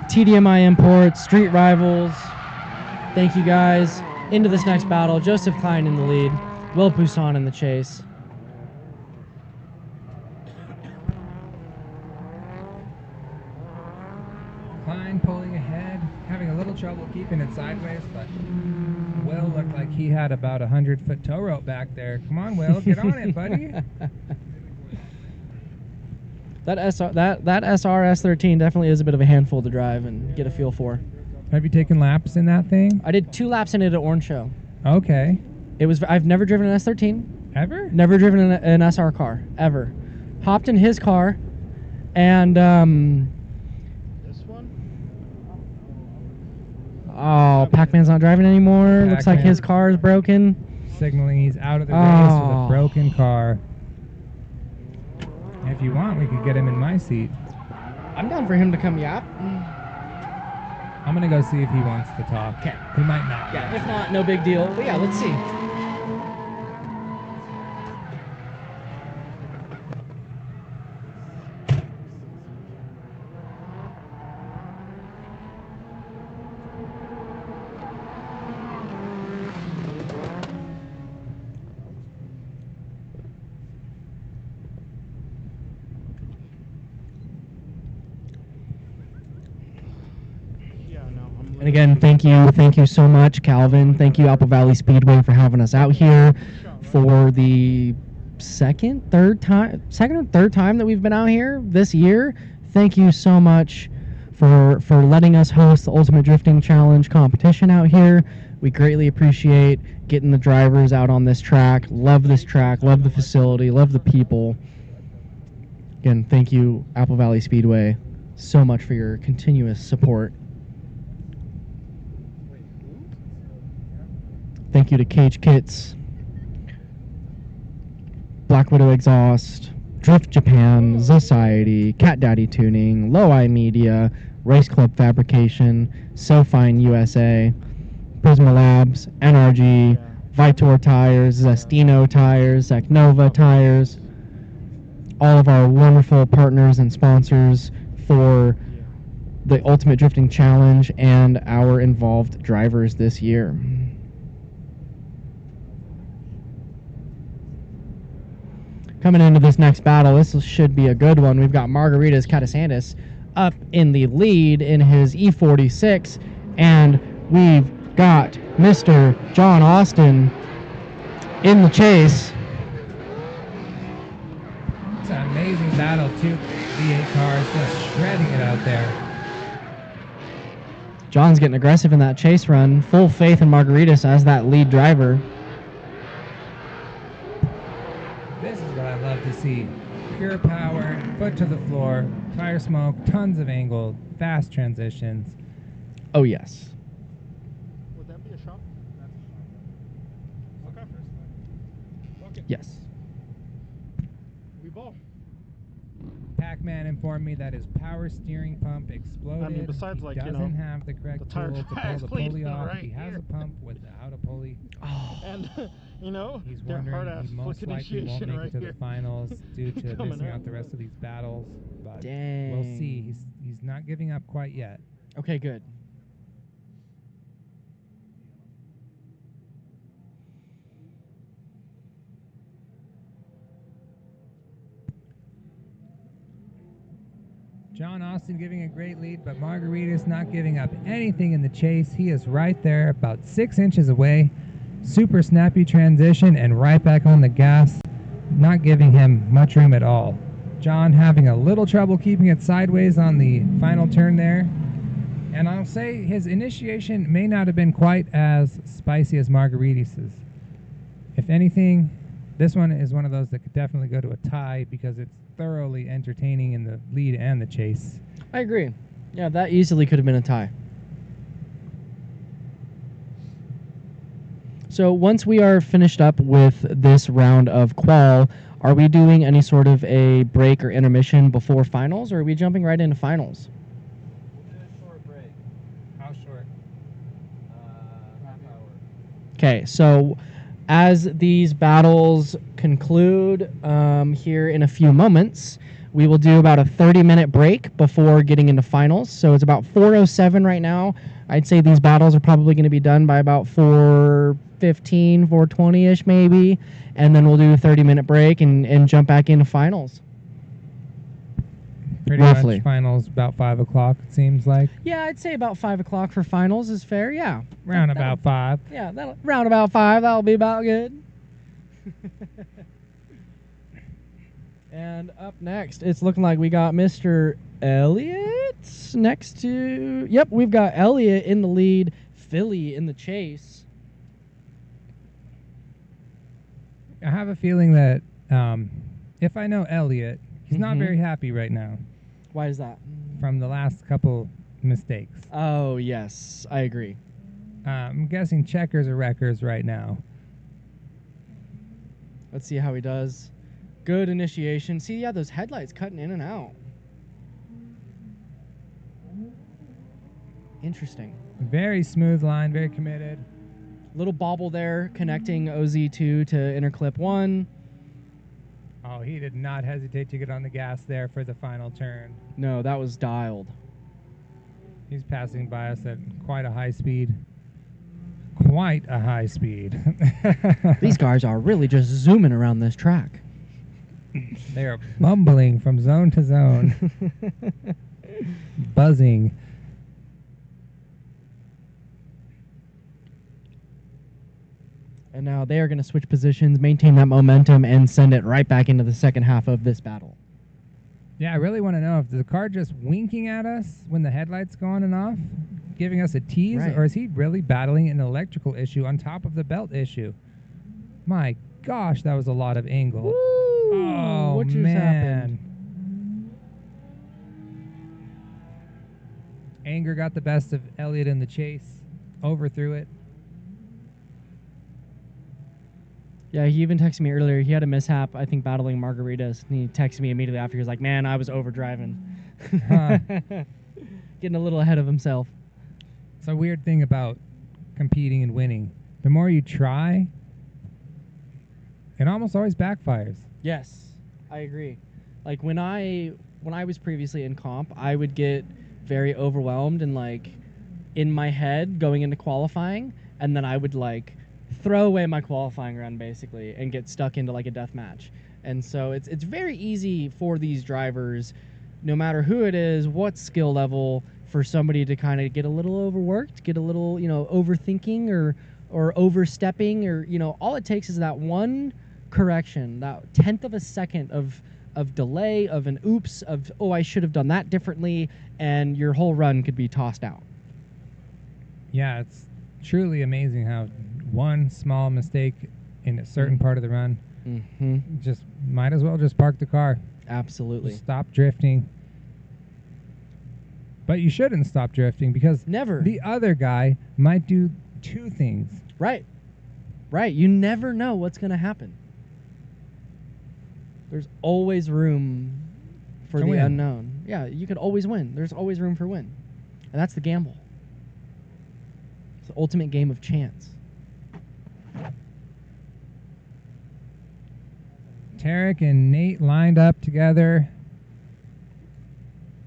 [SPEAKER 3] TDMI Imports, Street Rivals. Thank you guys. Into this next battle, Joseph Klein in the lead, Will Poussin in the chase.
[SPEAKER 5] Klein pulling ahead, having a little trouble keeping it sideways, but Will looked like he had about a 100-foot tow rope back there. Come on, Will, get on it, buddy.
[SPEAKER 3] That SRS 13 definitely is a bit of a handful to drive and get a feel for.
[SPEAKER 5] Have you taken laps in that thing?
[SPEAKER 3] I did 2 laps in it at Orange Show.
[SPEAKER 5] Okay.
[SPEAKER 3] I've never driven an S13.
[SPEAKER 5] Ever?
[SPEAKER 3] Never driven an SR car, ever. Hopped in his car, and
[SPEAKER 4] This one?
[SPEAKER 3] oh, Pac-Man's not driving anymore. Looks like
[SPEAKER 5] Pac-Man.
[SPEAKER 3] his car is broken.
[SPEAKER 5] Signaling he's out of the race with a broken car. If you want, we could get him in my seat.
[SPEAKER 3] I'm down for him to come yap.
[SPEAKER 5] I'm gonna go see if he wants to talk.
[SPEAKER 3] Okay.
[SPEAKER 5] He might not.
[SPEAKER 3] Yeah, if not, no big deal. But yeah, let's see. And again, thank you so much, Calvin. Thank you, Apple Valley Speedway, for having us out here for the second or third time that we've been out here this year. Thank you so much for letting us host the Ultimate Drifting Challenge competition out here. We greatly appreciate getting the drivers out on this track. Love this track, love the facility, love the people. Again, thank you, Apple Valley Speedway, so much for your continuous support. Thank you to Cage Kits, Black Widow Exhaust, Drift Japan, Society, Cat Daddy Tuning, Low Eye Media, Race Club Fabrication, So Fine USA, Prisma Labs, NRG, Vitor Tires, Zestino Tires, Zacnova Tires, all of our wonderful partners and sponsors for the Ultimate Drifting Challenge and our involved drivers this year. Coming into this next battle, this should be a good one. We've got Margaritas Catasandis up in the lead in his E46, and we've got Mr. John Austin in the chase.
[SPEAKER 5] It's an amazing battle, too. V8 cars just shredding it out there.
[SPEAKER 3] John's getting aggressive in that chase run. Full faith in Margaritas as that lead driver.
[SPEAKER 5] This is what I love to see. Pure power, foot to the floor, tire smoke, tons of angle, fast transitions.
[SPEAKER 3] Oh, yes.
[SPEAKER 4] Would that be a shot? That's a shot. Okay.
[SPEAKER 3] Yes.
[SPEAKER 4] We ball.
[SPEAKER 5] Pac-Man informed me that his power steering pump exploded.
[SPEAKER 4] I mean, besides,
[SPEAKER 5] he
[SPEAKER 4] like, you
[SPEAKER 5] doesn't
[SPEAKER 4] know,
[SPEAKER 5] have the correct
[SPEAKER 4] the tire
[SPEAKER 5] tool to pull
[SPEAKER 4] tracks
[SPEAKER 5] the pulley
[SPEAKER 4] leading
[SPEAKER 5] off.
[SPEAKER 4] right
[SPEAKER 5] He has
[SPEAKER 4] here.
[SPEAKER 5] a pump without a pulley.
[SPEAKER 3] Oh.
[SPEAKER 4] And, you know,
[SPEAKER 5] He's
[SPEAKER 4] their
[SPEAKER 5] wondering
[SPEAKER 4] hard-ass
[SPEAKER 5] he most
[SPEAKER 4] flick
[SPEAKER 5] likely won't
[SPEAKER 4] initiation
[SPEAKER 5] make
[SPEAKER 4] right
[SPEAKER 5] it to
[SPEAKER 4] here.
[SPEAKER 5] the finals due to
[SPEAKER 4] Coming
[SPEAKER 5] missing
[SPEAKER 4] out.
[SPEAKER 5] out the rest of these battles. But
[SPEAKER 3] Dang.
[SPEAKER 5] we'll see. He's not giving up quite yet.
[SPEAKER 3] Okay, good.
[SPEAKER 5] John Austin giving a great lead, but Margaritas not giving up anything in the chase. He is right there, about 6 inches away. Super snappy transition and right back on the gas, not giving him much room at all. John having a little trouble keeping it sideways on the final turn there. And I'll say his initiation may not have been quite as spicy as Margaritas's. If anything, this one is one of those that could definitely go to a tie because it's thoroughly entertaining in the lead and the chase.
[SPEAKER 3] I agree. Yeah, that easily could have been a tie. So once we are finished up with this round of qual, are we doing any sort of a break or intermission before finals, or are we jumping right into finals?
[SPEAKER 1] We'll do a short break.
[SPEAKER 5] How short?
[SPEAKER 1] Half hour.
[SPEAKER 3] Okay, so as these battles conclude here in a few moments, we will do about a 30-minute break before getting into finals. So it's about 4:07 right now. I'd say these battles are probably going to be done by about 4:15, 4:20-ish maybe. And then we'll do a 30-minute break and jump back into finals.
[SPEAKER 5] Pretty
[SPEAKER 3] Roughly.
[SPEAKER 5] much finals about 5 o'clock, it seems like.
[SPEAKER 3] Yeah, I'd say about 5 o'clock for finals is fair, yeah.
[SPEAKER 5] Round about 5.
[SPEAKER 3] Yeah, round about 5, that'll be about good. And up next, it's looking like we got Mr. Elliott next to... Yep, we've got Elliott in the lead, Philly in the chase.
[SPEAKER 5] I have a feeling that if I know Elliott, he's not very happy right now
[SPEAKER 3] Why is that?
[SPEAKER 5] from the last couple mistakes.
[SPEAKER 3] Oh, yes, I agree.
[SPEAKER 5] I'm guessing checkers or wreckers right now.
[SPEAKER 3] Let's see how he does. Good initiation. See, yeah, those headlights cutting in and out. Interesting.
[SPEAKER 5] Very smooth line, very committed.
[SPEAKER 3] Little bobble there connecting OZ2 to interclip 1.
[SPEAKER 5] Oh, he did not hesitate to get on the gas there for the final turn.
[SPEAKER 3] No, that was dialed.
[SPEAKER 5] He's passing by us at quite a high speed. Quite a high speed.
[SPEAKER 3] These guys are really just zooming around this track.
[SPEAKER 5] They are bumbling from zone to zone. Buzzing.
[SPEAKER 3] And now they are going to switch positions, maintain that momentum, and send it right back into the second half of this battle.
[SPEAKER 5] Yeah, I really want to know if the car just winking at us when the headlights go on and off, giving us a tease,
[SPEAKER 3] Right.
[SPEAKER 5] or is he really battling an electrical issue on top of the belt issue? My gosh, that was a lot of angle.
[SPEAKER 3] Woo!
[SPEAKER 5] Oh,
[SPEAKER 3] What just
[SPEAKER 5] man.
[SPEAKER 3] happened?
[SPEAKER 5] Anger got the best of Elliott in the chase, overthrew it.
[SPEAKER 3] Yeah, he even texted me earlier. He had a mishap, I think, battling margaritas. And he texted me immediately after. He was like, man, I was overdriving.
[SPEAKER 5] Huh.
[SPEAKER 3] Getting a little ahead of himself.
[SPEAKER 5] It's a weird thing about competing and winning. The more you try, it almost always backfires.
[SPEAKER 3] Yes, I agree. Like when I was previously in comp, I would get very overwhelmed and like in my head going into qualifying, and then I would like throw away my qualifying run basically and get stuck into like a death match. And so it's very easy for these drivers, no matter who it is, what skill level, for somebody to kind of get a little overworked, get a little, overthinking or overstepping, or, all it takes is that one correction, that 1/10 of a second of delay, of an oops, of, oh, I should have done that differently, and your whole run could be tossed out.
[SPEAKER 5] Yeah, it's truly amazing how one small mistake in a certain part of the run just might as well just park the car.
[SPEAKER 3] Absolutely.
[SPEAKER 5] Just stop drifting. But you shouldn't stop drifting because
[SPEAKER 3] Never.
[SPEAKER 5] the other guy might do two things.
[SPEAKER 3] Right. You never know what's going to happen. There's always room for
[SPEAKER 5] To
[SPEAKER 3] the
[SPEAKER 5] win.
[SPEAKER 3] unknown. Yeah, you could always win. There's always room for win. And that's the gamble. It's the ultimate game of chance.
[SPEAKER 5] Tarek and Nate lined up together.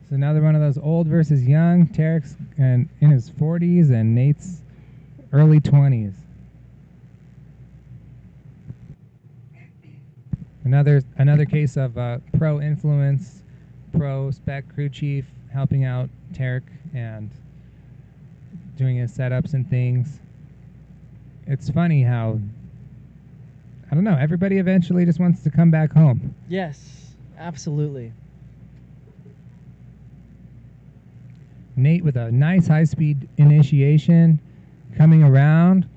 [SPEAKER 5] It's another one of those old versus young. Tarek's in his 40s and Nate's early 20s. Another case of pro influence, pro spec crew chief helping out Tarek and doing his setups and things. It's funny how, I don't know, everybody eventually just wants to come back home.
[SPEAKER 3] Yes, absolutely.
[SPEAKER 5] Nate with a nice high-speed initiation coming around.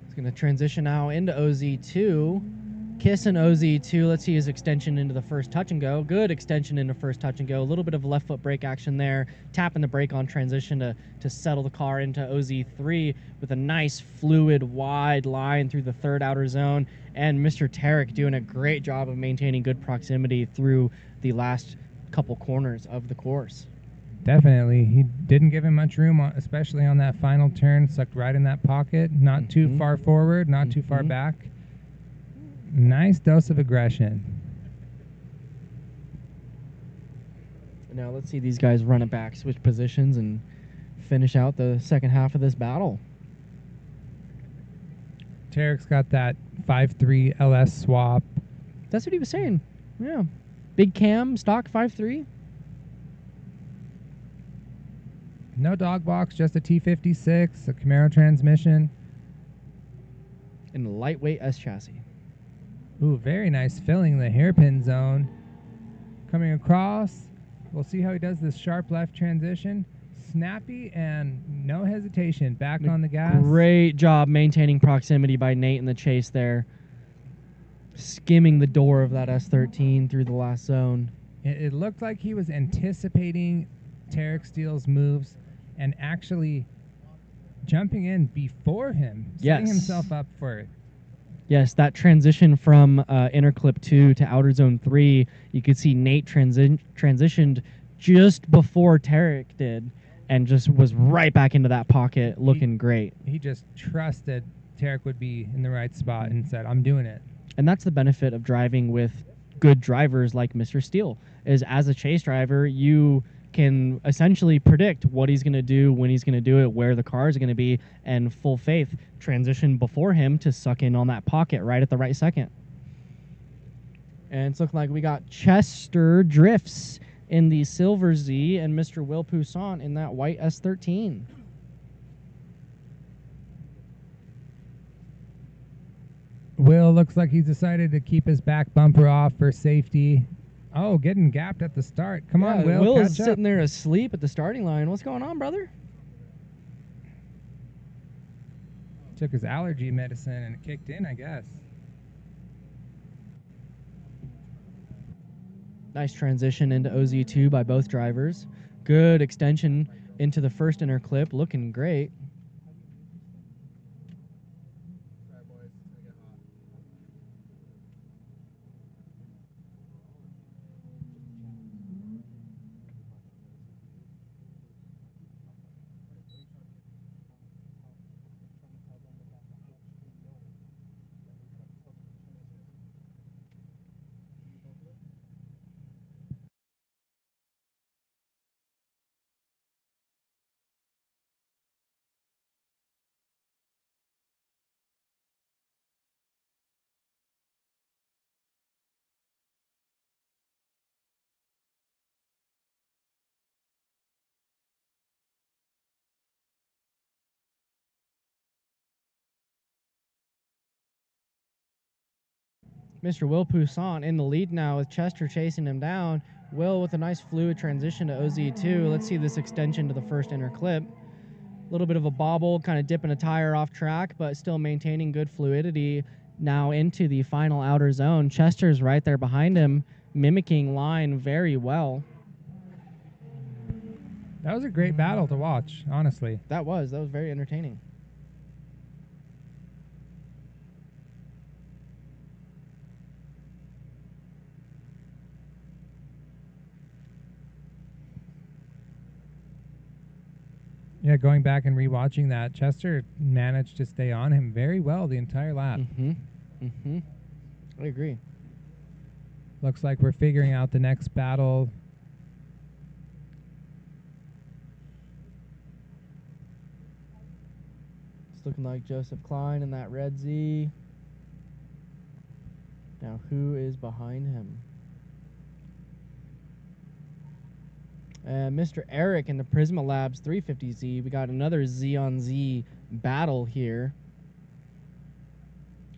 [SPEAKER 3] It's going to transition now into OZ2. Kissing OZ2. Let's see his extension into the first touch and go. Good extension into first touch and go. A little bit of left foot brake action there. Tapping the brake on transition to settle the car into OZ3 with a nice fluid wide line through the third outer zone. And Mr. Tarek doing a great job of maintaining good proximity through the last couple corners of the course.
[SPEAKER 5] Definitely. He didn't give him much room, especially on that final turn. Sucked right in that pocket. Not too far forward, not too far back. Nice dose of aggression.
[SPEAKER 3] Now let's see these guys run it back, switch positions, and finish out the second half of this battle.
[SPEAKER 5] Tarek's got that 5.3 LS swap.
[SPEAKER 3] That's what he was saying. Yeah. Big cam, stock 5.3.
[SPEAKER 5] No dog box, just a T56, a Camaro transmission.
[SPEAKER 3] And a lightweight S chassis.
[SPEAKER 5] Ooh, very nice filling the hairpin zone. Coming across. We'll see how he does this sharp left transition. Snappy and no hesitation. Back on the gas.
[SPEAKER 3] Great job maintaining proximity by Nate in the chase there. Skimming the door of that S13 through the last zone.
[SPEAKER 5] It looked like he was anticipating Tarek Steele's moves and actually jumping in before him, setting himself up for it.
[SPEAKER 3] Yes, that transition from inner clip 2 to outer zone 3, you could see Nate transitioned just before Tarek did and just was right back into that pocket looking great.
[SPEAKER 5] He just trusted Tarek would be in the right spot and said, I'm doing it.
[SPEAKER 3] And that's the benefit of driving with good drivers like Mr. Steele, is as a chase driver, you can essentially predict what he's going to do, when he's going to do it, where the car is going to be, and full faith transition before him to suck in on that pocket right at the right second. And it's looking like we got Chester Drifts in the Silver Z and Mr. Will Poussaint in that white S13.
[SPEAKER 5] Will looks like he's decided to keep his back bumper off for safety. Oh, getting gapped at the start. Come on, Will.
[SPEAKER 3] Will is
[SPEAKER 5] catch up.
[SPEAKER 3] sitting there asleep at the starting line. What's going on, brother?
[SPEAKER 5] Took his allergy medicine and it kicked in, I guess.
[SPEAKER 3] Nice transition into OZ2 by both drivers. Good extension into the first inner clip. Looking great.
[SPEAKER 4] Sorry, boys. It's gonna get hot.
[SPEAKER 3] Mr. Will Poussaint in the lead now with Chester chasing him down. Will with a nice fluid transition to OZ2. Let's see this extension to the first inner clip. A little bit of a bobble, kind of dipping a tire off track, but still maintaining good fluidity now into the final outer zone. Chester's right there behind him, mimicking line very well.
[SPEAKER 5] That was a great battle to watch, honestly.
[SPEAKER 3] That was very entertaining.
[SPEAKER 5] Yeah, going back and rewatching that, Chester managed to stay on him very well the entire lap.
[SPEAKER 3] I agree.
[SPEAKER 5] Looks like we're figuring out the next battle.
[SPEAKER 3] It's looking like Joseph Klein in that red Z. Now, who is behind him? Mr. Eric in the Prisma Labs 350Z. We got another Z on Z battle here.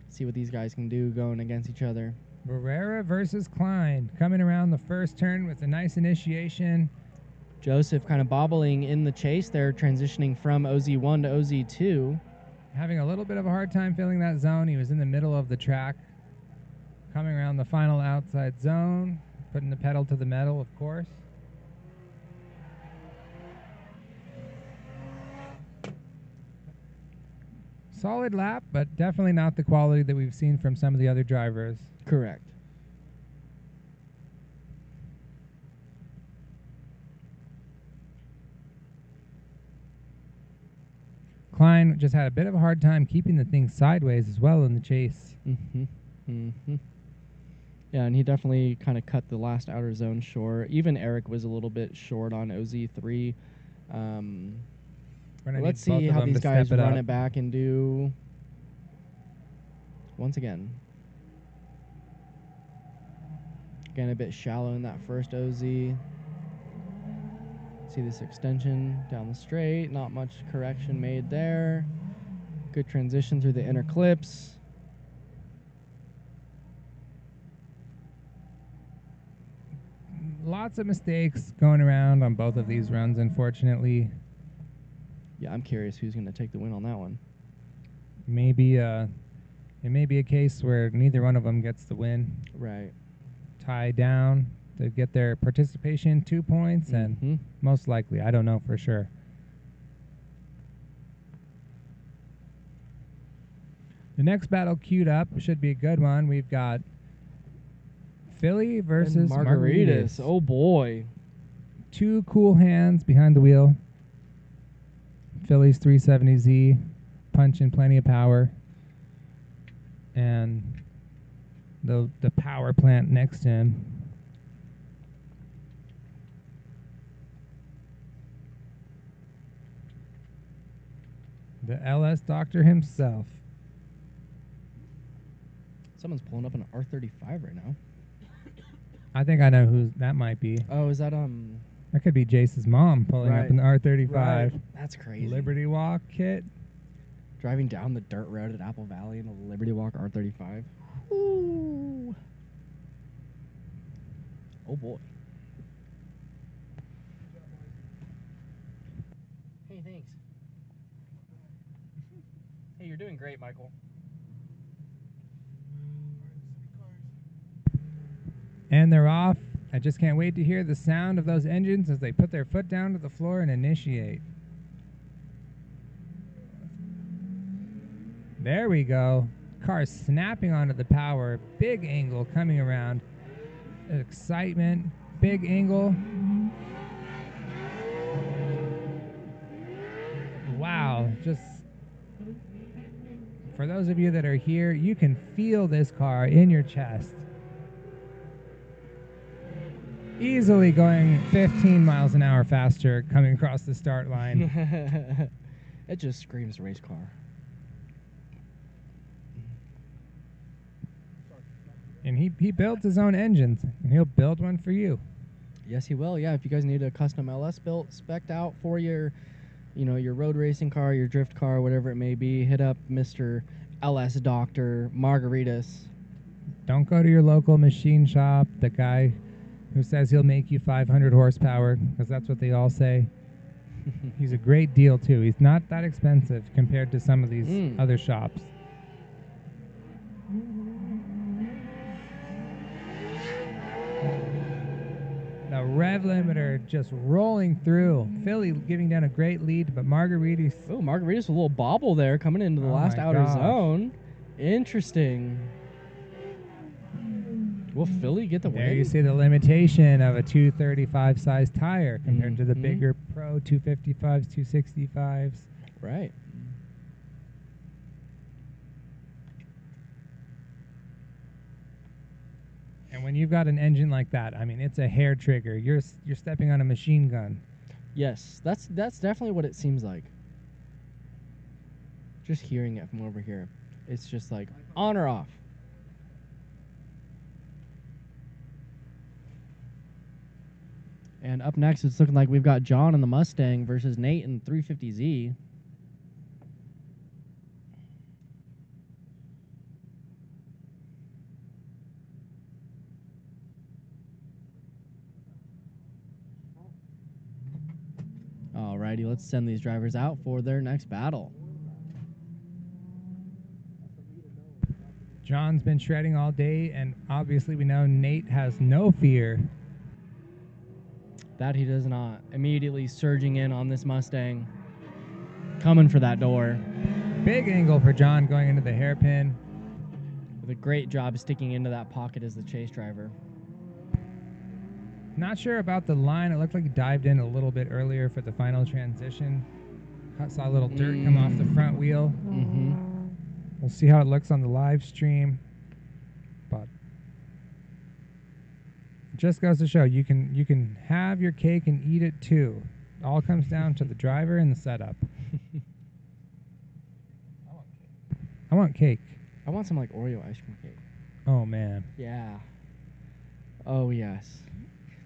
[SPEAKER 3] See what these guys can do going against each other.
[SPEAKER 5] Barrera versus Klein coming around the first turn with a nice initiation.
[SPEAKER 3] Joseph kind of bobbling in the chase there, transitioning from OZ1 to OZ2.
[SPEAKER 5] Having a little bit of a hard time filling that zone. He was in the middle of the track. Coming around the final outside zone. Putting the pedal to the metal, of course. Solid lap, but definitely not the quality that we've seen from some of the other drivers.
[SPEAKER 3] Correct.
[SPEAKER 5] Klein just had a bit of a hard time keeping the thing sideways as well in the chase.
[SPEAKER 3] Mm-hmm. Yeah, and he definitely kind of cut the last outer zone short. Even Eric was a little bit short on OZ3. Let's see how these guys run it back and do. Once again. Again, a bit shallow in that first OZ. See this extension down the straight. Not much correction made there. Good transition through the inner clips.
[SPEAKER 5] Lots of mistakes going around on both of these runs, unfortunately.
[SPEAKER 3] Yeah, I'm curious who's going to take the win on that one.
[SPEAKER 5] Maybe it may be a case where neither one of them gets the win.
[SPEAKER 3] Right.
[SPEAKER 5] Tie down to get their participation 2 points, and most likely, I don't know for sure. The next battle queued up should be a good one. We've got Philly versus Margaritas.
[SPEAKER 3] Oh boy.
[SPEAKER 5] Two cool hands behind the wheel. Philly's 370Z, punching plenty of power. And the power plant next to him. The LS doctor himself.
[SPEAKER 3] Someone's pulling up an R35 right now.
[SPEAKER 5] I think I know who that might be.
[SPEAKER 3] Oh, is that
[SPEAKER 5] That could be Jace's mom pulling up an R35.
[SPEAKER 3] Right. That's crazy.
[SPEAKER 5] Liberty Walk kit.
[SPEAKER 3] Driving down the dirt road at Apple Valley in a Liberty Walk R35. Ooh. Oh boy. Hey, thanks. Hey, you're doing great, Michael.
[SPEAKER 5] And they're off. I just can't wait to hear the sound of those engines as they put their foot down to the floor and initiate. There we go. Car snapping onto the power. Big angle coming around. Excitement. Big angle. Wow. Just for those of you that are here, you can feel this car in your chest. Easily going 15 miles an hour faster coming across the start line.
[SPEAKER 3] It just screams race car.
[SPEAKER 5] And he builds his own engines, and he'll build one for you.
[SPEAKER 3] Yes, he will. Yeah, if you guys need a custom LS built, spec'd out for your, your road racing car, your drift car, whatever it may be, hit up Mr. LS Doctor Margaritas.
[SPEAKER 5] Don't go to your local machine shop, the guy who says he'll make you 500 horsepower, because that's what they all say. He's a great deal, too. He's not that expensive compared to some of these other shops. The rev limiter just rolling through. Philly giving down a great lead, but Margaritas...
[SPEAKER 3] Oh, Margaritas, a little bobble there coming into the last outer zone. Interesting. Will Philly get the win?
[SPEAKER 5] There you see the limitation of a 235 size tire compared to the bigger Pro 255s, 265s.
[SPEAKER 3] Right.
[SPEAKER 5] And when you've got an engine like that, I mean, it's a hair trigger. You're stepping on a machine gun.
[SPEAKER 3] Yes, that's definitely what it seems like. Just hearing it from over here, it's just like on or off. And up next, it's looking like we've got John in the Mustang versus Nate in the 350Z. Alrighty, let's send these drivers out for their next battle.
[SPEAKER 5] John's been shredding all day, and obviously we know Nate has no fear.
[SPEAKER 3] That he does not. Immediately surging in on this Mustang. Coming for that door.
[SPEAKER 5] Big angle for John going into the hairpin.
[SPEAKER 3] With a great job sticking into that pocket as the chase driver.
[SPEAKER 5] Not sure about the line. It looked like he dived in a little bit earlier for the final transition. Saw a little dirt come off the front wheel. We'll see how it looks on the live stream. Just goes to show you can have your cake and eat it too. All comes down to the driver and the setup. I want cake.
[SPEAKER 3] I want some like Oreo ice cream cake.
[SPEAKER 5] Oh man.
[SPEAKER 3] Yeah. Oh yes.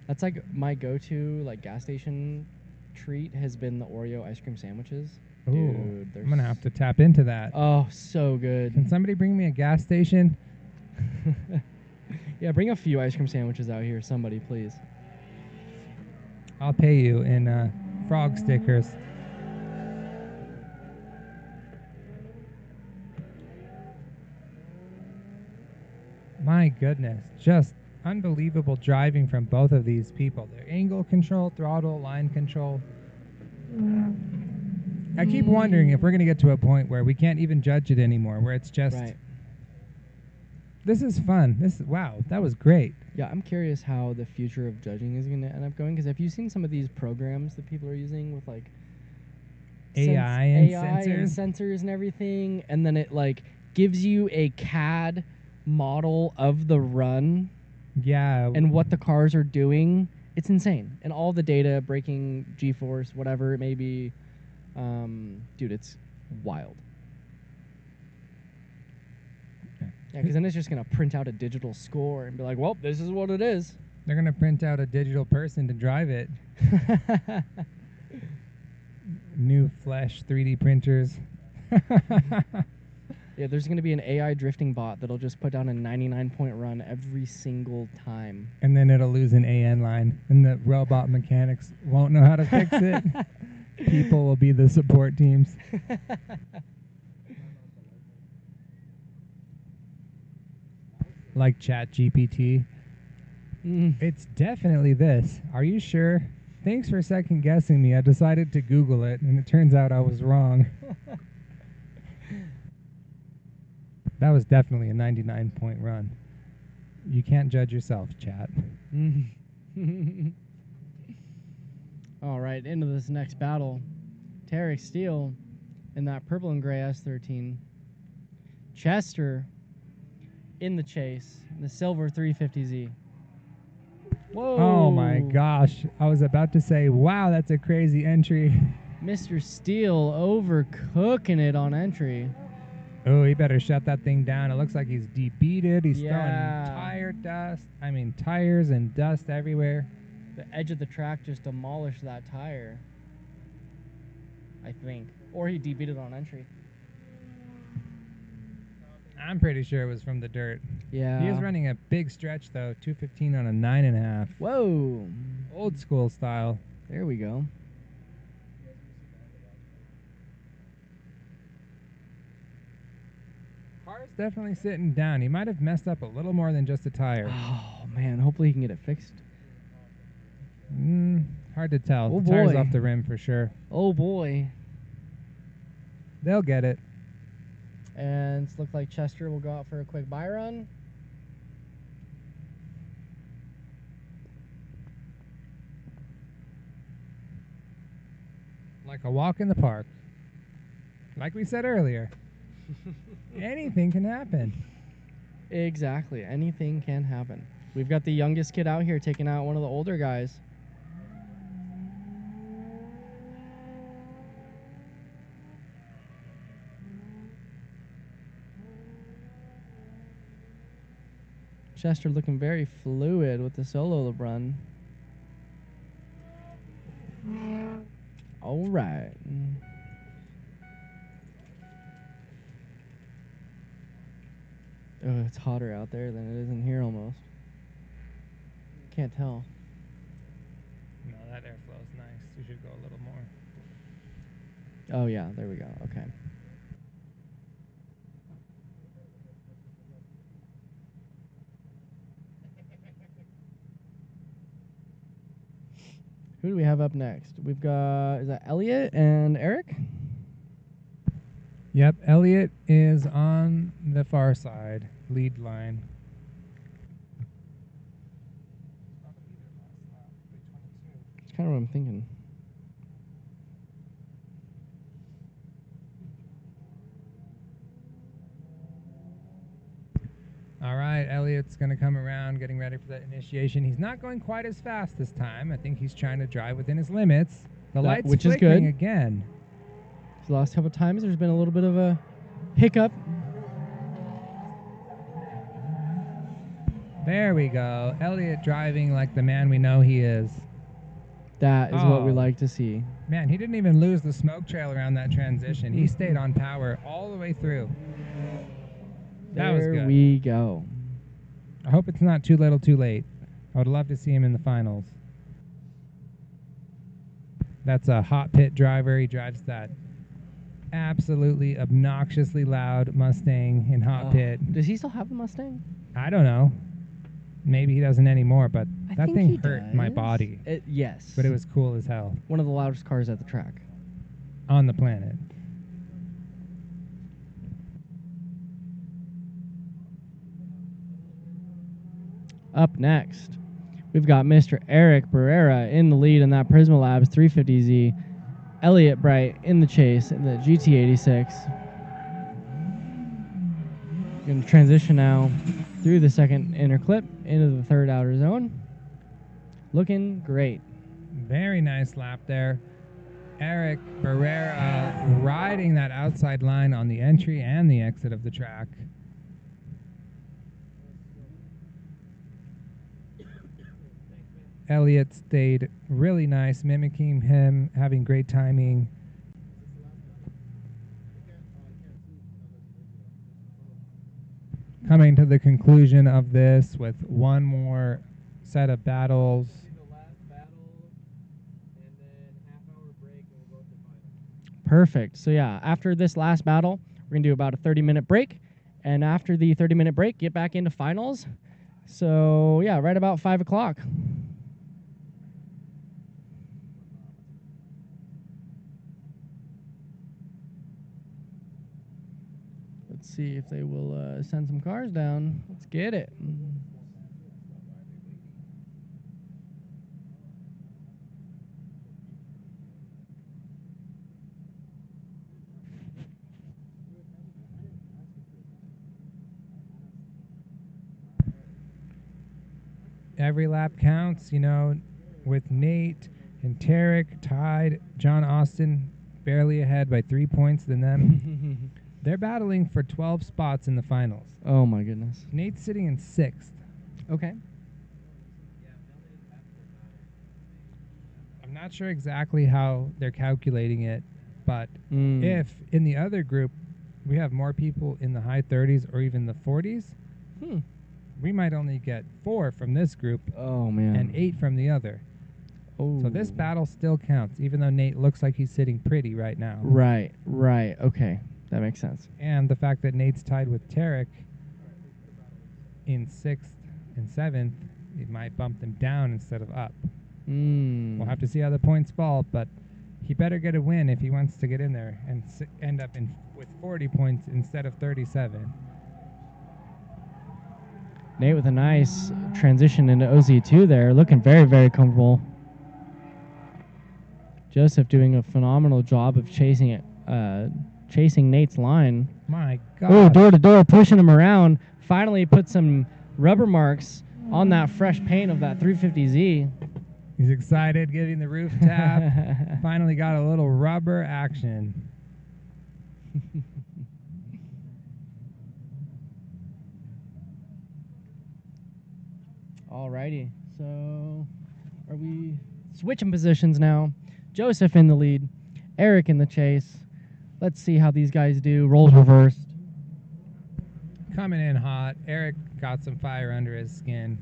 [SPEAKER 3] That's like my go-to like gas station treat has been the Oreo ice cream sandwiches.
[SPEAKER 5] Ooh,
[SPEAKER 3] Dude,
[SPEAKER 5] I'm gonna have to tap into that.
[SPEAKER 3] Oh, so good.
[SPEAKER 5] Can somebody bring me a gas station?
[SPEAKER 3] Yeah, bring a few ice cream sandwiches out here, somebody, please.
[SPEAKER 5] I'll pay you in frog stickers. My goodness, just unbelievable driving from both of these people. Their angle control, throttle, line control. I keep wondering if we're going to get to a point where we can't even judge it anymore, where it's just,
[SPEAKER 3] Right.
[SPEAKER 5] This is fun. Wow, that was great.
[SPEAKER 3] Yeah, I'm curious how the future of judging is going to end up going, because have you seen some of these programs that people are using with like
[SPEAKER 5] AI and
[SPEAKER 3] AI
[SPEAKER 5] sensors.
[SPEAKER 3] and sensors and everything, and then it like gives you a CAD model of the run
[SPEAKER 5] Yeah.
[SPEAKER 3] and what the cars are doing. It's insane, and all the data, braking, G-force, whatever it may be. Dude, it's wild. Yeah, because then it's just gonna print out a digital score and be like, "Well, this is what it is."
[SPEAKER 5] They're going to print out a digital person to drive it. New Flash 3D printers.
[SPEAKER 3] Yeah, there's gonna be an AI drifting bot that'll just put down a 99-point run every single time.
[SPEAKER 5] And then it'll lose an AN line, and the robot mechanics won't know how to fix it. People will be the support teams. Like ChatGPT. It's definitely this. Are you sure? Thanks for second guessing me. I decided to Google it, and it turns out I was wrong. That was definitely a 99-point run. You can't judge yourself, chat.
[SPEAKER 3] All right, into this next battle. Tarek Steele in that purple and gray S13. Chester in the chase, the silver 350Z. Whoa!
[SPEAKER 5] Oh my gosh. I was about to say, wow, that's a crazy entry.
[SPEAKER 3] Mr. Steele overcooking it on entry.
[SPEAKER 5] Oh, he better shut that thing down. It looks like he's debeated. He's
[SPEAKER 3] Yeah.
[SPEAKER 5] throwing tires and dust everywhere.
[SPEAKER 3] The edge of the track just demolished that tire, I think. Or he debeat it on entry.
[SPEAKER 5] I'm pretty sure it was from the dirt.
[SPEAKER 3] Yeah.
[SPEAKER 5] He is running a big stretch, though. 215 on a 9.5.
[SPEAKER 3] Whoa.
[SPEAKER 5] Old school style.
[SPEAKER 3] There we go.
[SPEAKER 5] Car's definitely sitting down. He might have messed up a little more than just a tire.
[SPEAKER 3] Oh, man. Hopefully he can get it fixed.
[SPEAKER 5] Hard to tell.
[SPEAKER 3] Oh,
[SPEAKER 5] The tire's
[SPEAKER 3] boy.
[SPEAKER 5] off the rim for sure.
[SPEAKER 3] Oh, boy.
[SPEAKER 5] They'll get it.
[SPEAKER 3] And it looks like Chester will go out for a quick buy run.
[SPEAKER 5] Like a walk in the park. Like we said earlier. Anything can happen.
[SPEAKER 3] Exactly. Anything can happen. We've got the youngest kid out here taking out one of the older guys. Chester looking very fluid with the solo run. All right. Oh, it's hotter out there than it is in here almost. Can't tell.
[SPEAKER 5] No, that airflow is nice. You should go a little more.
[SPEAKER 3] Oh yeah, there we go. Okay. Who do we have up next? We've got, is that Elliot and Eric?
[SPEAKER 5] Yep, Elliot is on the far side, lead line.
[SPEAKER 3] That's kind of what I'm thinking.
[SPEAKER 5] All right, Elliot's going to come around, getting ready for that initiation. He's not going quite as fast this time. I think he's trying to drive within his limits. The light's
[SPEAKER 3] which is
[SPEAKER 5] flickering
[SPEAKER 3] good.
[SPEAKER 5] again.
[SPEAKER 3] The last couple times, there's been a little bit of a hiccup.
[SPEAKER 5] There we go. Elliot driving like the man we know he is.
[SPEAKER 3] That is what we
[SPEAKER 5] Oh.
[SPEAKER 3] like to see.
[SPEAKER 5] Man, he didn't even lose the smoke trail around that transition. He stayed on power all the way through. That was
[SPEAKER 3] There
[SPEAKER 5] good.
[SPEAKER 3] we go.
[SPEAKER 5] I hope it's not too little too late. I would love to see him in the finals. That's a hot pit driver. He drives that absolutely obnoxiously loud Mustang in hot pit.
[SPEAKER 3] Does he still have the Mustang?
[SPEAKER 5] I don't know. Maybe he doesn't anymore, but
[SPEAKER 3] I
[SPEAKER 5] that
[SPEAKER 3] think
[SPEAKER 5] thing
[SPEAKER 3] he
[SPEAKER 5] hurt my
[SPEAKER 3] does.
[SPEAKER 5] body.
[SPEAKER 3] Yes.
[SPEAKER 5] But it was cool as hell.
[SPEAKER 3] one of the loudest cars at the track.
[SPEAKER 5] On the planet.
[SPEAKER 3] Up next, we've got Mr. Eric Barrera in the lead in that Prisma Labs 350Z. Elliot Bright in the chase in the GT86. Going to transition now through the second inner clip into the third outer zone. Looking great.
[SPEAKER 5] Very nice lap there. Eric Barrera riding that outside line on the entry and the exit of the track. Elliot stayed really nice, mimicking him, having great timing. Coming to the conclusion of this with one more set of battles.
[SPEAKER 1] The last battle, and then half-hour break, and we'll go to the final.
[SPEAKER 3] Perfect. So yeah, after this last battle, we're going to do about a 30-minute break. And after the 30-minute break, get back into finals. So yeah, right about 5 o'clock. Let's see if they will send some cars down. Let's get it.
[SPEAKER 5] Every lap counts, you know, with Nate and Tarek tied, John Austin barely ahead by 3 points than them. They're battling for 12 spots in the finals.
[SPEAKER 3] Oh my goodness.
[SPEAKER 5] Nate's sitting in 6th.
[SPEAKER 3] Okay.
[SPEAKER 5] I'm not sure exactly how they're calculating it, but
[SPEAKER 3] Mm.
[SPEAKER 5] if in the other group we have more people in the high 30s or even the 40s, we might only get 4 from this group
[SPEAKER 3] Oh man.
[SPEAKER 5] and 8 from the other.
[SPEAKER 3] Oh.
[SPEAKER 5] So this battle still counts, even though Nate looks like he's sitting pretty right now.
[SPEAKER 3] Right. Right. Okay. That makes sense.
[SPEAKER 5] And the fact that Nate's tied with Tarek in 6th and 7th, it might bump them down instead of up.
[SPEAKER 3] Mm.
[SPEAKER 5] We'll have to see how the points fall, but he better get a win if he wants to get in there and end up with 40 points instead of 37.
[SPEAKER 3] Nate with a nice transition into OZ2 there, looking very, very comfortable. Joseph doing a phenomenal job of chasing it, chasing Nate's line.
[SPEAKER 5] My God.
[SPEAKER 3] Oh, door to door, pushing him around. Finally put some rubber marks on that fresh paint of that 350Z.
[SPEAKER 5] He's excited, getting the roof tap. Finally got a little rubber action.
[SPEAKER 3] Alrighty, so are we switching positions now? Joseph in the lead, Eric in the chase. Let's see how these guys do. Roles reversed.
[SPEAKER 5] Coming in hot. Eric got some fire under his skin.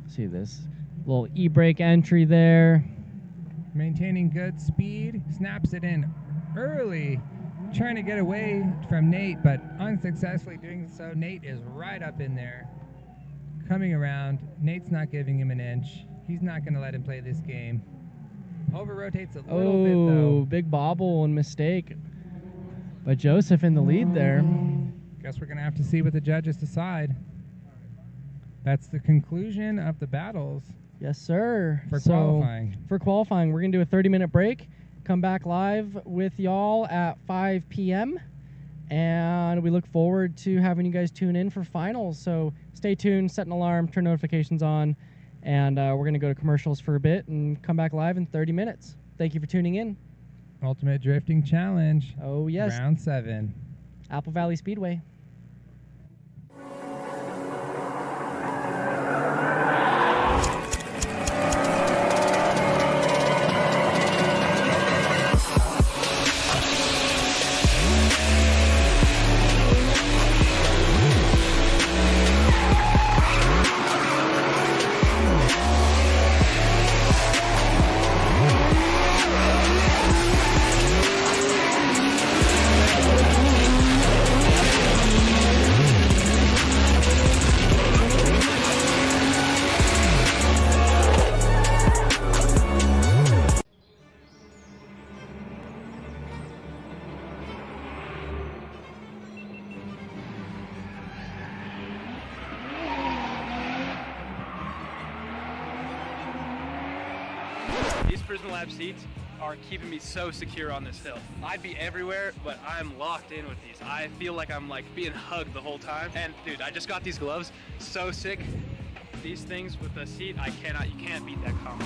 [SPEAKER 3] See this little e-brake entry there.
[SPEAKER 5] Maintaining good speed. Snaps it in early. Trying to get away from Nate, but unsuccessfully doing so. Nate is right up in there. Coming around. Nate's not giving him an inch. He's not going to let him play this game. Over rotates a little bit, though.
[SPEAKER 3] Big bobble and mistake. But Joseph in the lead there.
[SPEAKER 5] Guess we're going to have to see what the judges decide. That's the conclusion of the battles.
[SPEAKER 3] Yes, sir.
[SPEAKER 5] For qualifying.
[SPEAKER 3] For qualifying, we're going to do a 30-minute break. Come back live with y'all at 5 p.m. And we look forward to having you guys tune in for finals. So stay tuned, set an alarm, turn notifications on, and we're going to go to commercials for a bit and come back live in 30 minutes. Thank you for tuning in.
[SPEAKER 5] Ultimate Drifting Challenge.
[SPEAKER 3] Oh, yes.
[SPEAKER 5] Round 7.
[SPEAKER 3] Apple Valley Speedway.
[SPEAKER 6] These Prison Lab seats are keeping me so secure on this hill. I'd be everywhere, but I'm locked in with these. I feel like I'm like being hugged the whole time. And dude, I just got these gloves, so sick. These things with the seat, you can't beat that combo.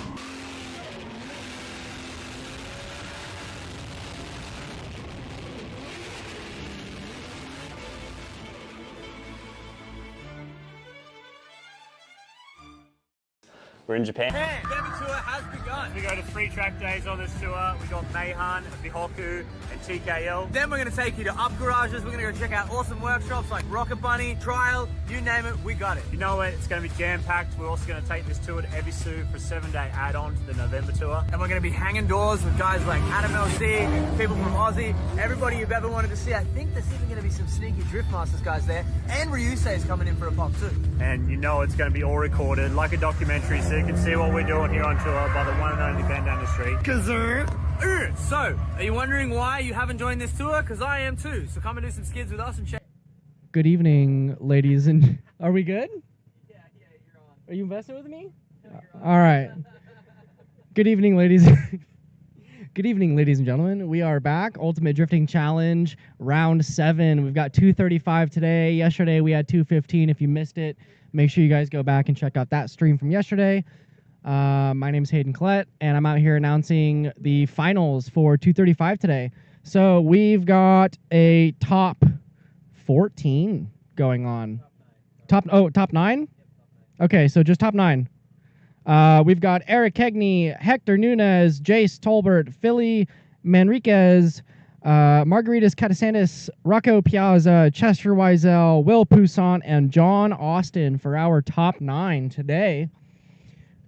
[SPEAKER 2] We're in Japan.
[SPEAKER 1] Hey, Denver tour has begun.
[SPEAKER 2] We go to 3 track days on this tour. We got Mayhan, Bihoku, and TKL.
[SPEAKER 1] Then we're going to take you to up garages. We're going to go check out awesome workshops like Rocket Bunny, Trial, you name it, we got it.
[SPEAKER 2] You know what? It's going to be jam-packed. We're also going to take this tour to Ebisu for a 7-day add-on to the November tour.
[SPEAKER 1] And we're going to be hanging doors with guys like Adam LC, people from Aussie, everybody you've ever wanted to see. I think there's even going to be some sneaky Drift Masters guys there. And Ryusei is coming in for a pop too.
[SPEAKER 2] And you know it's going to be all recorded like a documentary, so you can see what we're doing here on tour by the one and only band down the street.
[SPEAKER 1] So, are you wondering why you haven't joined this tour? Because I am too. So come and do some skids with us and check.
[SPEAKER 3] Good evening, ladies and... Are we good?
[SPEAKER 1] Yeah, you're on.
[SPEAKER 3] Are you investing with me? All right. Good evening, ladies. Good evening, ladies and gentlemen. We are back. Ultimate Drifting Challenge, round 7. We've got 2:35 today. Yesterday, we had 2:15. If you missed it, make sure you guys go back and check out that stream from yesterday. My name is Hayden Collette, and I'm out here announcing the finals for 2:35 today. So we've got a top 14 going on. Top 9? Okay, so just top 9. We've got Eric Kegney, Hector Nunez, Jace Tolbert, Philly Manriquez, Margaritas Catasanis, Rocco Piazza, Chester Wiesel, Will Poussaint, and John Austin for our top 9 today.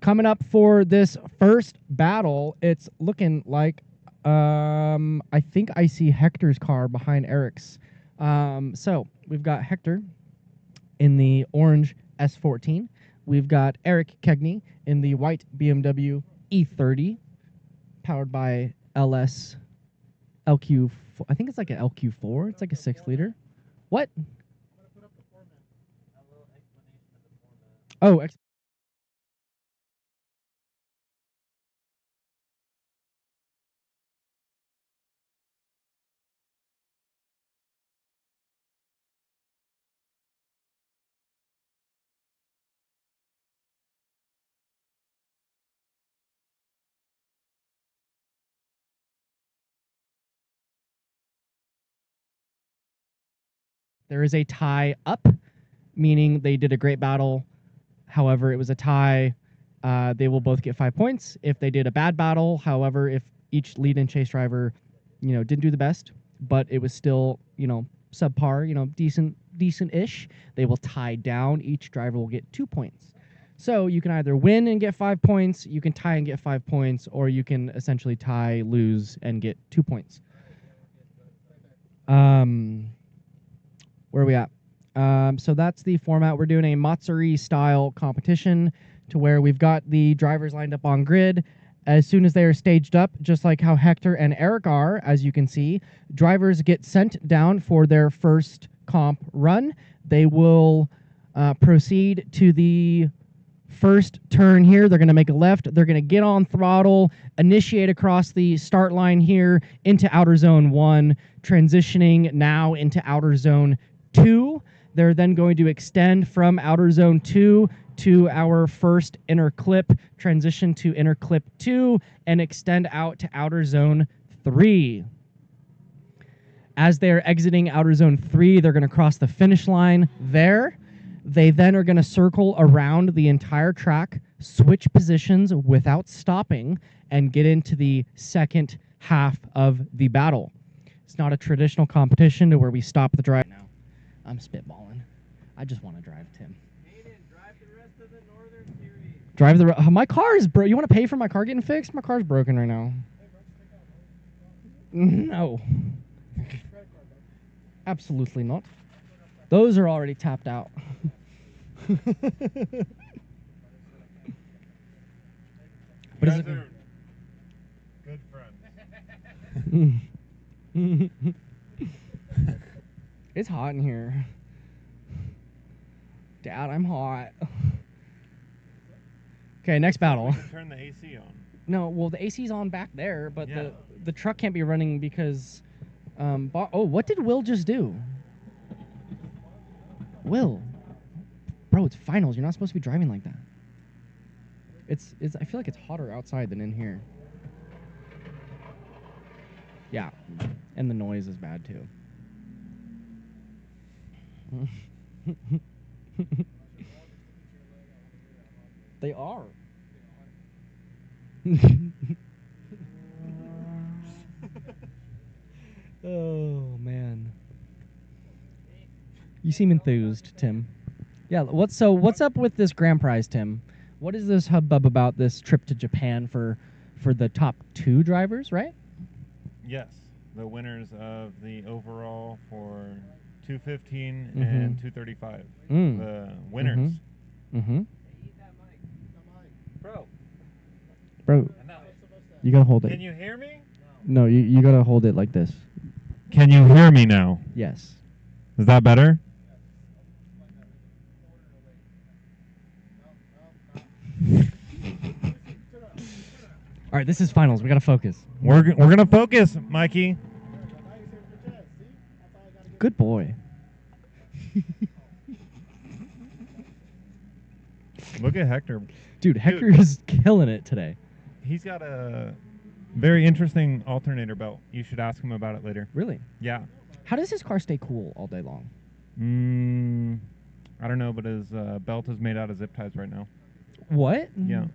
[SPEAKER 3] Coming up for this first battle, it's looking like I think I see Hector's car behind Eric's. So we've got Hector in the orange S14. We've got Eric Kegney in the white BMW E30, powered by LQ. I think it's like an LQ4. It's like a 6-liter. What? Oh, there is a tie up, meaning they did a great battle. However, it was a tie. They will both get 5 points. If they did a bad battle, however, if each lead and chase driver, didn't do the best, but it was still, subpar, decent-ish, they will tie down. Each driver will get 2 points. So you can either win and get 5 points, you can tie and get 5 points, or you can essentially tie, lose, and get 2 points. Where are we at? So that's the format. We're doing a Matsuri style competition to where we've got the drivers lined up on grid. As soon as they are staged up, just like how Hector and Eric are, as you can see, drivers get sent down for their first comp run. They will proceed to the first turn here. They're going to make a left. They're going to get on throttle, initiate across the start line here into outer zone 1, transitioning now into outer zone 2. They're then going to extend from outer zone 2 to our first inner clip, transition to inner clip 2, and extend out to outer zone 3. As they're exiting outer zone 3, they're going to cross the finish line there. They then are going to circle around the entire track, switch positions without stopping, and get into the second half of the battle. It's not a traditional competition to where we stop the drive. Now, I'm spitballing. I just want to drive Tim.
[SPEAKER 1] Hayden, drive the rest of the Northern Series.
[SPEAKER 3] Drive the... my car is broke. You want to pay for my car getting fixed? My car's broken right now. No. Absolutely not. Those are already tapped out. But is it...
[SPEAKER 4] Good friends.
[SPEAKER 3] It's hot in here. Dad, I'm hot. Okay, next battle.
[SPEAKER 2] Turn the AC on.
[SPEAKER 3] No, well, the AC's on back there, but
[SPEAKER 2] Yeah.
[SPEAKER 3] the truck can't be running because... oh, what did Will just do? Will. Bro, it's finals. You're not supposed to be driving like that. It's. I feel like it's hotter outside than in here. Yeah, and the noise is bad too. They are. Oh man. You seem enthused, Tim. Yeah, what's up with this grand prize, Tim? What is this hubbub about this trip to Japan for the top 2 drivers, right?
[SPEAKER 2] Yes, the winners of the overall for 215 and 235. The winners.
[SPEAKER 3] Mm-hmm.
[SPEAKER 2] Bro.
[SPEAKER 3] Bro, you gotta hold it.
[SPEAKER 2] Can you hear me?
[SPEAKER 3] No, you gotta hold it like this.
[SPEAKER 2] Can you hear me now?
[SPEAKER 3] Yes.
[SPEAKER 2] Is that better?
[SPEAKER 3] All right, this is finals. We gotta focus.
[SPEAKER 2] We're gonna focus, Mikey.
[SPEAKER 3] Good boy.
[SPEAKER 2] Look at Hector.
[SPEAKER 3] Dude, Hector is killing it today.
[SPEAKER 2] He's got a very interesting alternator belt. You should ask him about it later.
[SPEAKER 3] Really?
[SPEAKER 2] Yeah.
[SPEAKER 3] How does his car stay cool all day long?
[SPEAKER 2] I don't know, but his belt is made out of zip ties right now.
[SPEAKER 3] What?
[SPEAKER 2] Yeah.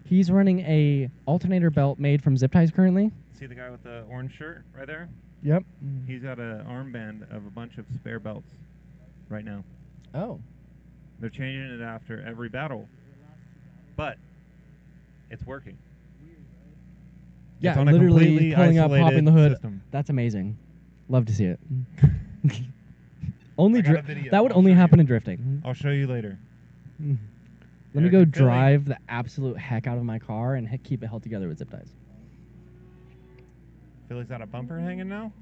[SPEAKER 3] He's running a alternator belt made from zip ties currently?
[SPEAKER 2] See the guy with the orange shirt right there?
[SPEAKER 3] Yep.
[SPEAKER 2] He's got an armband of a bunch of spare belts right now.
[SPEAKER 3] Oh.
[SPEAKER 2] They're changing it after every battle, but it's working.
[SPEAKER 3] Yeah,
[SPEAKER 2] It's on a
[SPEAKER 3] literally
[SPEAKER 2] completely
[SPEAKER 3] pulling up, popping the hood.
[SPEAKER 2] system.
[SPEAKER 3] That's amazing. Love to see it. Only
[SPEAKER 2] I got a video.
[SPEAKER 3] that would
[SPEAKER 2] I'll
[SPEAKER 3] only
[SPEAKER 2] show
[SPEAKER 3] happen
[SPEAKER 2] you.
[SPEAKER 3] in drifting.
[SPEAKER 2] I'll show you later.
[SPEAKER 3] Let me
[SPEAKER 2] Yeah,
[SPEAKER 3] go
[SPEAKER 2] good feeling.
[SPEAKER 3] drive the absolute heck out of my car and keep it held together with zip ties.
[SPEAKER 2] Feel he's got a bumper hanging now?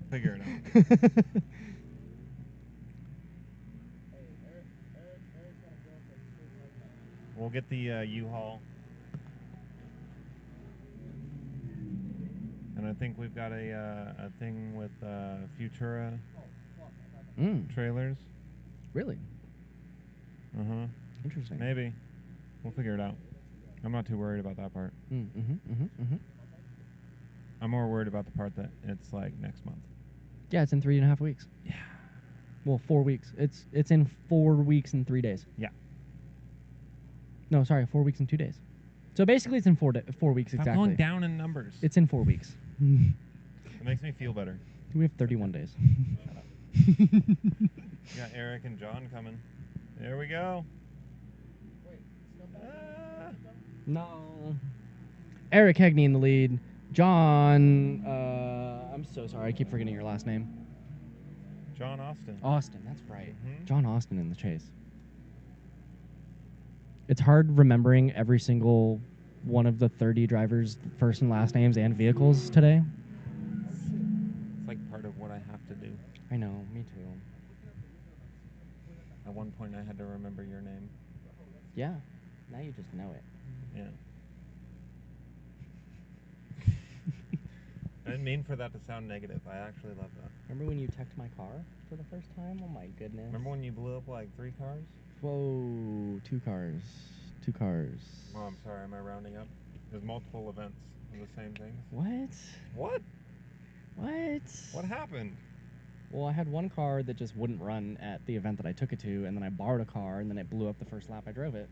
[SPEAKER 2] Figure it out. We'll get the U-Haul. And I think we've got a thing with Futura trailers.
[SPEAKER 3] Really?
[SPEAKER 2] Uh-huh.
[SPEAKER 3] Interesting.
[SPEAKER 2] Maybe. We'll figure it out. I'm not too worried about that part. I'm more worried about the part that it's like next month.
[SPEAKER 3] Yeah, it's in 3.5 weeks.
[SPEAKER 2] Yeah.
[SPEAKER 3] Well, 4 weeks. It's in 4 weeks and 3 days.
[SPEAKER 2] Yeah.
[SPEAKER 3] No, sorry, 4 weeks and 2 days. So basically, it's in 4 weeks
[SPEAKER 2] Stop
[SPEAKER 3] exactly.
[SPEAKER 2] going down in numbers.
[SPEAKER 3] It's in 4 weeks.
[SPEAKER 2] It makes me feel better.
[SPEAKER 3] We have 31 days.
[SPEAKER 2] You got Eric and John coming. There we go.
[SPEAKER 3] No. Eric Hegney in the lead. John, I'm so sorry. I keep forgetting your last name.
[SPEAKER 2] John Austin.
[SPEAKER 3] Austin, that's right.
[SPEAKER 2] Mhm.
[SPEAKER 3] John Austin in the chase. It's hard remembering every single one of the 30 drivers' first and last names and vehicles today.
[SPEAKER 7] It's like part of what I have to do.
[SPEAKER 3] I know, me too.
[SPEAKER 7] At one point, I had to remember your name.
[SPEAKER 3] Yeah, now you just know it.
[SPEAKER 7] Yeah. I didn't mean for that to sound negative. I actually love that.
[SPEAKER 3] Remember when you teched my car for the first time? Oh my goodness.
[SPEAKER 7] Remember when you blew up like 3 cars?
[SPEAKER 3] Whoa, 2 cars. 2 cars.
[SPEAKER 7] Oh, I'm sorry. Am I rounding up? There's multiple events of the same things.
[SPEAKER 3] What?
[SPEAKER 7] What?
[SPEAKER 3] What?
[SPEAKER 7] What happened?
[SPEAKER 3] Well, I had one car that just wouldn't run at the event that I took it to, and then I borrowed a car, and then it blew up the first lap I drove it.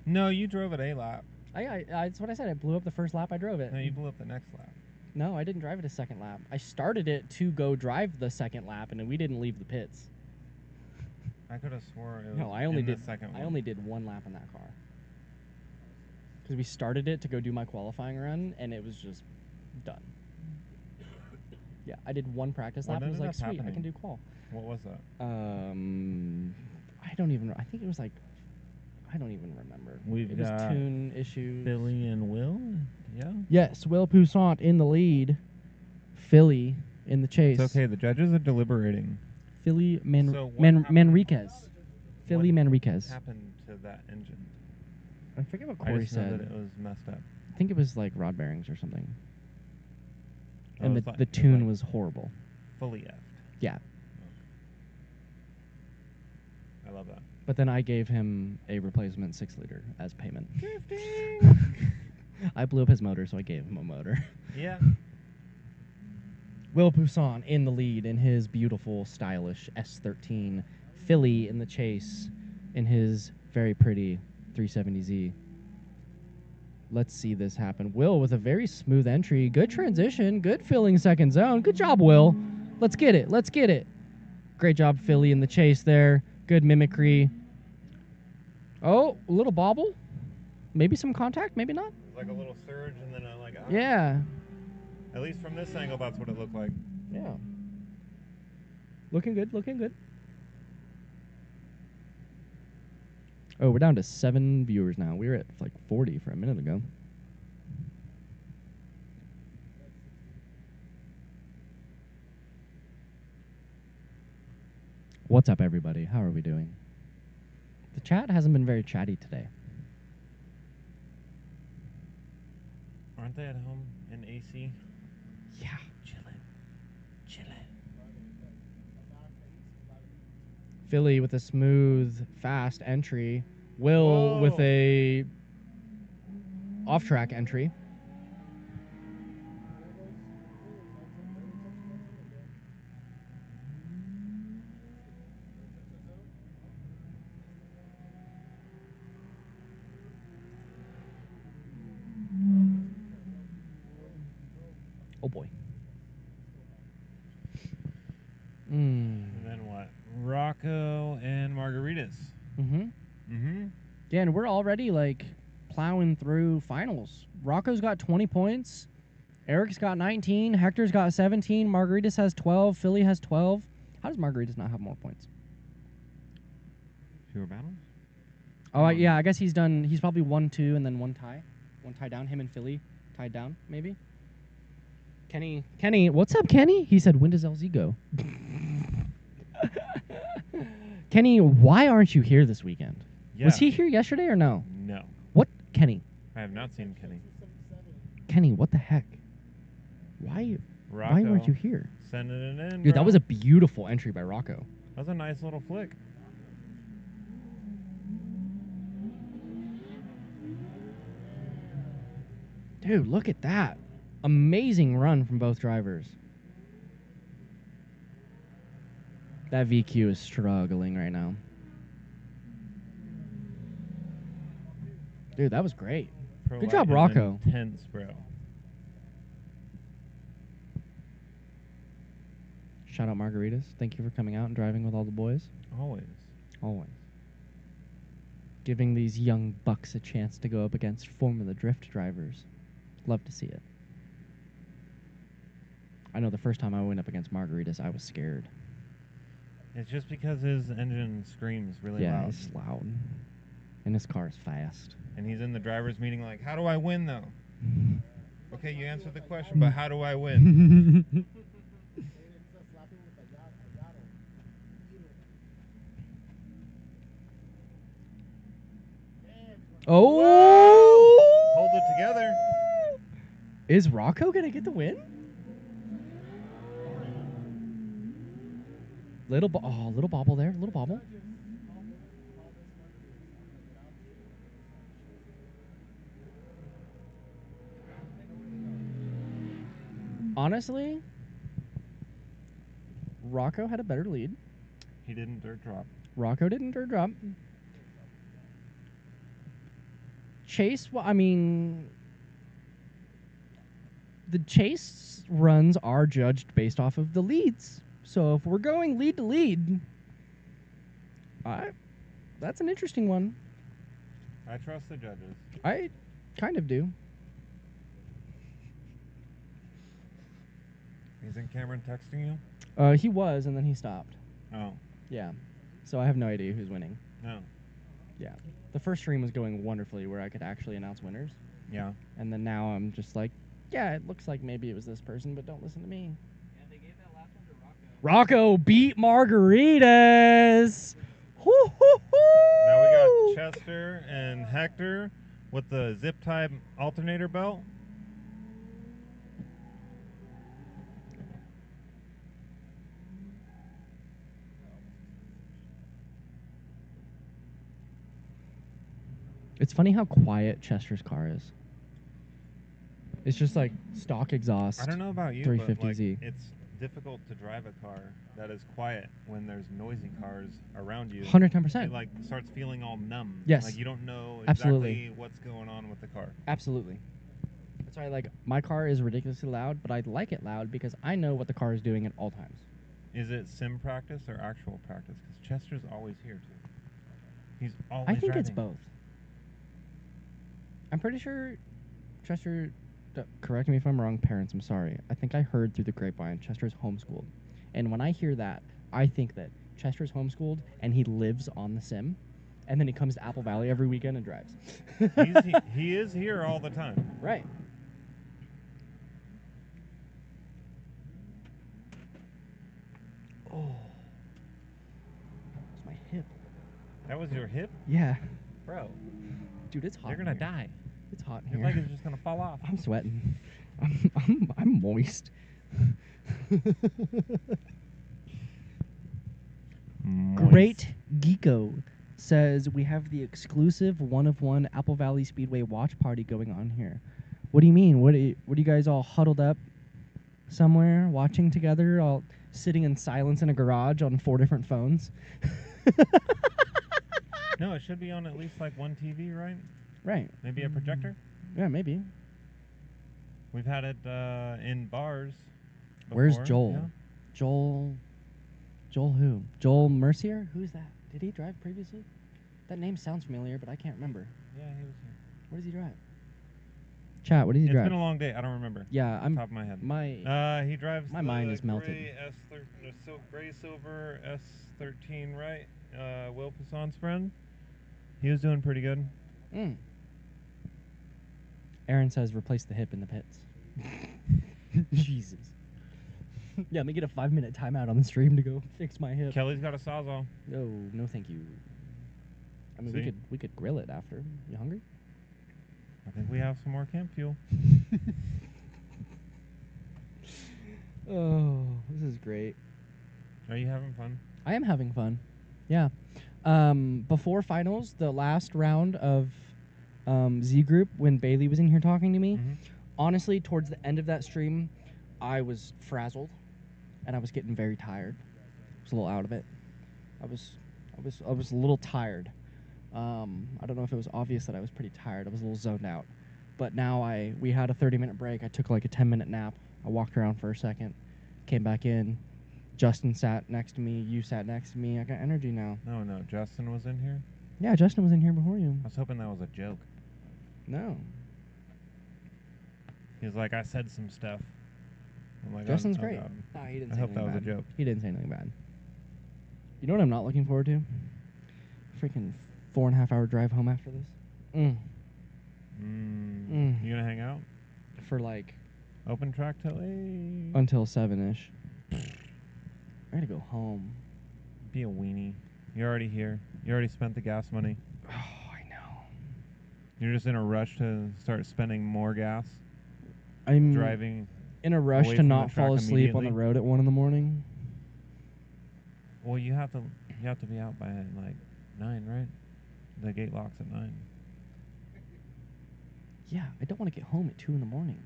[SPEAKER 7] No, you drove it a lap.
[SPEAKER 3] That's what I said. I blew up the first lap I drove it.
[SPEAKER 7] No, you blew up the next lap.
[SPEAKER 3] No, I didn't drive it a second lap. I started it to go drive the second lap, and we didn't leave the pits.
[SPEAKER 7] I could have swore it was
[SPEAKER 3] No, I only
[SPEAKER 7] in
[SPEAKER 3] did.
[SPEAKER 7] the second one.
[SPEAKER 3] I only did 1 lap in that car. Because we started it to go do my qualifying run, and it was just done. Yeah, I did 1 practice
[SPEAKER 7] What
[SPEAKER 3] lap, and was
[SPEAKER 7] ended
[SPEAKER 3] like,
[SPEAKER 7] up
[SPEAKER 3] sweet, I
[SPEAKER 7] happening?
[SPEAKER 3] can do qual.
[SPEAKER 7] What was that?
[SPEAKER 3] I don't even. I think it was like. I don't even remember.
[SPEAKER 7] We've
[SPEAKER 3] it was
[SPEAKER 7] got
[SPEAKER 3] tune issues.
[SPEAKER 7] Billy and Will? Yeah?
[SPEAKER 3] Yes, Will Poussaint in the lead. Philly in the chase.
[SPEAKER 7] It's okay. The judges are deliberating.
[SPEAKER 3] Philly
[SPEAKER 7] So what happened-
[SPEAKER 3] Manriquez. Philly
[SPEAKER 7] What
[SPEAKER 3] Manriquez.
[SPEAKER 7] happened to that engine?
[SPEAKER 3] I forget what
[SPEAKER 7] I
[SPEAKER 3] Corey
[SPEAKER 7] just know
[SPEAKER 3] said.
[SPEAKER 7] that it was messed up.
[SPEAKER 3] I think it was like rod bearings or something.
[SPEAKER 7] Oh,
[SPEAKER 3] And
[SPEAKER 7] it
[SPEAKER 3] the
[SPEAKER 7] was like-
[SPEAKER 3] tune
[SPEAKER 7] like
[SPEAKER 3] was horrible.
[SPEAKER 7] fully effed.
[SPEAKER 3] Yeah.
[SPEAKER 7] I love that.
[SPEAKER 3] But then I gave him a replacement 6-liter as payment. I blew up his motor, so I gave him a motor.
[SPEAKER 7] Yeah.
[SPEAKER 3] Will Poussaint in the lead in his beautiful, stylish S13. Philly in the chase in his very pretty 370Z. Let's see this happen. Will with a very smooth entry. Good transition. Good filling second zone. Good job, Will. Let's get it. Let's get it. Great job, Philly, in the chase there. Good mimicry. Oh, a little bobble. Maybe some contact. Maybe not.
[SPEAKER 7] Like a little surge, and then I like. Ah.
[SPEAKER 3] Yeah.
[SPEAKER 7] At least from this angle, that's what it looked like.
[SPEAKER 3] Yeah. Looking good. Looking good. Oh, we're down to 7 viewers now. We were at like 40 for a minute ago. What's up, everybody? How are we doing? The chat hasn't been very chatty today.
[SPEAKER 7] Aren't they at home in AC?
[SPEAKER 3] Yeah.
[SPEAKER 7] Chilling.
[SPEAKER 3] Philly with a smooth, fast entry. Will with a off-track entry. Oh boy.
[SPEAKER 7] And then what? Rocco and Margaritas. Mm-hmm.
[SPEAKER 3] Yeah, and we're already like plowing through finals. Rocco's got 20 points. Eric's got 19. Hector's got 17. Margaritas has 12. Philly has 12. How does Margaritas not have more points?
[SPEAKER 7] Fewer battles?
[SPEAKER 3] Oh, yeah, I guess he's done. He's probably 1-2 and then 1 tie. 1 tie down. Him and Philly tied down, maybe. Kenny, what's up, Kenny? He said, when does LZ go? Kenny, why aren't you here this weekend?
[SPEAKER 7] Yeah.
[SPEAKER 3] Was he here yesterday or no?
[SPEAKER 7] No.
[SPEAKER 3] What? Kenny.
[SPEAKER 7] I have not seen Kenny.
[SPEAKER 3] Kenny, what the heck? Why weren't you here?
[SPEAKER 7] Sending it in,
[SPEAKER 3] Dude,
[SPEAKER 7] bro.
[SPEAKER 3] that was a beautiful entry by Rocco.
[SPEAKER 7] That was a nice little flick.
[SPEAKER 3] Dude, look at that. Amazing run from both drivers. That VQ is struggling right now. Dude, that was great. Good job, Rocco.
[SPEAKER 7] Intense, bro.
[SPEAKER 3] Shout out Margaritas. Thank you for coming out and driving with all the boys.
[SPEAKER 7] Always.
[SPEAKER 3] Always. Giving these young bucks a chance to go up against Formula Drift drivers. Love to see it. I know the first time I went up against Margaritas, I was scared.
[SPEAKER 7] It's just because his engine screams really
[SPEAKER 3] Yeah,
[SPEAKER 7] loud.
[SPEAKER 3] it's loud. And his car is fast.
[SPEAKER 7] And he's in the driver's meeting like, how do I win though? Okay, you answered the question, but how do I win?
[SPEAKER 3] Oh!
[SPEAKER 7] Hold it together.
[SPEAKER 3] Is Rocco gonna get the win? Little bobble there, little bobble. Honestly, Rocco had a better lead.
[SPEAKER 7] He didn't dirt drop.
[SPEAKER 3] Rocco didn't dirt drop. Chase, well, I mean, the chase runs are judged based off of the leads. So if we're going lead to lead, that's an interesting one.
[SPEAKER 7] I trust the judges.
[SPEAKER 3] I kind of do.
[SPEAKER 7] Isn't Cameron texting you?
[SPEAKER 3] He was, and then he stopped.
[SPEAKER 7] Oh.
[SPEAKER 3] Yeah. So I have no idea who's winning.
[SPEAKER 7] No.
[SPEAKER 3] Yeah. The first stream was going wonderfully where I could actually announce winners.
[SPEAKER 7] Yeah.
[SPEAKER 3] And then now I'm just like, yeah, it looks like maybe it was this person, but don't listen to me.
[SPEAKER 1] Yeah, they gave that last one to Rocco.
[SPEAKER 3] Rocco beat Margaritas! Woo-hoo-hoo!
[SPEAKER 7] Now we got Chester and Hector with the zip tie alternator belt.
[SPEAKER 3] It's funny how quiet Chester's car is. It's just like stock exhaust.
[SPEAKER 7] I don't know about you,
[SPEAKER 3] 350Z.
[SPEAKER 7] but like, it's difficult to drive a car that is quiet when there's noisy cars around you.
[SPEAKER 3] 110%.
[SPEAKER 7] It like starts feeling all numb.
[SPEAKER 3] Yes.
[SPEAKER 7] Like you don't know
[SPEAKER 3] Absolutely.
[SPEAKER 7] exactly what's going on with the car.
[SPEAKER 3] Absolutely. That's why, like, my car is ridiculously loud, but I like it loud because I know what the car is doing at all times.
[SPEAKER 7] Is it sim practice or actual practice? Because Chester's always here too. He's always
[SPEAKER 3] I think
[SPEAKER 7] driving.
[SPEAKER 3] it's both. I'm pretty sure Chester, correct me if I'm wrong, parents, I'm sorry. I think I heard through the grapevine Chester's homeschooled. And when I hear that, I think that Chester's homeschooled and he lives on the sim, and then he comes to Apple Valley every weekend and drives.
[SPEAKER 7] He is here all the time.
[SPEAKER 3] Right. Oh. It's my hip.
[SPEAKER 7] That was your hip?
[SPEAKER 3] Yeah.
[SPEAKER 7] Bro,
[SPEAKER 3] Dude, it's hot.
[SPEAKER 7] you're
[SPEAKER 3] in
[SPEAKER 7] gonna
[SPEAKER 3] here.
[SPEAKER 7] die.
[SPEAKER 3] It's hot in
[SPEAKER 7] Your
[SPEAKER 3] here.
[SPEAKER 7] leg is just gonna fall off.
[SPEAKER 3] I'm sweating. I'm moist. Great Geeko says we have the exclusive one-of-one Apple Valley Speedway watch party going on here. What do you mean? What are you guys all huddled up somewhere watching together, all sitting in silence in a garage on 4 different phones?
[SPEAKER 7] No, it should be on at least like one TV, right?
[SPEAKER 3] Right.
[SPEAKER 7] Maybe a projector?
[SPEAKER 3] Yeah, maybe.
[SPEAKER 7] We've had it in bars
[SPEAKER 3] Where's
[SPEAKER 7] before,
[SPEAKER 3] Joel?
[SPEAKER 7] yeah.
[SPEAKER 3] Joel who? Joel Mercier? Who's that? Did he drive previously? That name sounds familiar, but I can't remember.
[SPEAKER 7] Yeah, he was here.
[SPEAKER 3] What does he drive? Chat, what does he drive?
[SPEAKER 7] It's been a long day. I don't remember.
[SPEAKER 3] Yeah,
[SPEAKER 7] Off the top of my head.
[SPEAKER 3] My
[SPEAKER 7] he drives
[SPEAKER 3] my
[SPEAKER 7] the
[SPEAKER 3] mind is melted.
[SPEAKER 7] gray silver S13, right? Will Poisson's friend. He was doing pretty good.
[SPEAKER 3] Aaron says replace the hip in the pits. Jesus. Yeah, let me get a 5-minute timeout on the stream to go fix my hip.
[SPEAKER 7] Kelly's got a Sawzall.
[SPEAKER 3] No, thank you. I mean,
[SPEAKER 7] See?
[SPEAKER 3] we could grill it after. You hungry?
[SPEAKER 7] I think we have some more camp fuel.
[SPEAKER 3] Oh, this is great.
[SPEAKER 7] Are you having fun?
[SPEAKER 3] I am having fun. Yeah. Before finals, the last round of Z Group, when Bailey was in here talking to me, honestly, towards the end of that stream, I was frazzled, and I was getting very tired. I was a little out of it. I was a little tired. I don't know if it was obvious that I was pretty tired. I was a little zoned out. But now we had a 30-minute break. I took like a 10-minute nap. I walked around for a second, came back in. Justin sat next to me. You sat next to me. I got energy now.
[SPEAKER 7] No, Justin was in here?
[SPEAKER 3] Yeah, Justin was in here before you.
[SPEAKER 7] I was hoping that was a joke.
[SPEAKER 3] No.
[SPEAKER 7] He was like, I said some stuff. I'm like,
[SPEAKER 3] Justin's
[SPEAKER 7] oh,
[SPEAKER 3] great.
[SPEAKER 7] God.
[SPEAKER 3] No, he didn't
[SPEAKER 7] I
[SPEAKER 3] say
[SPEAKER 7] hope that
[SPEAKER 3] anything
[SPEAKER 7] was
[SPEAKER 3] bad.
[SPEAKER 7] a joke.
[SPEAKER 3] He didn't say anything bad. You know what I'm not looking forward to? Freaking 4.5 hour drive home after this.
[SPEAKER 7] You gonna hang out?
[SPEAKER 3] For like
[SPEAKER 7] Open track till 8.
[SPEAKER 3] until 7-ish. I gotta go home.
[SPEAKER 7] Be a weenie. You're already here. You already spent the gas money.
[SPEAKER 3] Oh, I know.
[SPEAKER 7] You're just in a rush to start spending more gas.
[SPEAKER 3] I'm
[SPEAKER 7] Driving.
[SPEAKER 3] in a rush
[SPEAKER 7] away
[SPEAKER 3] to
[SPEAKER 7] from the
[SPEAKER 3] not fall
[SPEAKER 7] track
[SPEAKER 3] asleep on the
[SPEAKER 7] immediately.
[SPEAKER 3] road at 1 in the morning.
[SPEAKER 7] Well, you have to be out by like 9, right? The gate locks at 9.
[SPEAKER 3] Yeah, I don't want to get home at 2 in the morning.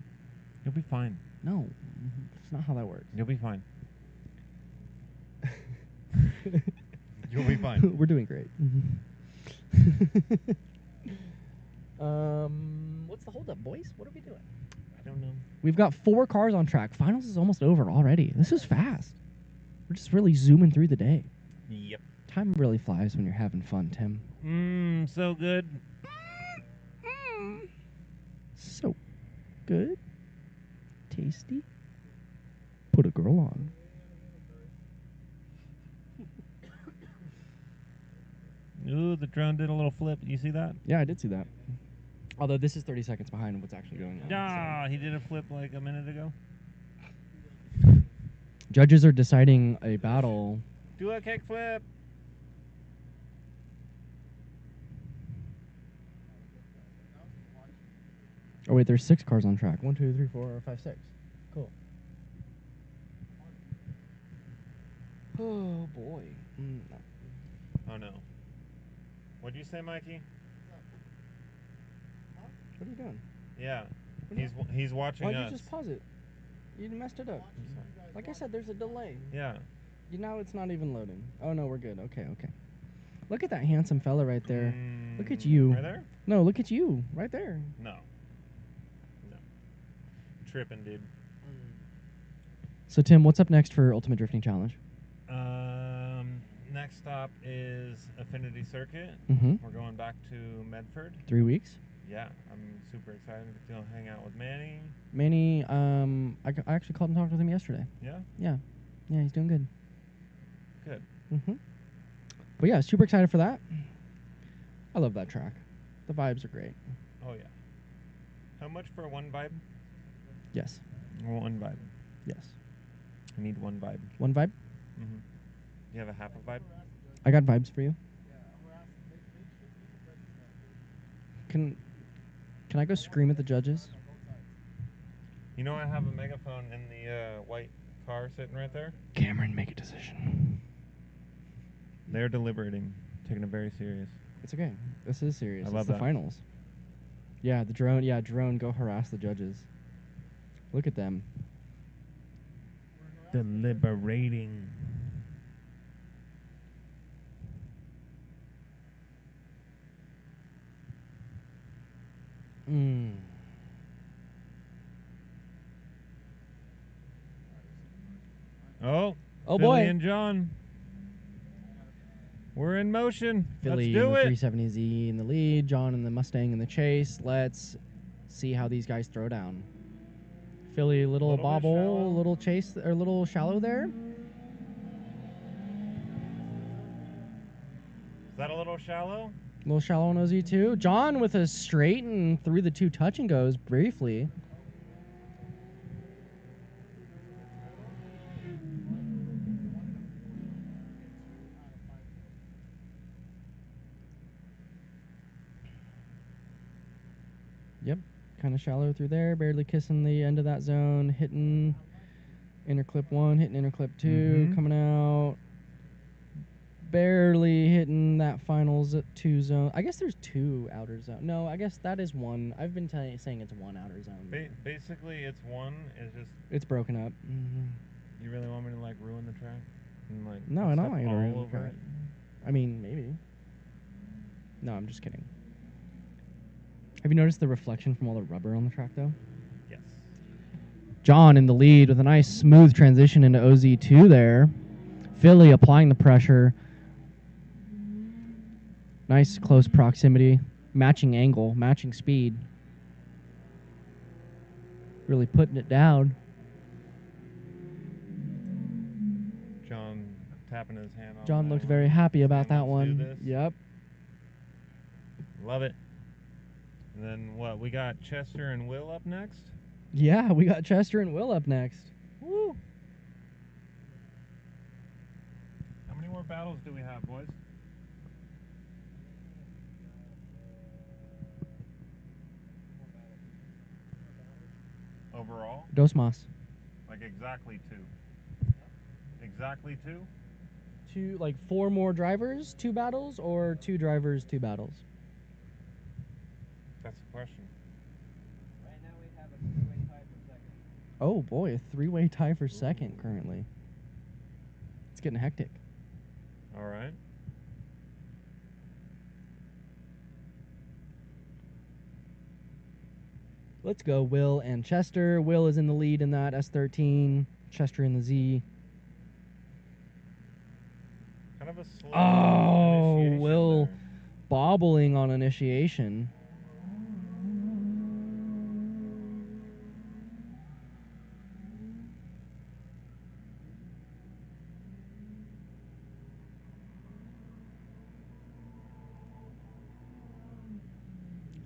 [SPEAKER 7] You'll be fine.
[SPEAKER 3] No, it's not how that works.
[SPEAKER 7] You'll be fine. You'll be fine.
[SPEAKER 3] We're doing great. What's the holdup, boys? What are we doing?
[SPEAKER 7] I don't know.
[SPEAKER 3] We've got 4 cars on track. Finals is almost over already. This is fast. We're just really zooming through the day.
[SPEAKER 7] Yep.
[SPEAKER 3] Time really flies when you're having fun, Tim.
[SPEAKER 7] So good.
[SPEAKER 3] So good. Tasty. Put a girl on.
[SPEAKER 7] Ooh, the drone did a little flip. You see that?
[SPEAKER 3] Yeah, I did see that. Although this is 30 seconds behind what's actually going on.
[SPEAKER 7] Ah, he did a flip like a minute ago.
[SPEAKER 3] So. Judges are deciding a battle.
[SPEAKER 7] Do a kick flip.
[SPEAKER 3] Oh wait, there's 6 cars on track. 1, 2, 3, 4, 5, 6. Cool. Oh boy.
[SPEAKER 7] Oh no. What'd you say, Mikey?
[SPEAKER 3] What are you doing?
[SPEAKER 7] Yeah.
[SPEAKER 3] What are
[SPEAKER 7] He's watching
[SPEAKER 3] Why'd
[SPEAKER 7] us.
[SPEAKER 3] you just pause it? You messed it up. Like I said, there's a delay.
[SPEAKER 7] Yeah.
[SPEAKER 3] Now it's not even loading. Oh no, we're good. Okay, okay. Look at that handsome fella right there. Look at you.
[SPEAKER 7] Right there?
[SPEAKER 3] No, look at you. Right there.
[SPEAKER 7] No. No. Tripping, dude.
[SPEAKER 3] So Tim, what's up next for Ultimate Drifting Challenge?
[SPEAKER 7] Next stop is Affinity Circuit.
[SPEAKER 3] Mm-hmm.
[SPEAKER 7] We're going back to Medford.
[SPEAKER 3] 3 weeks.
[SPEAKER 7] Yeah, I'm super excited to go hang out with Manny.
[SPEAKER 3] Manny, I actually called and talked with him yesterday.
[SPEAKER 7] Yeah?
[SPEAKER 3] Yeah. Yeah, he's doing good.
[SPEAKER 7] Good.
[SPEAKER 3] Mm-hmm. But yeah, super excited for that. I love that track. The vibes are great.
[SPEAKER 7] Oh, yeah. How much for one vibe?
[SPEAKER 3] Yes.
[SPEAKER 7] One vibe.
[SPEAKER 3] Yes.
[SPEAKER 7] I need one vibe.
[SPEAKER 3] One vibe?
[SPEAKER 7] Mm-hmm. You have a half a vibe?
[SPEAKER 3] I got vibes for you. Can I go scream at the judges?
[SPEAKER 7] You know I have a megaphone in the white car sitting right there?
[SPEAKER 3] Cameron, make a decision.
[SPEAKER 7] They're deliberating, taking it very serious.
[SPEAKER 3] It's okay. This is serious.
[SPEAKER 7] I
[SPEAKER 3] It's
[SPEAKER 7] love
[SPEAKER 3] the
[SPEAKER 7] that.
[SPEAKER 3] finals. Yeah, the drone. Yeah, drone. Go harass the judges. Look at them.
[SPEAKER 7] Deliberating. Oh,
[SPEAKER 3] Oh
[SPEAKER 7] Philly
[SPEAKER 3] boy.
[SPEAKER 7] and John. We're in motion.
[SPEAKER 3] Philly
[SPEAKER 7] Let's do
[SPEAKER 3] in the
[SPEAKER 7] it.
[SPEAKER 3] 370Z in the lead. John in the Mustang in the chase. Let's see how these guys throw down. Philly, little
[SPEAKER 7] Little bit
[SPEAKER 3] bobble,
[SPEAKER 7] shallow.
[SPEAKER 3] little chase, or little shallow there.
[SPEAKER 7] Is that a little shallow?
[SPEAKER 3] Little shallow on OZ2. John with a straight and through the 2 touch and goes briefly. Yep, kind of shallow through there, barely kissing the end of that zone, hitting inner clip 1, hitting inner clip 2, coming out, barely hitting that final 2 zone. I guess there's 2 outer zone. No, I guess that is 1. I've been saying it's 1 outer zone.
[SPEAKER 7] Basically, it's one. It's just
[SPEAKER 3] It's broken up.
[SPEAKER 7] you really want me to like ruin the track and like
[SPEAKER 3] No,
[SPEAKER 7] put
[SPEAKER 3] I don't
[SPEAKER 7] stuff
[SPEAKER 3] want you to
[SPEAKER 7] all
[SPEAKER 3] ruin the
[SPEAKER 7] over
[SPEAKER 3] track.
[SPEAKER 7] it?
[SPEAKER 3] I mean, maybe. No, I'm just kidding. Have you noticed the reflection from all the rubber on the track, though?
[SPEAKER 7] Yes.
[SPEAKER 3] John in the lead with a nice smooth transition into OZ2 there. Philly applying the pressure. Nice close proximity. Matching angle, matching speed. Really putting it down.
[SPEAKER 7] John tapping his hand on
[SPEAKER 3] John
[SPEAKER 7] that
[SPEAKER 3] looked
[SPEAKER 7] one.
[SPEAKER 3] very happy about
[SPEAKER 7] Saying,
[SPEAKER 3] that
[SPEAKER 7] "Let's do
[SPEAKER 3] one.
[SPEAKER 7] this."
[SPEAKER 3] Yep.
[SPEAKER 7] Love it. And then what? We got Chester and Will up next.
[SPEAKER 3] Yeah, we got Chester and Will up next. Woo!
[SPEAKER 7] How many more battles do we have, boys? Overall?
[SPEAKER 3] Dos más.
[SPEAKER 7] Like exactly 2. Exactly 2?
[SPEAKER 3] 2, like 4 more drivers, 2 battles, or 2 drivers, 2 battles?
[SPEAKER 7] That's the question.
[SPEAKER 1] Right now we have a 3-way tie for second.
[SPEAKER 3] Oh boy, a 3-way tie for second currently. It's getting hectic.
[SPEAKER 7] All right.
[SPEAKER 3] Let's go, Will and Chester. Will is in the lead in that S13. Chester in the Z.
[SPEAKER 7] Kind of a slow
[SPEAKER 3] Oh,
[SPEAKER 7] initiation
[SPEAKER 3] Will
[SPEAKER 7] there.
[SPEAKER 3] bobbling on initiation.